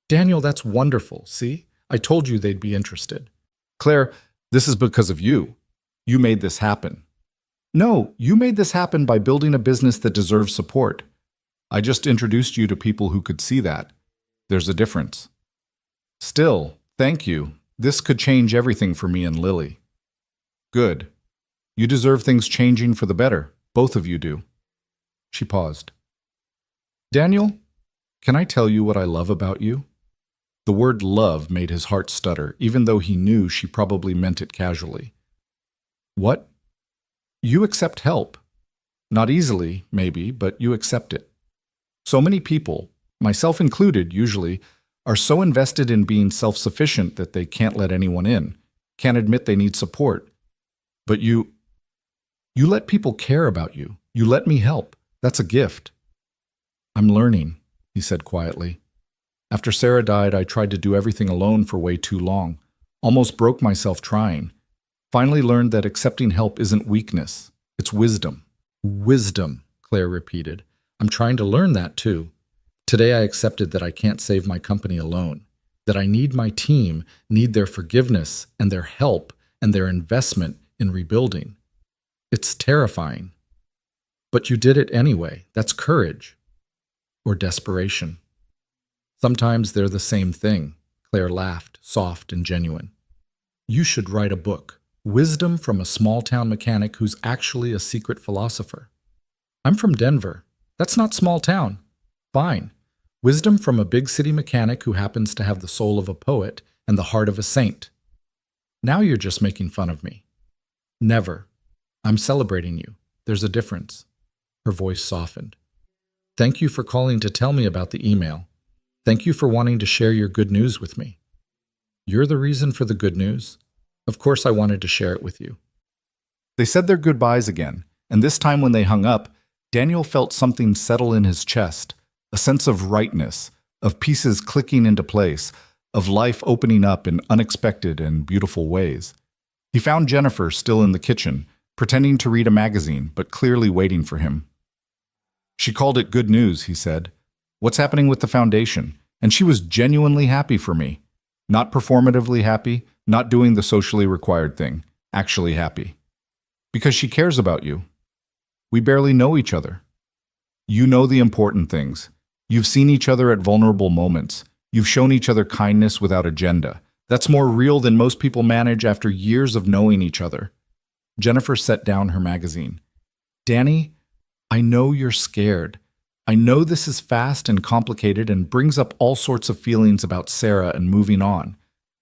Daniel, that's wonderful. See? I told you they'd be interested. Claire, this is because of you. You made this happen. No, you made this happen by building a business that deserves support. I just introduced you to people who could see that. There's a difference. Still, thank you. This could change everything for me and Lily. Good. You deserve things changing for the better. Both of you do. She paused. Daniel, can I tell you what I love about you? The word love made his heart stutter, even though he knew she probably meant it casually. What? You accept help. Not easily, maybe, but you accept it. So many people, myself included usually, are so invested in being self-sufficient that they can't let anyone in, can't admit they need support. But you let people care about you. You let me help. That's a gift. I'm learning, he said quietly. After Sarah died, I tried to do everything alone for way too long. Almost broke myself trying. Finally learned that accepting help isn't weakness. It's wisdom. Wisdom, Claire repeated. I'm trying to learn that too. Today I accepted that I can't save my company alone, that I need my team, need their forgiveness and their help and their investment in rebuilding. It's terrifying. But you did it anyway. That's courage. Or desperation. Sometimes they're the same thing. Claire laughed, soft and genuine. You should write a book. Wisdom from a small-town mechanic who's actually a secret philosopher. I'm from Denver. That's not small town. Fine. Wisdom from a big city mechanic who happens to have the soul of a poet and the heart of a saint. Now you're just making fun of me. Never. I'm celebrating you. There's a difference. Her voice softened. Thank you for calling to tell me about the email. Thank you for wanting to share your good news with me. You're the reason for the good news. Of course I wanted to share it with you. They said their goodbyes again, and this time when they hung up, Daniel felt something settle in his chest, a sense of rightness, of pieces clicking into place, of life opening up in unexpected and beautiful ways. He found Jennifer still in the kitchen, pretending to read a magazine, but clearly waiting for him. She called it good news, he said. What's happening with the foundation? And she was genuinely happy for me. Not performatively happy, not doing the socially required thing, actually happy. Because she cares about you. We barely know each other. You know the important things. You've seen each other at vulnerable moments. You've shown each other kindness without agenda. That's more real than most people manage after years of knowing each other. Jennifer set down her magazine. Danny, I know you're scared. I know this is fast and complicated and brings up all sorts of feelings about Sarah and moving on.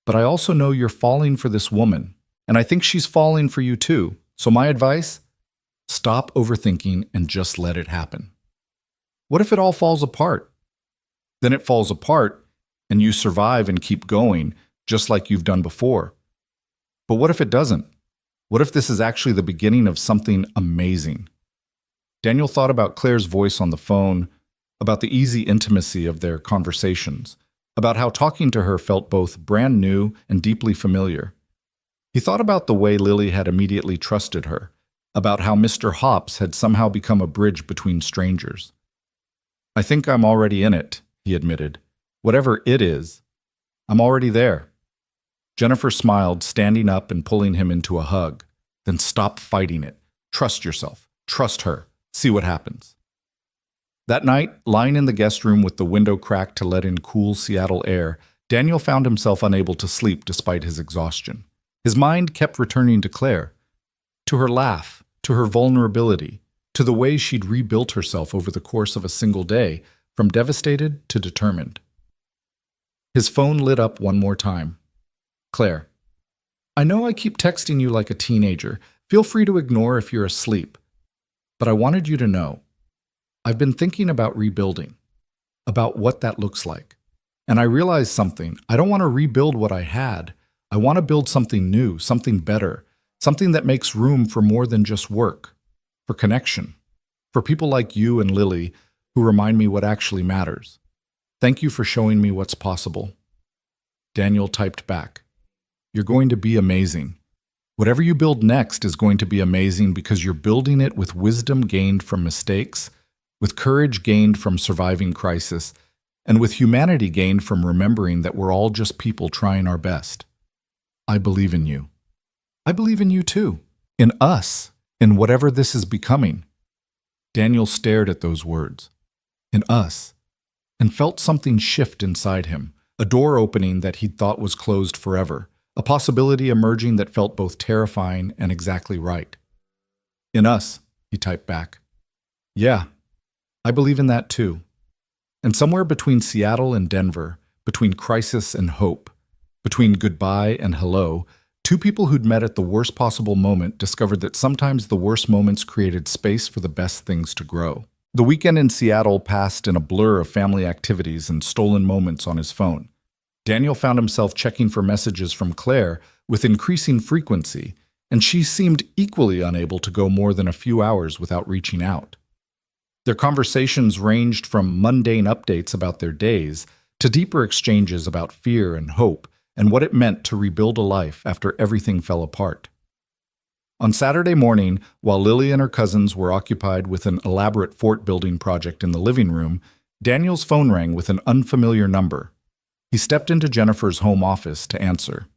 But I also know you're falling for this woman. And I think she's falling for you too. So my advice? Stop overthinking and just let it happen. What if it all falls apart? Then it falls apart and you survive and keep going, just like you've done before. But what if it doesn't? What if this is actually the beginning of something amazing? Daniel thought about Claire's voice on the phone, about the easy intimacy of their conversations, about how talking to her felt both brand new and deeply familiar. He thought about the way Lily had immediately trusted her, about how Mr. Hops had somehow become a bridge between strangers. I think I'm already in it, he admitted. Whatever it is, I'm already there. Jennifer smiled, standing up and pulling him into a hug. Then stop fighting it. Trust yourself. Trust her. See what happens. That night, lying in the guest room with the window cracked to let in cool Seattle air, Daniel found himself unable to sleep despite his exhaustion. His mind kept returning to Claire, to her laugh, to her vulnerability, to the way she'd rebuilt herself over the course of a single day, from devastated to determined. His phone lit up one more time. Claire, I know I keep texting you like a teenager. Feel free to ignore if you're asleep. But I wanted you to know, I've been thinking about rebuilding, about what that looks like. And I realized something. I don't want to rebuild what I had. I want to build something new, something better, something that makes room for more than just work, for connection, for people like you and Lily who remind me what actually matters. Thank you for showing me what's possible. Daniel typed back, You're going to be amazing. Whatever you build next is going to be amazing because you're building it with wisdom gained from mistakes, with courage gained from surviving crisis, and with humanity gained from remembering that we're all just people trying our best. I believe in you. I believe in you too. In us, in whatever this is becoming. Daniel stared at those words. In us. And felt something shift inside him, a door opening that he'd thought was closed forever, a possibility emerging that felt both terrifying and exactly right. In us, he typed back. Yeah, I believe in that too. And somewhere between Seattle and Denver, between crisis and hope, between goodbye and hello, two people who'd met at the worst possible moment discovered that sometimes the worst moments created space for the best things to grow. The weekend in Seattle passed in a blur of family activities and stolen moments on his phone. Daniel found himself checking for messages from Claire with increasing frequency, and she seemed equally unable to go more than a few hours without reaching out. Their conversations ranged from mundane updates about their days to deeper exchanges about fear and hope and what it meant to rebuild a life after everything fell apart. On Saturday morning, while Lily and her cousins were occupied with an elaborate fort-building project in the living room, Daniel's phone rang with an unfamiliar number. He stepped into Jennifer's home office to answer.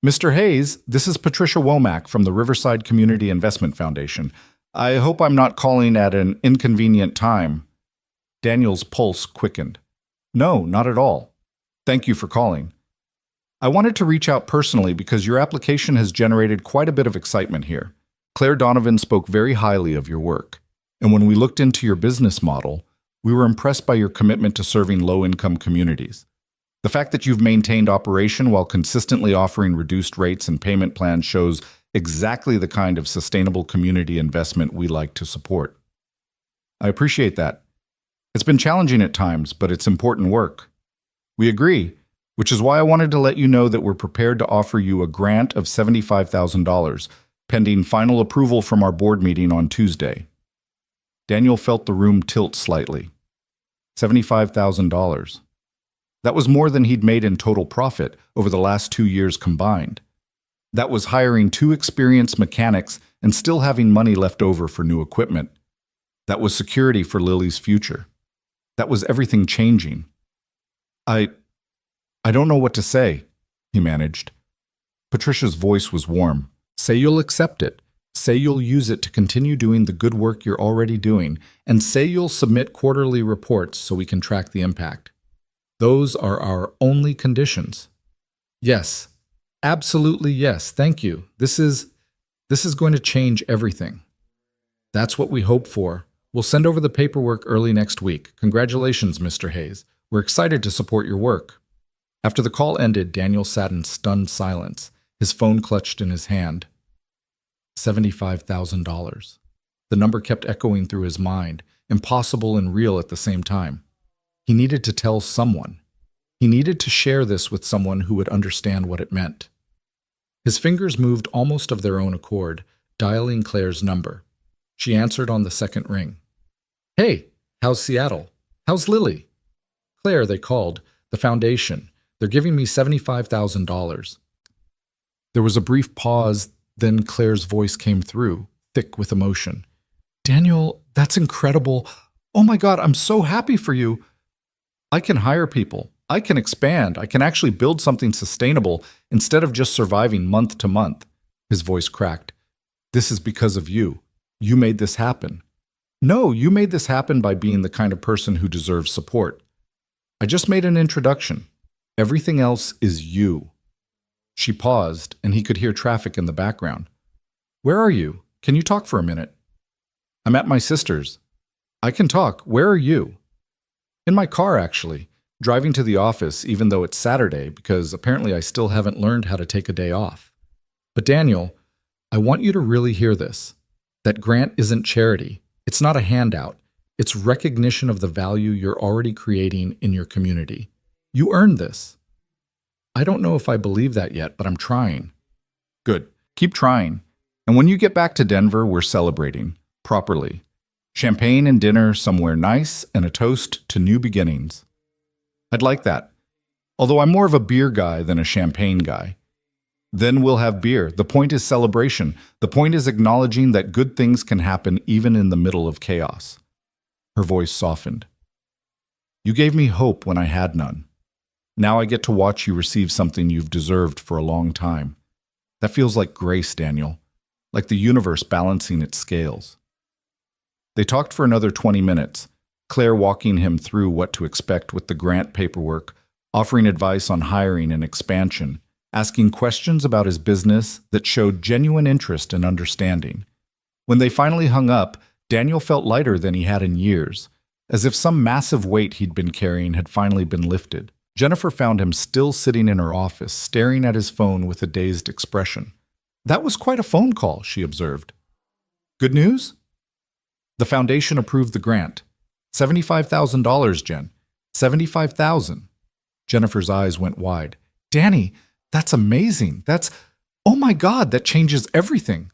Mr. Hayes, this is Patricia Womack from the Riverside Community Investment Foundation. I hope I'm not calling at an inconvenient time. Daniel's pulse quickened. No, not at all. Thank you for calling. I wanted to reach out personally because your application has generated quite a bit of excitement here. Claire Donovan spoke very highly of your work. And when we looked into your business model, we were impressed by your commitment to serving low-income communities. The fact that you've maintained operation while consistently offering reduced rates and payment plans shows exactly the kind of sustainable community investment we like to support. I appreciate that. It's been challenging at times, but it's important work. We agree, which is why I wanted to let you know that we're prepared to offer you a grant of $75,000, pending final approval from our board meeting on Tuesday. Daniel felt the room tilt slightly. $75,000. That was more than he'd made in total profit over the last 2 years combined. That was hiring 2 experienced mechanics and still having money left over for new equipment. That was security for Lily's future. That was everything changing. I don't know what to say, he managed. Patricia's voice was warm. Say you'll accept it. Say you'll use it to continue doing the good work you're already doing, and say you'll submit quarterly reports so we can track the impact. Those are our only conditions. Yes, absolutely yes, thank you. This is going to change everything. That's what we hope for. We'll send over the paperwork early next week. Congratulations, Mr. Hayes. We're excited to support your work. After the call ended, Daniel sat in stunned silence, his phone clutched in his hand. $75,000. The number kept echoing through his mind, impossible and real at the same time. He needed to tell someone. He needed to share this with someone who would understand what it meant. His fingers moved almost of their own accord, dialing Claire's number. She answered on the second ring. Hey, how's Seattle? How's Lily? Claire, they called. The foundation. They're giving me $75,000. There was a brief pause, then Claire's voice came through, thick with emotion. Daniel, that's incredible. Oh my God, I'm so happy for you. I can hire people. I can expand. I can actually build something sustainable instead of just surviving month to month. His voice cracked. This is because of you. You made this happen. No, you made this happen by being the kind of person who deserves support. I just made an introduction. Everything else is you. She paused, and he could hear traffic in the background. Where are you? Can you talk for a minute? I'm at my sister's. I can talk. Where are you? In my car, actually. Driving to the office, even though it's Saturday, because apparently I still haven't learned how to take a day off. But Daniel, I want you to really hear this. That grant isn't charity. It's not a handout. It's recognition of the value you're already creating in your community. You earned this. I don't know if I believe that yet, but I'm trying. Good. Keep trying. And when you get back to Denver, we're celebrating. Properly. Champagne and dinner somewhere nice and a toast to new beginnings. I'd like that. Although I'm more of a beer guy than a champagne guy. Then we'll have beer. The point is celebration. The point is acknowledging that good things can happen even in the middle of chaos. Her voice softened. You gave me hope when I had none. Now I get to watch you receive something you've deserved for a long time. That feels like grace, Daniel. Like the universe balancing its scales. They talked for another 20 minutes, Claire walking him through what to expect with the grant paperwork, offering advice on hiring and expansion, asking questions about his business that showed genuine interest and understanding. When they finally hung up, Daniel felt lighter than he had in years, as if some massive weight he'd been carrying had finally been lifted. Jennifer found him still sitting in her office, staring at his phone with a dazed expression. That was quite a phone call, she observed. Good news? The foundation approved the grant. $75,000, Jen. $75,000. Jennifer's eyes went wide. Danny, that's amazing. Oh my God, that changes everything.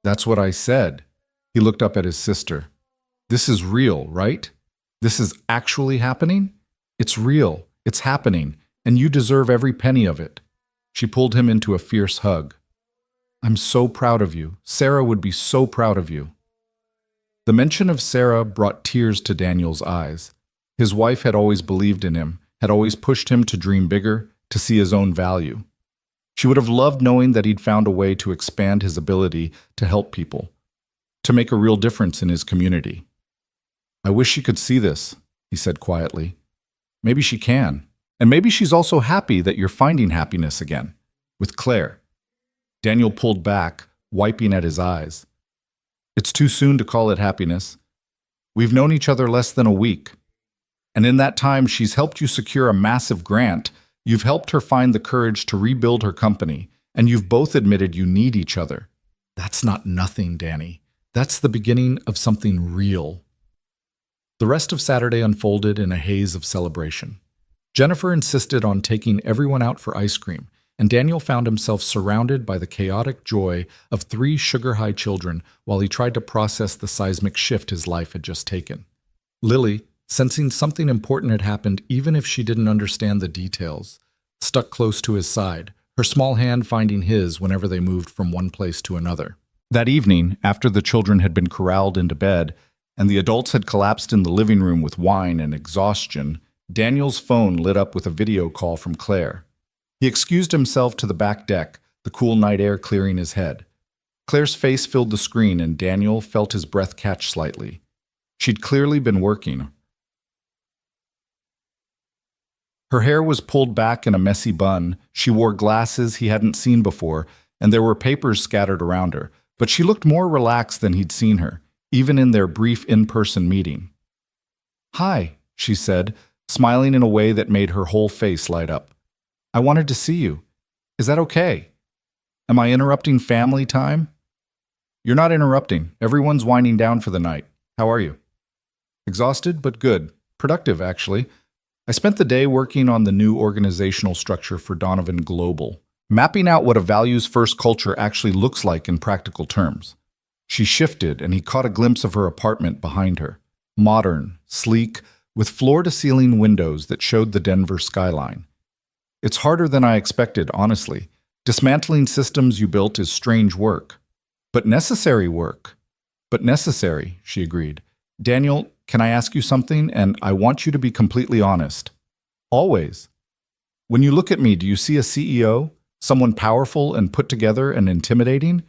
That's what I said. He looked up at his sister. This is real, right? This is actually happening? It's real. It's happening. And you deserve every penny of it. She pulled him into a fierce hug. I'm so proud of you. Sarah would be so proud of you. The mention of Sarah brought tears to Daniel's eyes. His wife had always believed in him, had always pushed him to dream bigger, to see his own value. She would have loved knowing that he'd found a way to expand his ability to help people, to make a real difference in his community. I wish she could see this, he said quietly. Maybe she can. And maybe she's also happy that you're finding happiness again, with Claire. Daniel pulled back, wiping at his eyes. It's too soon to call it happiness. We've known each other less than a week. And in that time, she's helped you secure a massive grant. You've helped her find the courage to rebuild her company, and you've both admitted you need each other. That's not nothing, Danny. That's the beginning of something real. The rest of Saturday unfolded in a haze of celebration. Jennifer insisted on taking everyone out for ice cream, and Daniel found himself surrounded by the chaotic joy of 3 sugar-high children while he tried to process the seismic shift his life had just taken. Lily, sensing something important had happened even if she didn't understand the details, stuck close to his side, her small hand finding his whenever they moved from one place to another. That evening, after the children had been corralled into bed, and the adults had collapsed in the living room with wine and exhaustion, Daniel's phone lit up with a video call from Claire. He excused himself to the back deck, the cool night air clearing his head. Claire's face filled the screen, and Daniel felt his breath catch slightly. She'd clearly been working. Her hair was pulled back in a messy bun, she wore glasses he hadn't seen before, and there were papers scattered around her, but she looked more relaxed than he'd seen her, even in their brief in-person meeting. "Hi," she said, smiling in a way that made her whole face light up. "I wanted to see you. Is that okay? Am I interrupting family time?" "You're not interrupting. Everyone's winding down for the night. How are you?" "Exhausted, but good. Productive, actually. I spent the day working on the new organizational structure for Donovan Global, mapping out what a values-first culture actually looks like in practical terms." She shifted, and he caught a glimpse of her apartment behind her. Modern, sleek, with floor-to-ceiling windows that showed the Denver skyline. "It's harder than I expected, honestly. Dismantling systems you built is strange work. But necessary work." "But necessary," she agreed. "Daniel, can I ask you something? And I want you to be completely honest." "Always." "When you look at me, do you see a CEO? Someone powerful and put together and intimidating?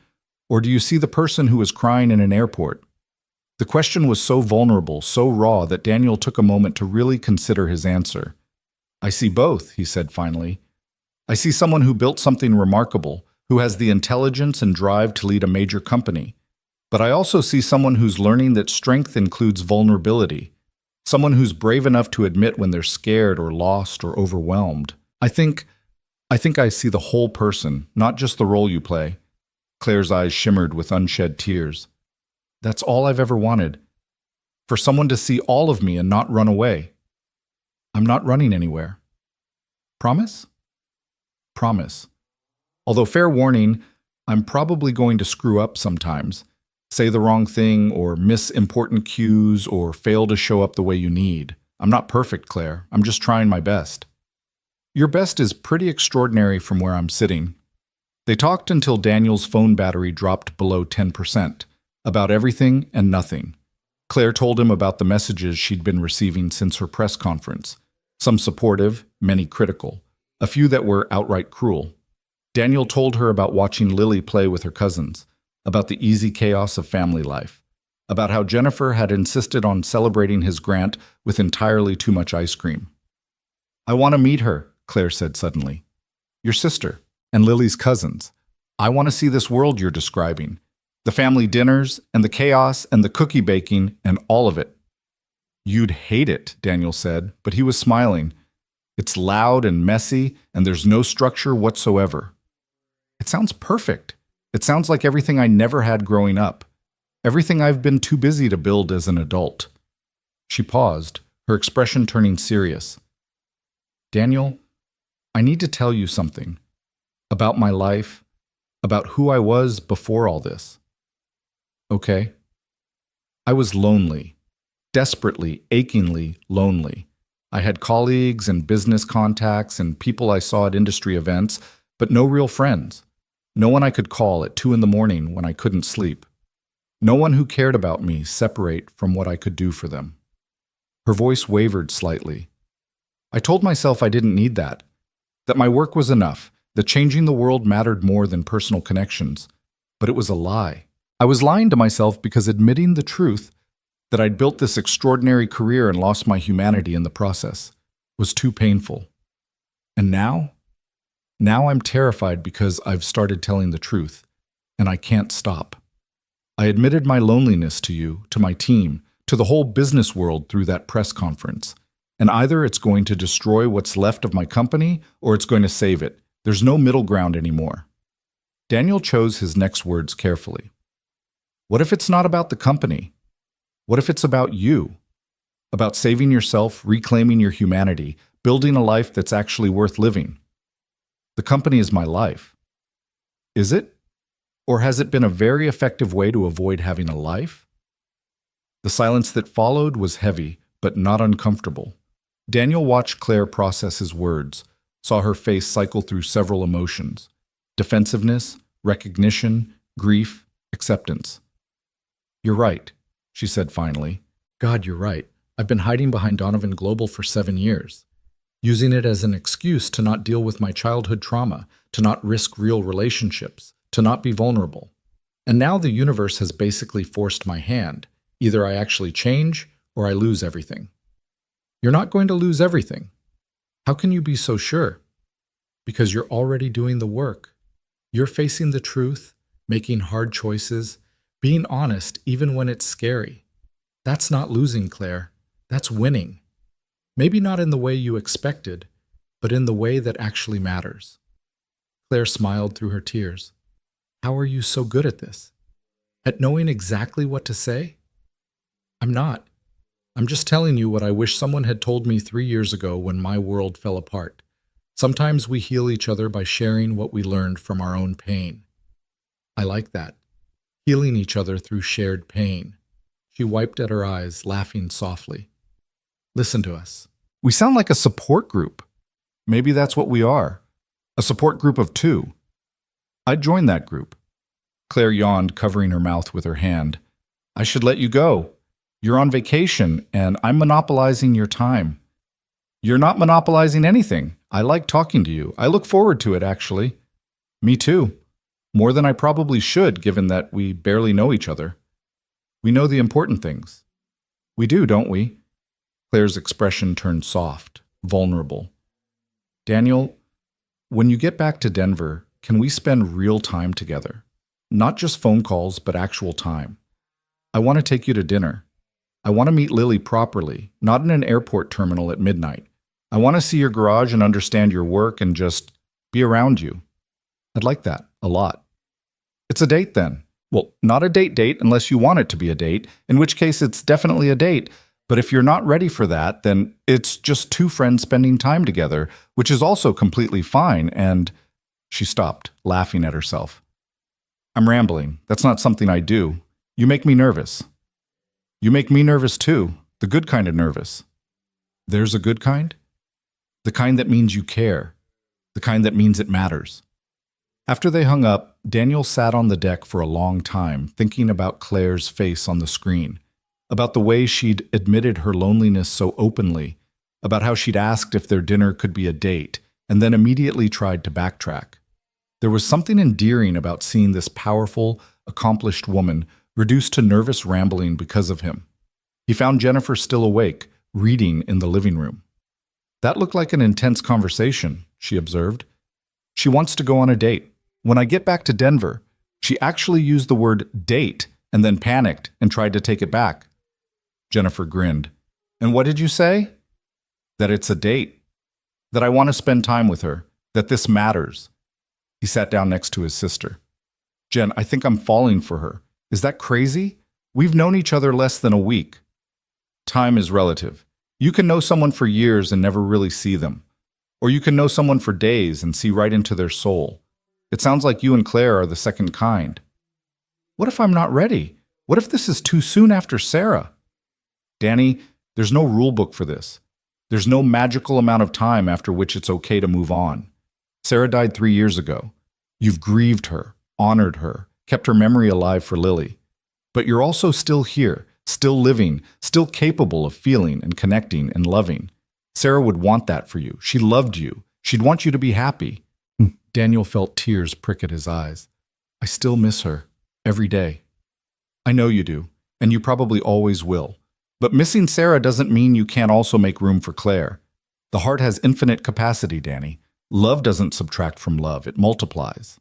Or do you see the person who was crying in an airport?" The question was so vulnerable, so raw, that Daniel took a moment to really consider his answer. "I see both," he said finally. "I see someone who built something remarkable, who has the intelligence and drive to lead a major company. But I also see someone who's learning that strength includes vulnerability, someone who's brave enough to admit when they're scared or lost or overwhelmed. I think I see the whole person, not just the role you play." Claire's eyes shimmered with unshed tears. "That's all I've ever wanted. For someone to see all of me and not run away. I'm not running anywhere." "Promise?" "Promise. Although fair warning, I'm probably going to screw up sometimes. Say the wrong thing, or miss important cues, or fail to show up the way you need. I'm not perfect, Claire. I'm just trying my best." "Your best is pretty extraordinary from where I'm sitting." They talked until Daniel's phone battery dropped below 10%, about everything and nothing. Claire told him about the messages she'd been receiving since her press conference. Some supportive, many critical, a few that were outright cruel. Daniel told her about watching Lily play with her cousins, about the easy chaos of family life, about how Jennifer had insisted on celebrating his grant with entirely too much ice cream. "I want to meet her," Claire said suddenly. "Your sister, and Lily's cousins. I want to see this world you're describing. The family dinners, and the chaos, and the cookie baking, and all of it." "You'd hate it," Daniel said, but he was smiling. "It's loud and messy, and there's no structure whatsoever." "It sounds perfect. It sounds like everything I never had growing up. Everything I've been too busy to build as an adult." She paused, her expression turning serious. "Daniel, I need to tell you something. About my life, about who I was before all this." "Okay." "I was lonely. Desperately, achingly lonely. I had colleagues and business contacts and people I saw at industry events, but no real friends. No one I could call at 2 a.m. when I couldn't sleep. No one who cared about me separate from what I could do for them." Her voice wavered slightly. "I told myself I didn't need that my work was enough, that changing the world mattered more than personal connections. But it was a lie. I was lying to myself because admitting the truth, that I'd built this extraordinary career and lost my humanity in the process, was too painful. And now I'm terrified because I've started telling the truth, and I can't stop. I admitted my loneliness to you, to my team, to the whole business world through that press conference. and either it's going to destroy what's left of my company or it's going to save it. There's no middle ground anymore. Daniel chose his next words carefully. What if it's not about the company? What if it's about you? About saving yourself, reclaiming your humanity, building a life that's actually worth living? The company is my life. Is it? Or has it been a very effective way to avoid having a life? The silence that followed was heavy, but not uncomfortable. Daniel watched Claire process his words, saw her face cycle through several emotions: defensiveness, recognition, grief, acceptance. You're right, she said finally. God, you're right. I've been hiding behind Donovan Global for 7 years, using it as an excuse to not deal with my childhood trauma, to not risk real relationships, to not be vulnerable. And now the universe has basically forced my hand. Either I actually change or I lose everything. You're not going to lose everything. How can you be so sure? Because you're already doing the work. You're facing the truth, making hard choices, being honest even when it's scary. That's not losing, Claire. That's winning. Maybe not in the way you expected, but in the way that actually matters. Claire smiled through her tears. How are you so good at this? At knowing exactly what to say? I'm not. I'm just telling you what I wish someone had told me 3 years ago when my world fell apart. Sometimes we heal each other by sharing what we learned from our own pain. I like that. Healing each other through shared pain. She wiped at her eyes, laughing softly. Listen to us. We sound like a support group. Maybe that's what we are. A support group of 2. I'd join that group. Claire yawned, covering her mouth with her hand. I should let you go. You're on vacation, and I'm monopolizing your time. You're not monopolizing anything. I like talking to you. I look forward to it, actually. Me too. More than I probably should, given that we barely know each other. We know the important things. We do, don't we? Claire's expression turned soft, vulnerable. Daniel, when you get back to Denver, can we spend real time together? Not just phone calls, but actual time. I want to take you to dinner. I want to meet Lily properly, not in an airport terminal at midnight. I want to see your garage and understand your work and just be around you. I'd like that a lot. It's a date then. Well, not a date unless you want it to be a date, in which case it's definitely a date. But if you're not ready for that, then it's just 2 friends spending time together, which is also completely fine. And she stopped, laughing at herself. I'm rambling. That's not something I do. You make me nervous. You make me nervous too, the good kind of nervous. There's a good kind? The kind that means you care, the kind that means it matters. After they hung up, Daniel sat on the deck for a long time, thinking about Claire's face on the screen, about the way she'd admitted her loneliness so openly, about how she'd asked if their dinner could be a date, and then immediately tried to backtrack. There was something endearing about seeing this powerful, accomplished woman reduced to nervous rambling because of him. He found Jennifer still awake, reading in the living room. That looked like an intense conversation, she observed. She wants to go on a date. When I get back to Denver, she actually used the word date and then panicked and tried to take it back. Jennifer grinned. And what did you say? That it's a date. That I want to spend time with her. That this matters. He sat down next to his sister. Jen, I think I'm falling for her. Is that crazy? We've known each other less than a week. Time is relative. You can know someone for years and never really see them. Or you can know someone for days and see right into their soul. It sounds like you and Claire are the second kind. What if I'm not ready? What if this is too soon after Sarah? Danny, there's no rule book for this. There's no magical amount of time after which it's okay to move on. Sarah died 3 years ago. You've grieved her, honored her, kept her memory alive for Lily. But you're also still here, still living, still capable of feeling and connecting and loving. Sarah would want that for you. She loved you. She'd want you to be happy. Daniel felt tears prick at his eyes. I still miss her, every day. I know you do, and you probably always will. But missing Sarah doesn't mean you can't also make room for Claire. The heart has infinite capacity, Danny. Love doesn't subtract from love, it multiplies.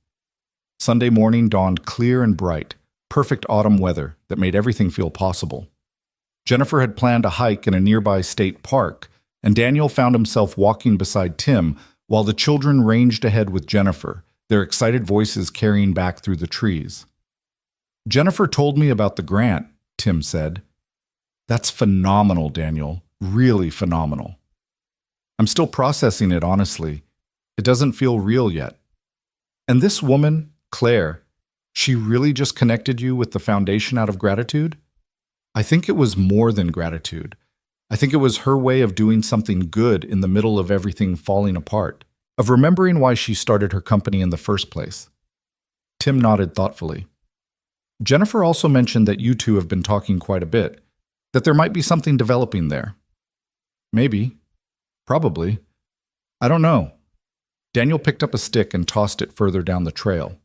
Sunday morning dawned clear and bright, perfect autumn weather that made everything feel possible. Jennifer had planned a hike in a nearby state park, and Daniel found himself walking beside Tim while the children ranged ahead with Jennifer, their excited voices carrying back through the trees. "Jennifer told me about the grant," Tim said. "That's phenomenal, Daniel. Really phenomenal." "I'm still processing it, honestly. It doesn't feel real yet." "And this woman, Claire, she really just connected you with the foundation out of gratitude?" "I think it was more than gratitude. I think it was her way of doing something good in the middle of everything falling apart, of remembering why she started her company in the first place." Tim nodded thoughtfully. "Jennifer also mentioned that you two have been talking quite a bit, that there might be something developing there." "Maybe. Probably. I don't know." Daniel picked up a stick and tossed it further down the trail.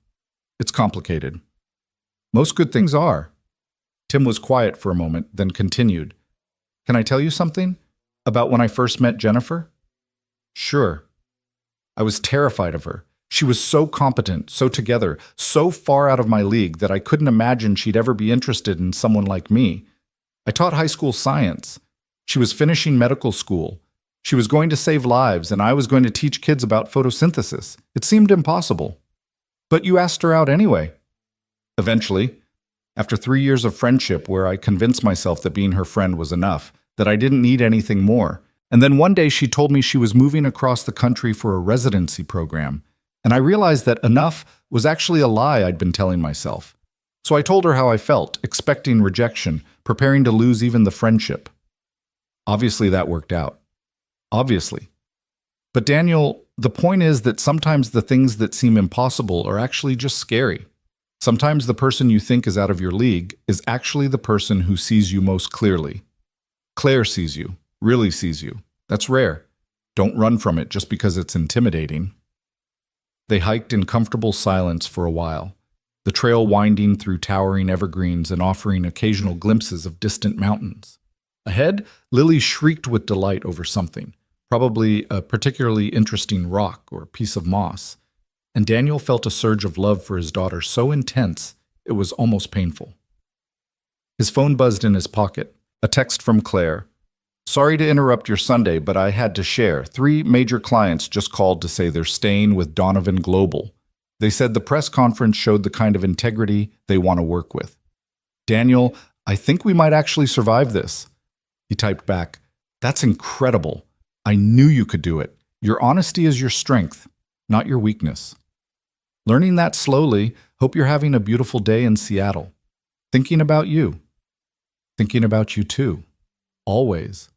"It's complicated. Most good things are." Tim was quiet for a moment, then continued. "Can I tell you something? About when I first met Jennifer?" "Sure." "I was terrified of her. She was so competent, so together, so far out of my league that I couldn't imagine she'd ever be interested in someone like me. I taught high school science. She was finishing medical school. She was going to save lives, and I was going to teach kids about photosynthesis. It seemed impossible. But you asked her out anyway." "Eventually. After 3 years of friendship where I convinced myself that being her friend was enough, that I didn't need anything more. And then one day she told me she was moving across the country for a residency program. And I realized that enough was actually a lie I'd been telling myself. So I told her how I felt, expecting rejection, preparing to lose even the friendship. Obviously that worked out. Obviously. But Daniel, the point is that sometimes the things that seem impossible are actually just scary. Sometimes the person you think is out of your league is actually the person who sees you most clearly. Claire sees you, really sees you. That's rare. Don't run from it just because it's intimidating." They hiked in comfortable silence for a while, the trail winding through towering evergreens and offering occasional glimpses of distant mountains. Ahead, Lily shrieked with delight over something, probably a particularly interesting rock or piece of moss, and Daniel felt a surge of love for his daughter so intense it was almost painful. His phone buzzed in his pocket, a text from Claire. "Sorry to interrupt your Sunday, but I had to share. 3 major clients just called to say they're staying with Donovan Global. They said the press conference showed the kind of integrity they want to work with. Daniel, I think we might actually survive this." He typed back, "That's incredible. I knew you could do it. Your honesty is your strength, not your weakness. Learning that slowly. Hope you're having a beautiful day in Seattle. Thinking about you. Thinking about you too. Always."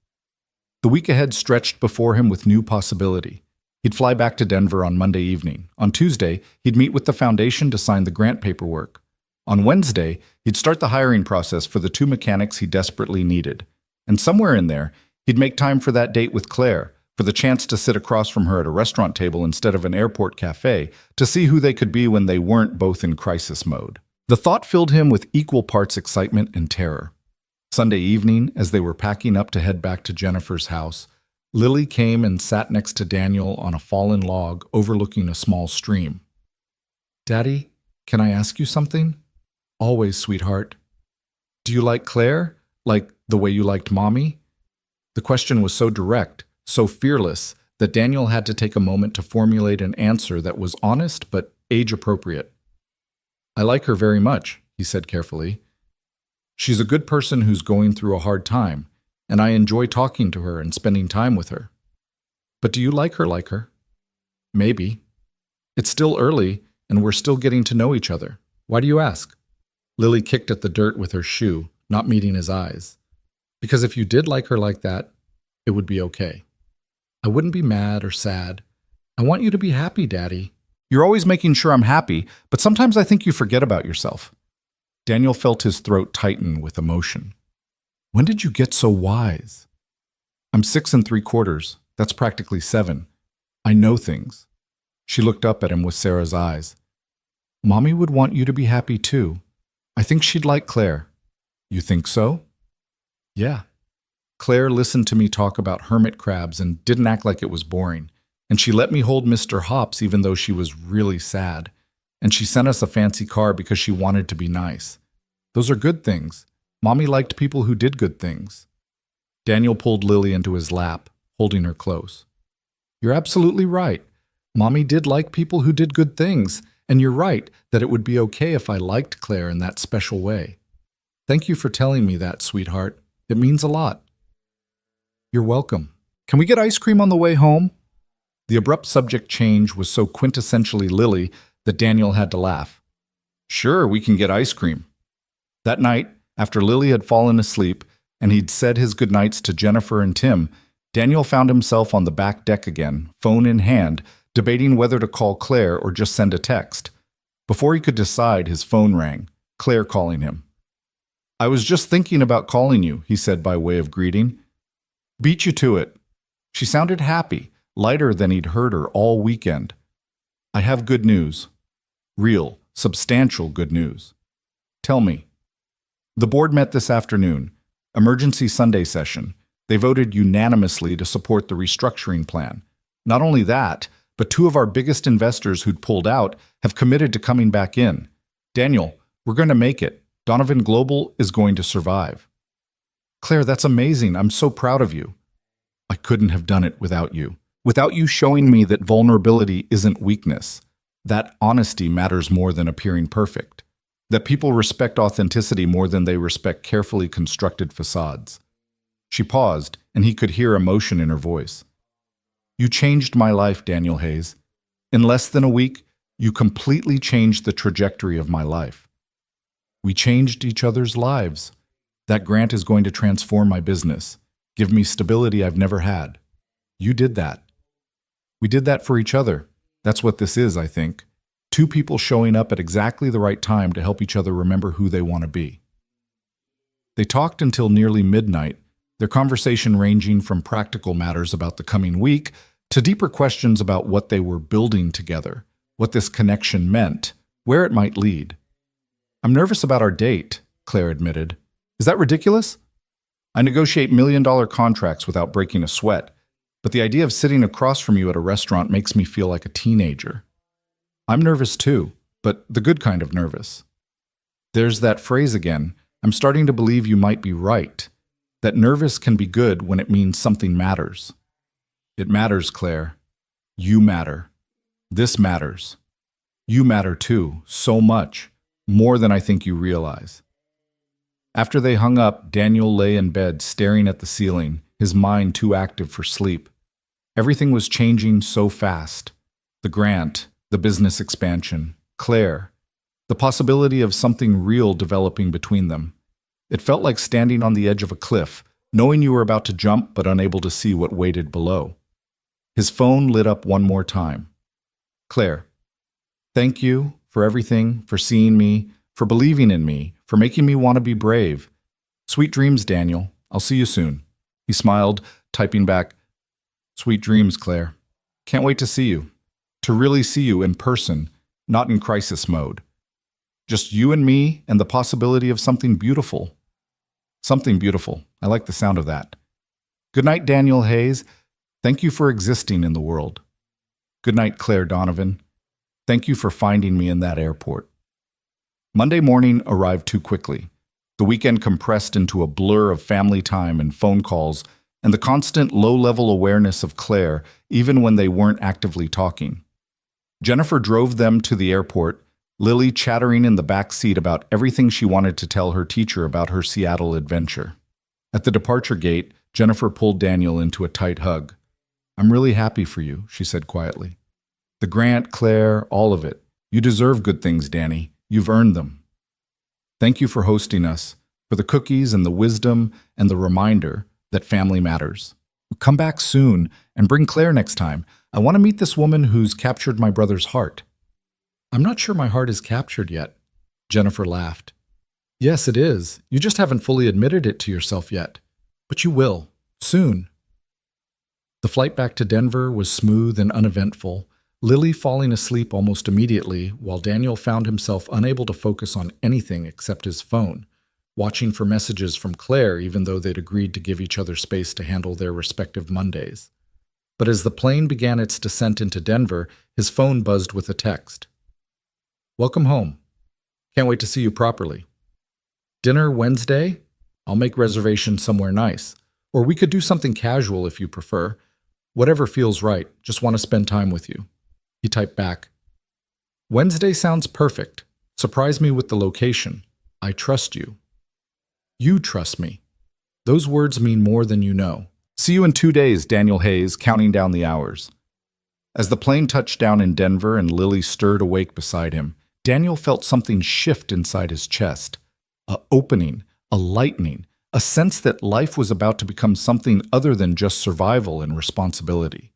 The week ahead stretched before him with new possibility. He'd fly back to Denver on Monday evening. On Tuesday, he'd meet with the foundation to sign the grant paperwork. On Wednesday, he'd start the hiring process for the 2 mechanics he desperately needed. And somewhere in there, he'd make time for that date with Claire, for the chance to sit across from her at a restaurant table instead of an airport cafe, to see who they could be when they weren't both in crisis mode. The thought filled him with equal parts excitement and terror. Sunday evening, as they were packing up to head back to Jennifer's house, Lily came and sat next to Daniel on a fallen log overlooking a small stream. "Daddy, can I ask you something?" "Always, sweetheart." "Do you like Claire? Like the way you liked Mommy?" The question was so direct, so fearless, that Daniel had to take a moment to formulate an answer that was honest but age-appropriate. "I like her very much," he said carefully. "She's a good person who's going through a hard time, and I enjoy talking to her and spending time with her." "But do you like her? "Maybe. It's still early, and we're still getting to know each other. Why do you ask?" Lily kicked at the dirt with her shoe, not meeting his eyes. "Because if you did like her like that, it would be okay. I wouldn't be mad or sad. I want you to be happy, Daddy. You're always making sure I'm happy, but sometimes I think you forget about yourself." Daniel felt his throat tighten with emotion. "When did you get so wise?" "I'm 6 3/4. That's practically 7. I know things." She looked up at him with Sarah's eyes. "Mommy would want you to be happy too. I think she'd like Claire." "You think so?" "Yeah. Claire listened to me talk about hermit crabs and didn't act like it was boring. And she let me hold Mr. Hops even though she was really sad. And she sent us a fancy car because she wanted to be nice. Those are good things. Mommy liked people who did good things." Daniel pulled Lily into his lap, holding her close. You're absolutely right. Mommy did like people who did good things, and you're right that it would be okay if I liked Claire in that special way. Thank you for telling me that, sweetheart. It means a lot. You're welcome. Can we get ice cream on the way home? The abrupt subject change was so quintessentially Lily that Daniel had to laugh. Sure, we can get ice cream. That night, after Lily had fallen asleep and he'd said his goodnights to Jennifer and Tim, Daniel found himself on the back deck again, phone in hand, debating whether to call Claire or just send a text. Before he could decide, his phone rang, Claire calling him. I was just thinking about calling you, he said by way of greeting. Beat you to it. She sounded happy, lighter than he'd heard her all weekend. I have good news. Real, substantial good news. Tell me. The board met this afternoon. Emergency Sunday session. They voted unanimously to support the restructuring plan. Not only that, but 2 of our biggest investors who'd pulled out have committed to coming back in. Daniel, we're going to make it. Donovan Global is going to survive. Claire, that's amazing. I'm so proud of you. I couldn't have done it without you. Without you showing me that vulnerability isn't weakness, that honesty matters more than appearing perfect, that people respect authenticity more than they respect carefully constructed facades. She paused, and he could hear emotion in her voice. You changed my life, Daniel Hayes. In less than a week, you completely changed the trajectory of my life. We changed each other's lives. That grant is going to transform my business, give me stability I've never had. You did that. We did that for each other. That's what this is, I think. 2 people showing up at exactly the right time to help each other remember who they want to be. They talked until nearly midnight, their conversation ranging from practical matters about the coming week to deeper questions about what they were building together, what this connection meant, where it might lead. I'm nervous about our date, Claire admitted. Is that ridiculous? I negotiate million-dollar contracts without breaking a sweat, but the idea of sitting across from you at a restaurant makes me feel like a teenager. I'm nervous too, but the good kind of nervous. There's that phrase again. I'm starting to believe you might be right, that nervous can be good when it means something matters. It matters, Claire. You matter. This matters. You matter too, so much, more than I think you realize. After they hung up, Daniel lay in bed staring at the ceiling, his mind too active for sleep. Everything was changing so fast. The grant, the business expansion, Claire, the possibility of something real developing between them. It felt like standing on the edge of a cliff, knowing you were about to jump but unable to see what waited below. His phone lit up one more time. Claire, thank you for everything, for seeing me, for believing in me, for making me want to be brave. Sweet dreams, Daniel. I'll see you soon. He smiled, typing back, Sweet dreams, Claire. Can't wait to see you. To really see you in person, not in crisis mode. Just you and me and the possibility of something beautiful. Something beautiful. I like the sound of that. Good night, Daniel Hayes. Thank you for existing in the world. Good night, Claire Donovan. Thank you for finding me in that airport. Monday morning arrived too quickly. The weekend compressed into a blur of family time and phone calls, and the constant low-level awareness of Claire, even when they weren't actively talking. Jennifer drove them to the airport, Lily chattering in the back seat about everything she wanted to tell her teacher about her Seattle adventure. At the departure gate, Jennifer pulled Daniel into a tight hug. I'm really happy for you, she said quietly. The grant, Claire, all of it. You deserve good things, Danny. You've earned them. Thank you for hosting us, for the cookies and the wisdom and the reminder that family matters. Come back soon and bring Claire next time. I want to meet this woman who's captured my brother's heart. I'm not sure my heart is captured yet. Jennifer laughed. Yes, it is. You just haven't fully admitted it to yourself yet. But you will. Soon. The flight back to Denver was smooth and uneventful, Lily falling asleep almost immediately while Daniel found himself unable to focus on anything except his phone, watching for messages from Claire even though they'd agreed to give each other space to handle their respective Mondays. But as the plane began its descent into Denver, his phone buzzed with a text. Welcome home. Can't wait to see you properly. Dinner Wednesday? I'll make reservations somewhere nice. Or we could do something casual if you prefer. Whatever feels right, just want to spend time with you. He typed back, Wednesday sounds perfect. Surprise me with the location. I trust you. You trust me. Those words mean more than you know. See you in 2 days, Daniel Hayes, counting down the hours. As the plane touched down in Denver and Lily stirred awake beside him, Daniel felt something shift inside his chest. A opening, a lightening, a sense that life was about to become something other than just survival and responsibility.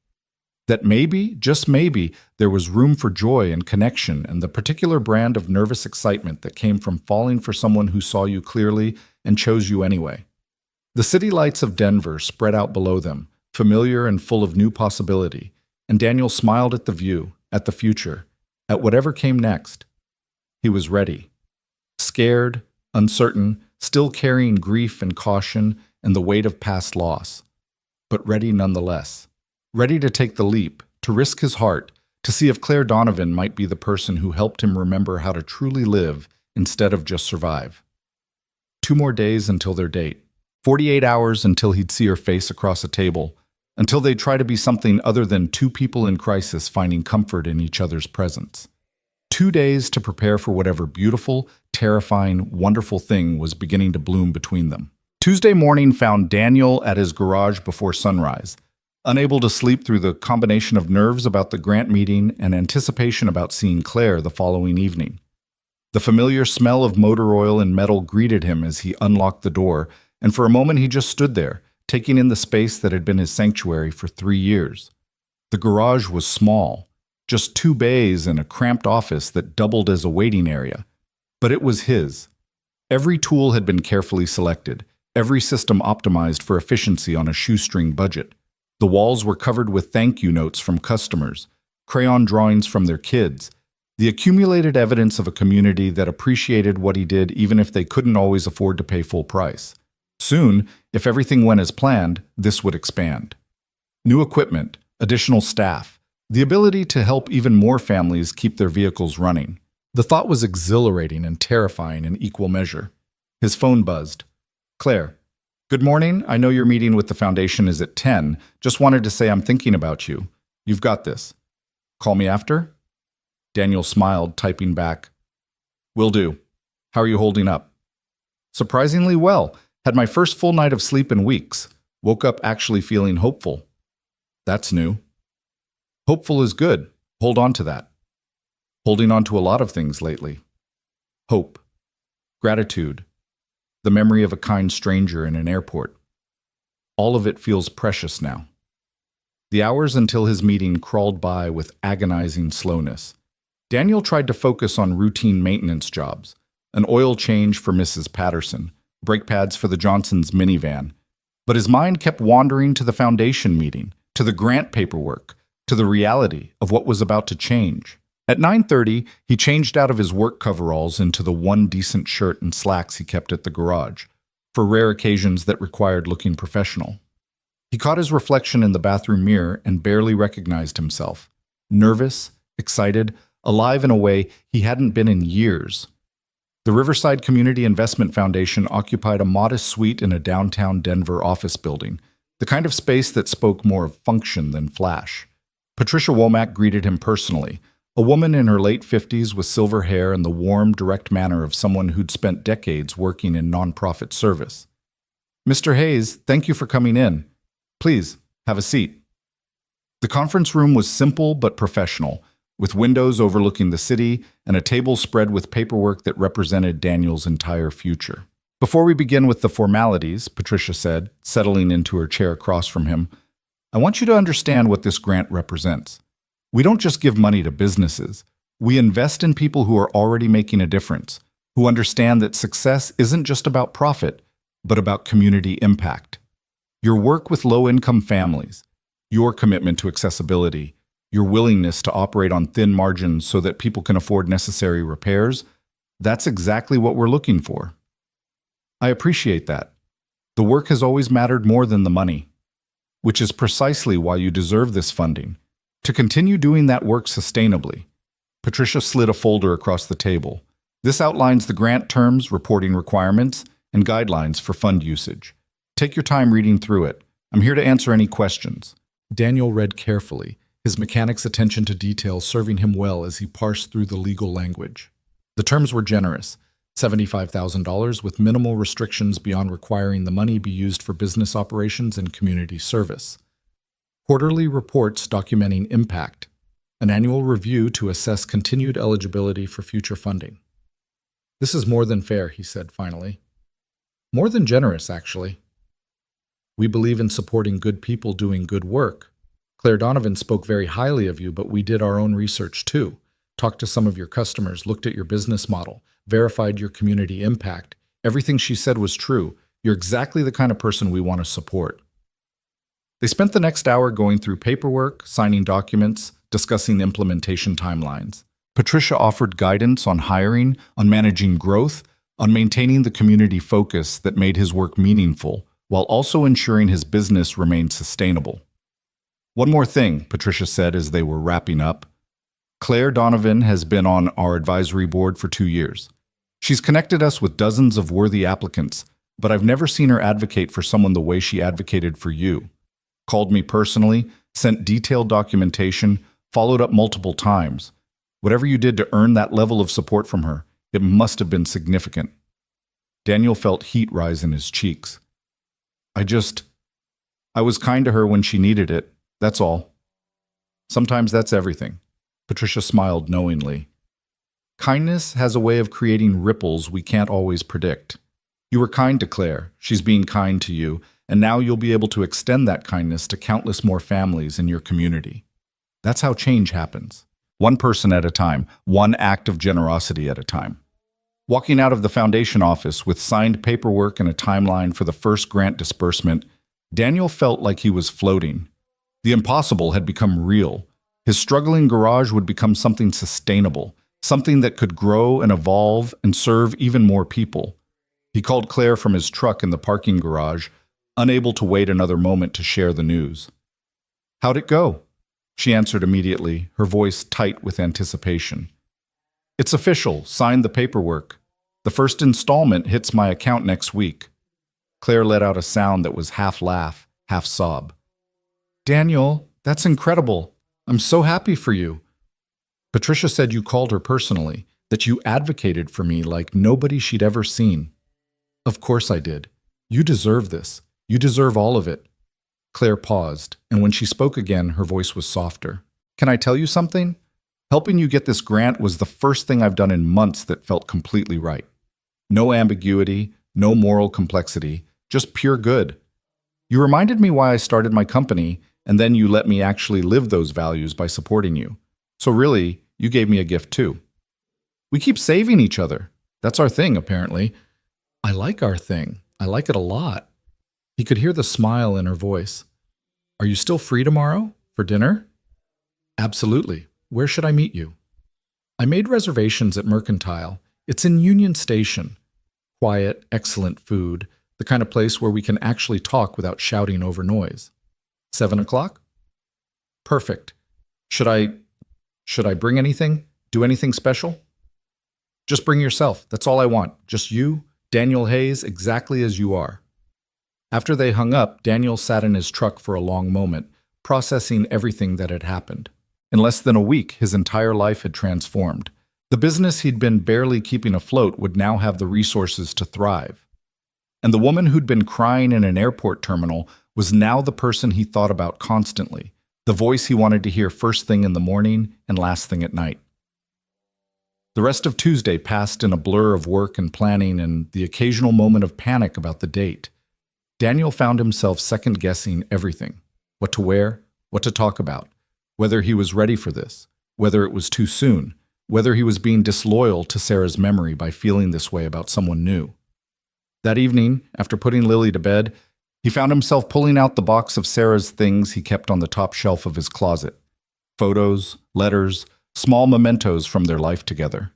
That maybe, just maybe, there was room for joy and connection and the particular brand of nervous excitement that came from falling for someone who saw you clearly and chose you anyway. The city lights of Denver spread out below them, familiar and full of new possibility, and Daniel smiled at the view, at the future, at whatever came next. He was ready. Scared, uncertain, still carrying grief and caution and the weight of past loss, but ready nonetheless. Ready to take the leap, to risk his heart, to see if Claire Donovan might be the person who helped him remember how to truly live instead of just survive. 2 more days until their date. 48 hours until he'd see her face across a table, until they'd try to be something other than 2 people in crisis finding comfort in each other's presence. 2 days to prepare for whatever beautiful, terrifying, wonderful thing was beginning to bloom between them. Tuesday morning found Daniel at his garage before sunrise, unable to sleep through the combination of nerves about the grant meeting and anticipation about seeing Claire the following evening. The familiar smell of motor oil and metal greeted him as he unlocked the door, and for a moment he just stood there, taking in the space that had been his sanctuary for 3 years. The garage was small, just 2 bays and a cramped office that doubled as a waiting area. But it was his. Every tool had been carefully selected, every system optimized for efficiency on a shoestring budget. The walls were covered with thank you notes from customers, crayon drawings from their kids, the accumulated evidence of a community that appreciated what he did even if they couldn't always afford to pay full price. Soon, if everything went as planned, this would expand. New equipment, additional staff, the ability to help even more families keep their vehicles running. The thought was exhilarating and terrifying in equal measure. His phone buzzed. Claire, good morning. I know your meeting with the foundation is at 10. Just wanted to say I'm thinking about you. You've got this. Call me after? Daniel smiled, typing back. Will do. How are you holding up? Surprisingly well. Had my first full night of sleep in weeks. Woke up actually feeling hopeful. That's new. Hopeful is good. Hold on to that. Holding on to a lot of things lately. Hope. Gratitude. The memory of a kind stranger in an airport. All of it feels precious now. The hours until his meeting crawled by with agonizing slowness. Daniel tried to focus on routine maintenance jobs, an oil change for Mrs. Patterson, brake pads for the Johnsons' minivan. But his mind kept wandering to the foundation meeting, to the grant paperwork, to the reality of what was about to change. At 9:30, he changed out of his work coveralls into the one decent shirt and slacks he kept at the garage, for rare occasions that required looking professional. He caught his reflection in the bathroom mirror and barely recognized himself. Nervous, excited, alive in a way he hadn't been in years. The Riverside Community Investment Foundation occupied a modest suite in a downtown Denver office building, the kind of space that spoke more of function than flash. Patricia Womack greeted him personally, a woman in her late 50s with silver hair and the warm, direct manner of someone who'd spent decades working in nonprofit service. Mr. Hayes, thank you for coming in. Please, have a seat. The conference room was simple but professional, with windows overlooking the city and a table spread with paperwork that represented Daniel's entire future. Before we begin with the formalities, Patricia said, settling into her chair across from him, I want you to understand what this grant represents. We don't just give money to businesses. We invest in people who are already making a difference, who understand that success isn't just about profit, but about community impact. Your work with low-income families, your commitment to accessibility, your willingness to operate on thin margins so that people can afford necessary repairs, that's exactly what we're looking for. I appreciate that. The work has always mattered more than the money, which is precisely why you deserve this funding, to continue doing that work sustainably. Patricia slid a folder across the table. This outlines the grant terms, reporting requirements, and guidelines for fund usage. Take your time reading through it. I'm here to answer any questions. Daniel read carefully, his mechanic's attention to detail serving him well as he parsed through the legal language. The terms were generous, $75,000 with minimal restrictions beyond requiring the money be used for business operations and community service. Quarterly reports documenting impact, an annual review to assess continued eligibility for future funding. This is more than fair, he said finally. More than generous, actually. We believe in supporting good people doing good work. Claire Donovan spoke very highly of you, but we did our own research too. Talked to some of your customers, looked at your business model, verified your community impact. Everything she said was true. You're exactly the kind of person we want to support. They spent the next hour going through paperwork, signing documents, discussing implementation timelines. Patricia offered guidance on hiring, on managing growth, on maintaining the community focus that made his work meaningful, while also ensuring his business remained sustainable. One more thing, Patricia said as they were wrapping up. Claire Donovan has been on our advisory board for 2 years. She's connected us with dozens of worthy applicants, but I've never seen her advocate for someone the way she advocated for you. Called me personally, sent detailed documentation, followed up multiple times. Whatever you did to earn that level of support from her, it must have been significant. Daniel felt heat rise in his cheeks. I was kind to her when she needed it, that's all. Sometimes that's everything. Patricia smiled knowingly. Kindness has a way of creating ripples we can't always predict. You were kind to Claire, she's being kind to you, and now you'll be able to extend that kindness to countless more families in your community. That's how change happens. One person at a time, one act of generosity at a time. Walking out of the foundation office with signed paperwork and a timeline for the first grant disbursement, Daniel felt like he was floating. The impossible had become real. His struggling garage would become something sustainable, something that could grow and evolve and serve even more people. He called Claire from his truck in the parking garage, unable to wait another moment to share the news. How'd it go? She answered immediately, her voice tight with anticipation. It's official, signed the paperwork. The first installment hits my account next week. Claire let out a sound that was half laugh, half sob. Daniel, that's incredible. I'm so happy for you. Patricia said you called her personally, that you advocated for me like nobody she'd ever seen. Of course I did. You deserve this. You deserve all of it. Claire paused, and when she spoke again, her voice was softer. Can I tell you something? Helping you get this grant was the first thing I've done in months that felt completely right. No ambiguity, no moral complexity, just pure good. You reminded me why I started my company, and then you let me actually live those values by supporting you. So really, you gave me a gift too. We keep saving each other. That's our thing, apparently. I like our thing. I like it a lot. He could hear the smile in her voice. Are you still free tomorrow? For dinner? Absolutely. Where should I meet you? I made reservations at Mercantile. It's in Union Station. Quiet, excellent food, the kind of place where we can actually talk without shouting over noise. 7 o'clock? Perfect. Should I bring anything? Do anything special? Just bring yourself. That's all I want. Just you, Daniel Hayes, exactly as you are. After they hung up, Daniel sat in his truck for a long moment, processing everything that had happened. In less than a week, his entire life had transformed. The business he'd been barely keeping afloat would now have the resources to thrive. And the woman who'd been crying in an airport terminal was now the person he thought about constantly, the voice he wanted to hear first thing in the morning and last thing at night. The rest of Tuesday passed in a blur of work and planning and the occasional moment of panic about the date. Daniel found himself second-guessing everything. What to wear, what to talk about, whether he was ready for this, whether it was too soon, whether he was being disloyal to Sarah's memory by feeling this way about someone new. That evening, after putting Lily to bed, he found himself pulling out the box of Sarah's things he kept on the top shelf of his closet. Photos, letters, small mementos from their life together.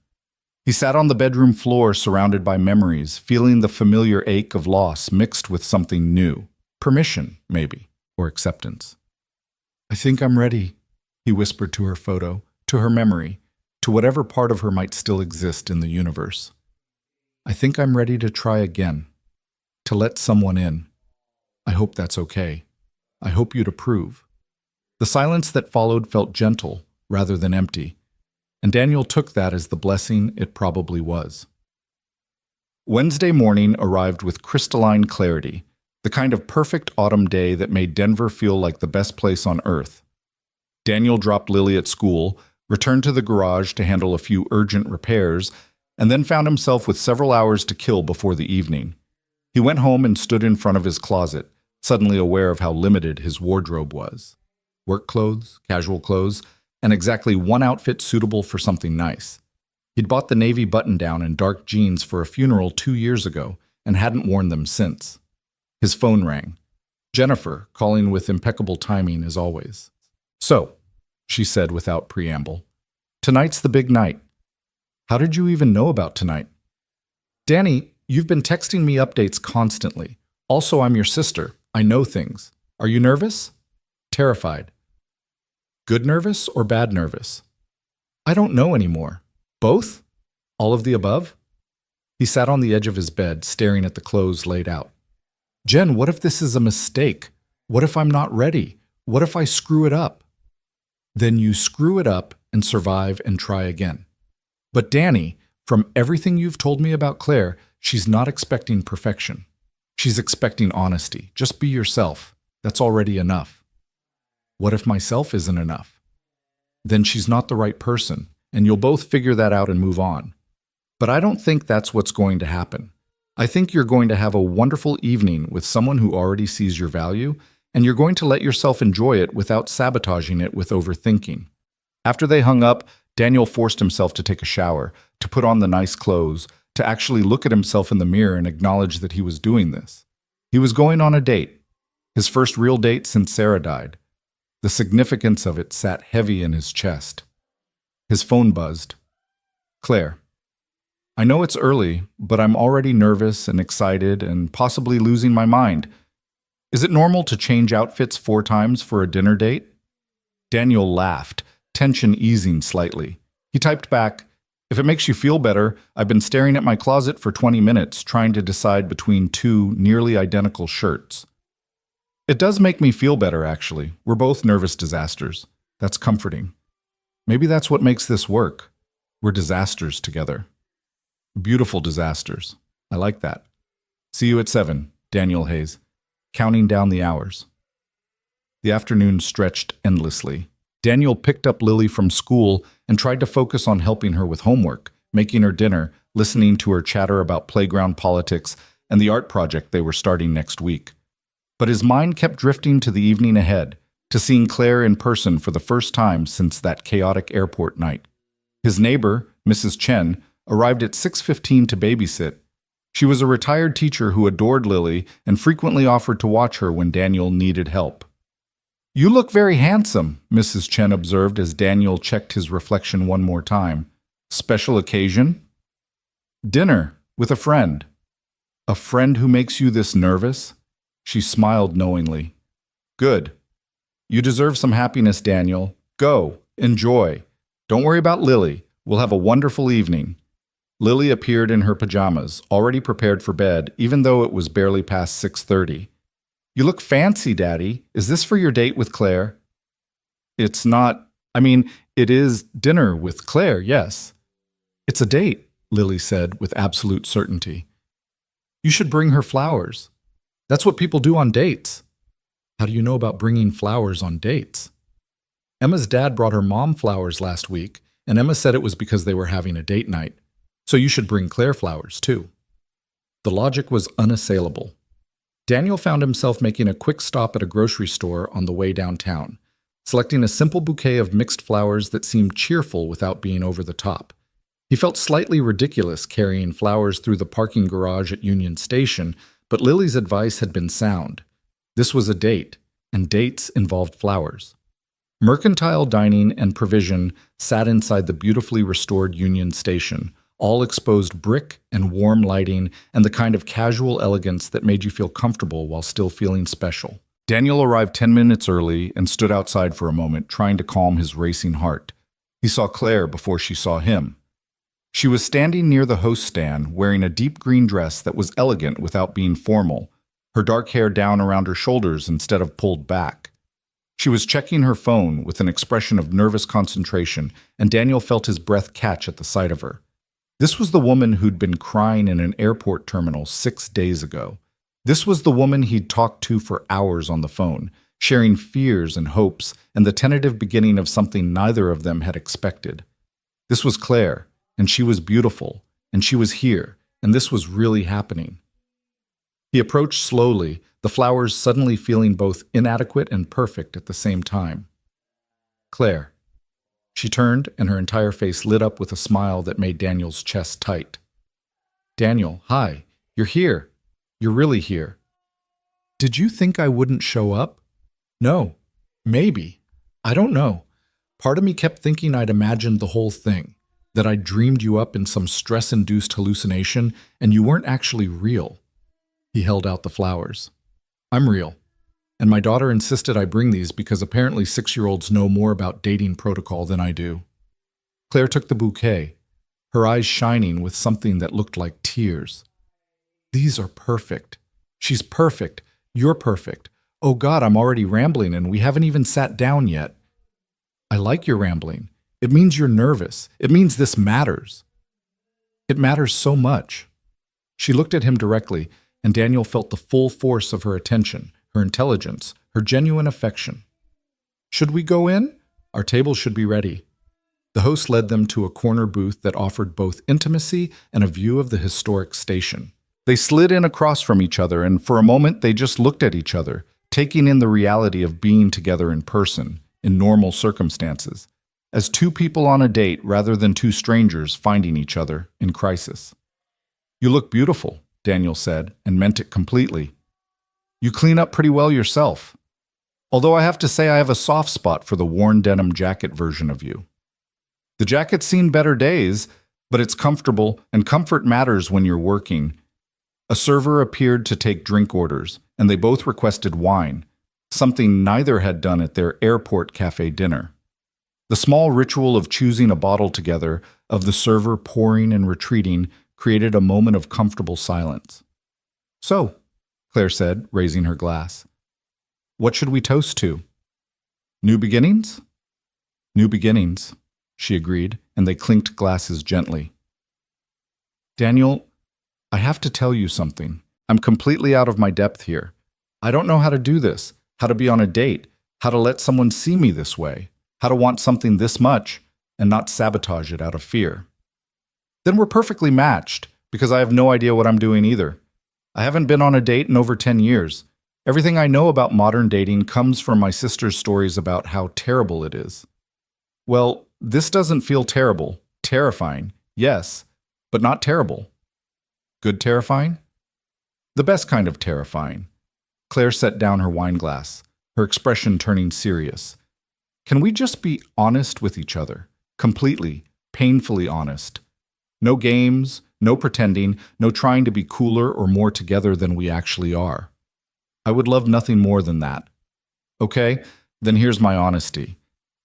He sat on the bedroom floor surrounded by memories, feeling the familiar ache of loss mixed with something new. Permission, maybe, or acceptance. I think I'm ready, he whispered to her photo, to her memory, to whatever part of her might still exist in the universe. I think I'm ready to try again, to let someone in. I hope that's okay. I hope you'd approve. The silence that followed felt gentle rather than empty, and Daniel took that as the blessing it probably was. Wednesday morning arrived with crystalline clarity, the kind of perfect autumn day that made Denver feel like the best place on earth. Daniel dropped Lily at school, returned to the garage to handle a few urgent repairs, and then found himself with several hours to kill before the evening. He went home and stood in front of his closet, suddenly aware of how limited his wardrobe was. Work clothes, casual clothes, and exactly one outfit suitable for something nice. He'd bought the navy button-down and dark jeans for a funeral 2 years ago and hadn't worn them since. His phone rang. Jennifer, calling with impeccable timing as always. "So," she said without preamble, "tonight's the big night. How did you even know about tonight?" "Danny, you've been texting me updates constantly. Also, I'm your sister. I know things. Are you nervous?" "Terrified." "Good nervous or bad nervous?" "I don't know anymore. Both? All of the above?" He sat on the edge of his bed, staring at the clothes laid out. "Jen, what if this is a mistake? What if I'm not ready? What if I screw it up?" "Then you screw it up and survive and try again." "But Danny, from everything you've told me about Claire, she's not expecting perfection. She's expecting honesty. Just be yourself. That's already enough." "What if myself isn't enough?" "Then she's not the right person, and you'll both figure that out and move on." "But I don't think that's what's going to happen. I think you're going to have a wonderful evening with someone who already sees your value, and you're going to let yourself enjoy it without sabotaging it with overthinking." After they hung up, Daniel forced himself to take a shower, to put on the nice clothes, to actually look at himself in the mirror and acknowledge that he was doing this. He was going on a date, his first real date since Sarah died. The significance of it sat heavy in his chest. His phone buzzed. "Claire, I know it's early, but I'm already nervous and excited and possibly losing my mind. Is it normal to change outfits 4 times for a dinner date?" Daniel laughed, tension easing slightly. He typed back, "If it makes you feel better, I've been staring at my closet for 20 minutes trying to decide between 2 nearly identical shirts." "It does make me feel better, actually. We're both nervous disasters. That's comforting. Maybe that's what makes this work. We're disasters together." "Beautiful disasters. I like that. See you at 7, Daniel Hayes, counting down the hours." The afternoon stretched endlessly. Daniel picked up Lily from school and tried to focus on helping her with homework, making her dinner, listening to her chatter about playground politics and the art project they were starting next week. But his mind kept drifting to the evening ahead, to seeing Claire in person for the first time since that chaotic airport night. His neighbor, Mrs. Chen, arrived at 6:15 to babysit. She was a retired teacher who adored Lily and frequently offered to watch her when Daniel needed help. "You look very handsome," Mrs. Chen observed as Daniel checked his reflection one more time. "Special occasion?" "Dinner, with a friend." "A friend who makes you this nervous?" She smiled knowingly. "Good. You deserve some happiness, Daniel. Go, enjoy. Don't worry about Lily. We'll have a wonderful evening." Lily appeared in her pajamas, already prepared for bed, even though it was barely past 6:30. "You look fancy, Daddy. Is this for your date with Claire?" "It's not. It is dinner with Claire, yes." "It's a date," Lily said with absolute certainty. "You should bring her flowers. That's what people do on dates." "How do you know about bringing flowers on dates?" "Emma's dad brought her mom flowers last week, and Emma said it was because they were having a date night. So you should bring Claire flowers, too." The logic was unassailable. Daniel found himself making a quick stop at a grocery store on the way downtown, selecting a simple bouquet of mixed flowers that seemed cheerful without being over the top. He felt slightly ridiculous carrying flowers through the parking garage at Union Station, but Lily's advice had been sound. This was a date, and dates involved flowers. Mercantile dining and provision sat inside the beautifully restored Union Station, all exposed brick and warm lighting and the kind of casual elegance that made you feel comfortable while still feeling special. Daniel arrived 10 minutes early and stood outside for a moment, trying to calm his racing heart. He saw Claire before she saw him. She was standing near the host stand, wearing a deep green dress that was elegant without being formal, her dark hair down around her shoulders instead of pulled back. She was checking her phone with an expression of nervous concentration, and Daniel felt his breath catch at the sight of her. This was the woman who'd been crying in an airport terminal 6 days ago. This was the woman he'd talked to for hours on the phone, sharing fears and hopes and the tentative beginning of something neither of them had expected. This was Claire, and she was beautiful, and she was here, and this was really happening. He approached slowly, the flowers suddenly feeling both inadequate and perfect at the same time. Claire. She turned, and her entire face lit up with a smile that made Daniel's chest tight. Daniel, hi. You're here. You're really here. Did you think I wouldn't show up? No. Maybe. I don't know. Part of me kept thinking I'd imagined the whole thing, that I'd dreamed you up in some stress-induced hallucination, and you weren't actually real. He held out the flowers. I'm real. And my daughter insisted I bring these because apparently 6-year-olds know more about dating protocol than I do. Claire took the bouquet, her eyes shining with something that looked like tears. These are perfect. She's perfect. You're perfect. Oh God, I'm already rambling and we haven't even sat down yet. I like your rambling. It means you're nervous. It means this matters. It matters so much. She looked at him directly, and Daniel felt the full force of her attention, her intelligence, her genuine affection. Should we go in? Our table should be ready. The host led them to a corner booth that offered both intimacy and a view of the historic station. They slid in across from each other, and for a moment they just looked at each other, taking in the reality of being together in person, in normal circumstances, as two people on a date rather than two strangers finding each other in crisis. You look beautiful, Daniel said, and meant it completely. You clean up pretty well yourself. Although I have to say I have a soft spot for the worn denim jacket version of you. The jacket's seen better days, but it's comfortable, and comfort matters when you're working. A server appeared to take drink orders, and they both requested wine, something neither had done at their airport cafe dinner. The small ritual of choosing a bottle together, of the server pouring and retreating, created a moment of comfortable silence. So, Claire said, raising her glass, what should we toast to? New beginnings? New beginnings, she agreed, and they clinked glasses gently. Daniel, I have to tell you something. I'm completely out of my depth here. I don't know how to do this, how to be on a date, how to let someone see me this way, how to want something this much and not sabotage it out of fear. Then we're perfectly matched, because I have no idea what I'm doing either. I haven't been on a date in over 10 years. Everything I know about modern dating comes from my sister's stories about how terrible it is. Well, this doesn't feel terrible. Terrifying, yes, but not terrible. Good terrifying? The best kind of terrifying. Claire set down her wine glass, her expression turning serious. Can we just be honest with each other? Completely, painfully honest. No games, no pretending, no trying to be cooler or more together than we actually are. I would love nothing more than that. Okay, then here's my honesty.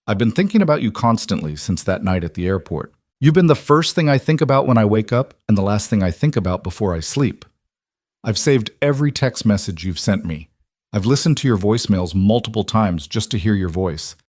I've been thinking about you constantly since that night at the airport. You've been the first thing I think about when I wake up and the last thing I think about before I sleep. I've saved every text message you've sent me. I've listened to your voicemails multiple times just to hear your voice.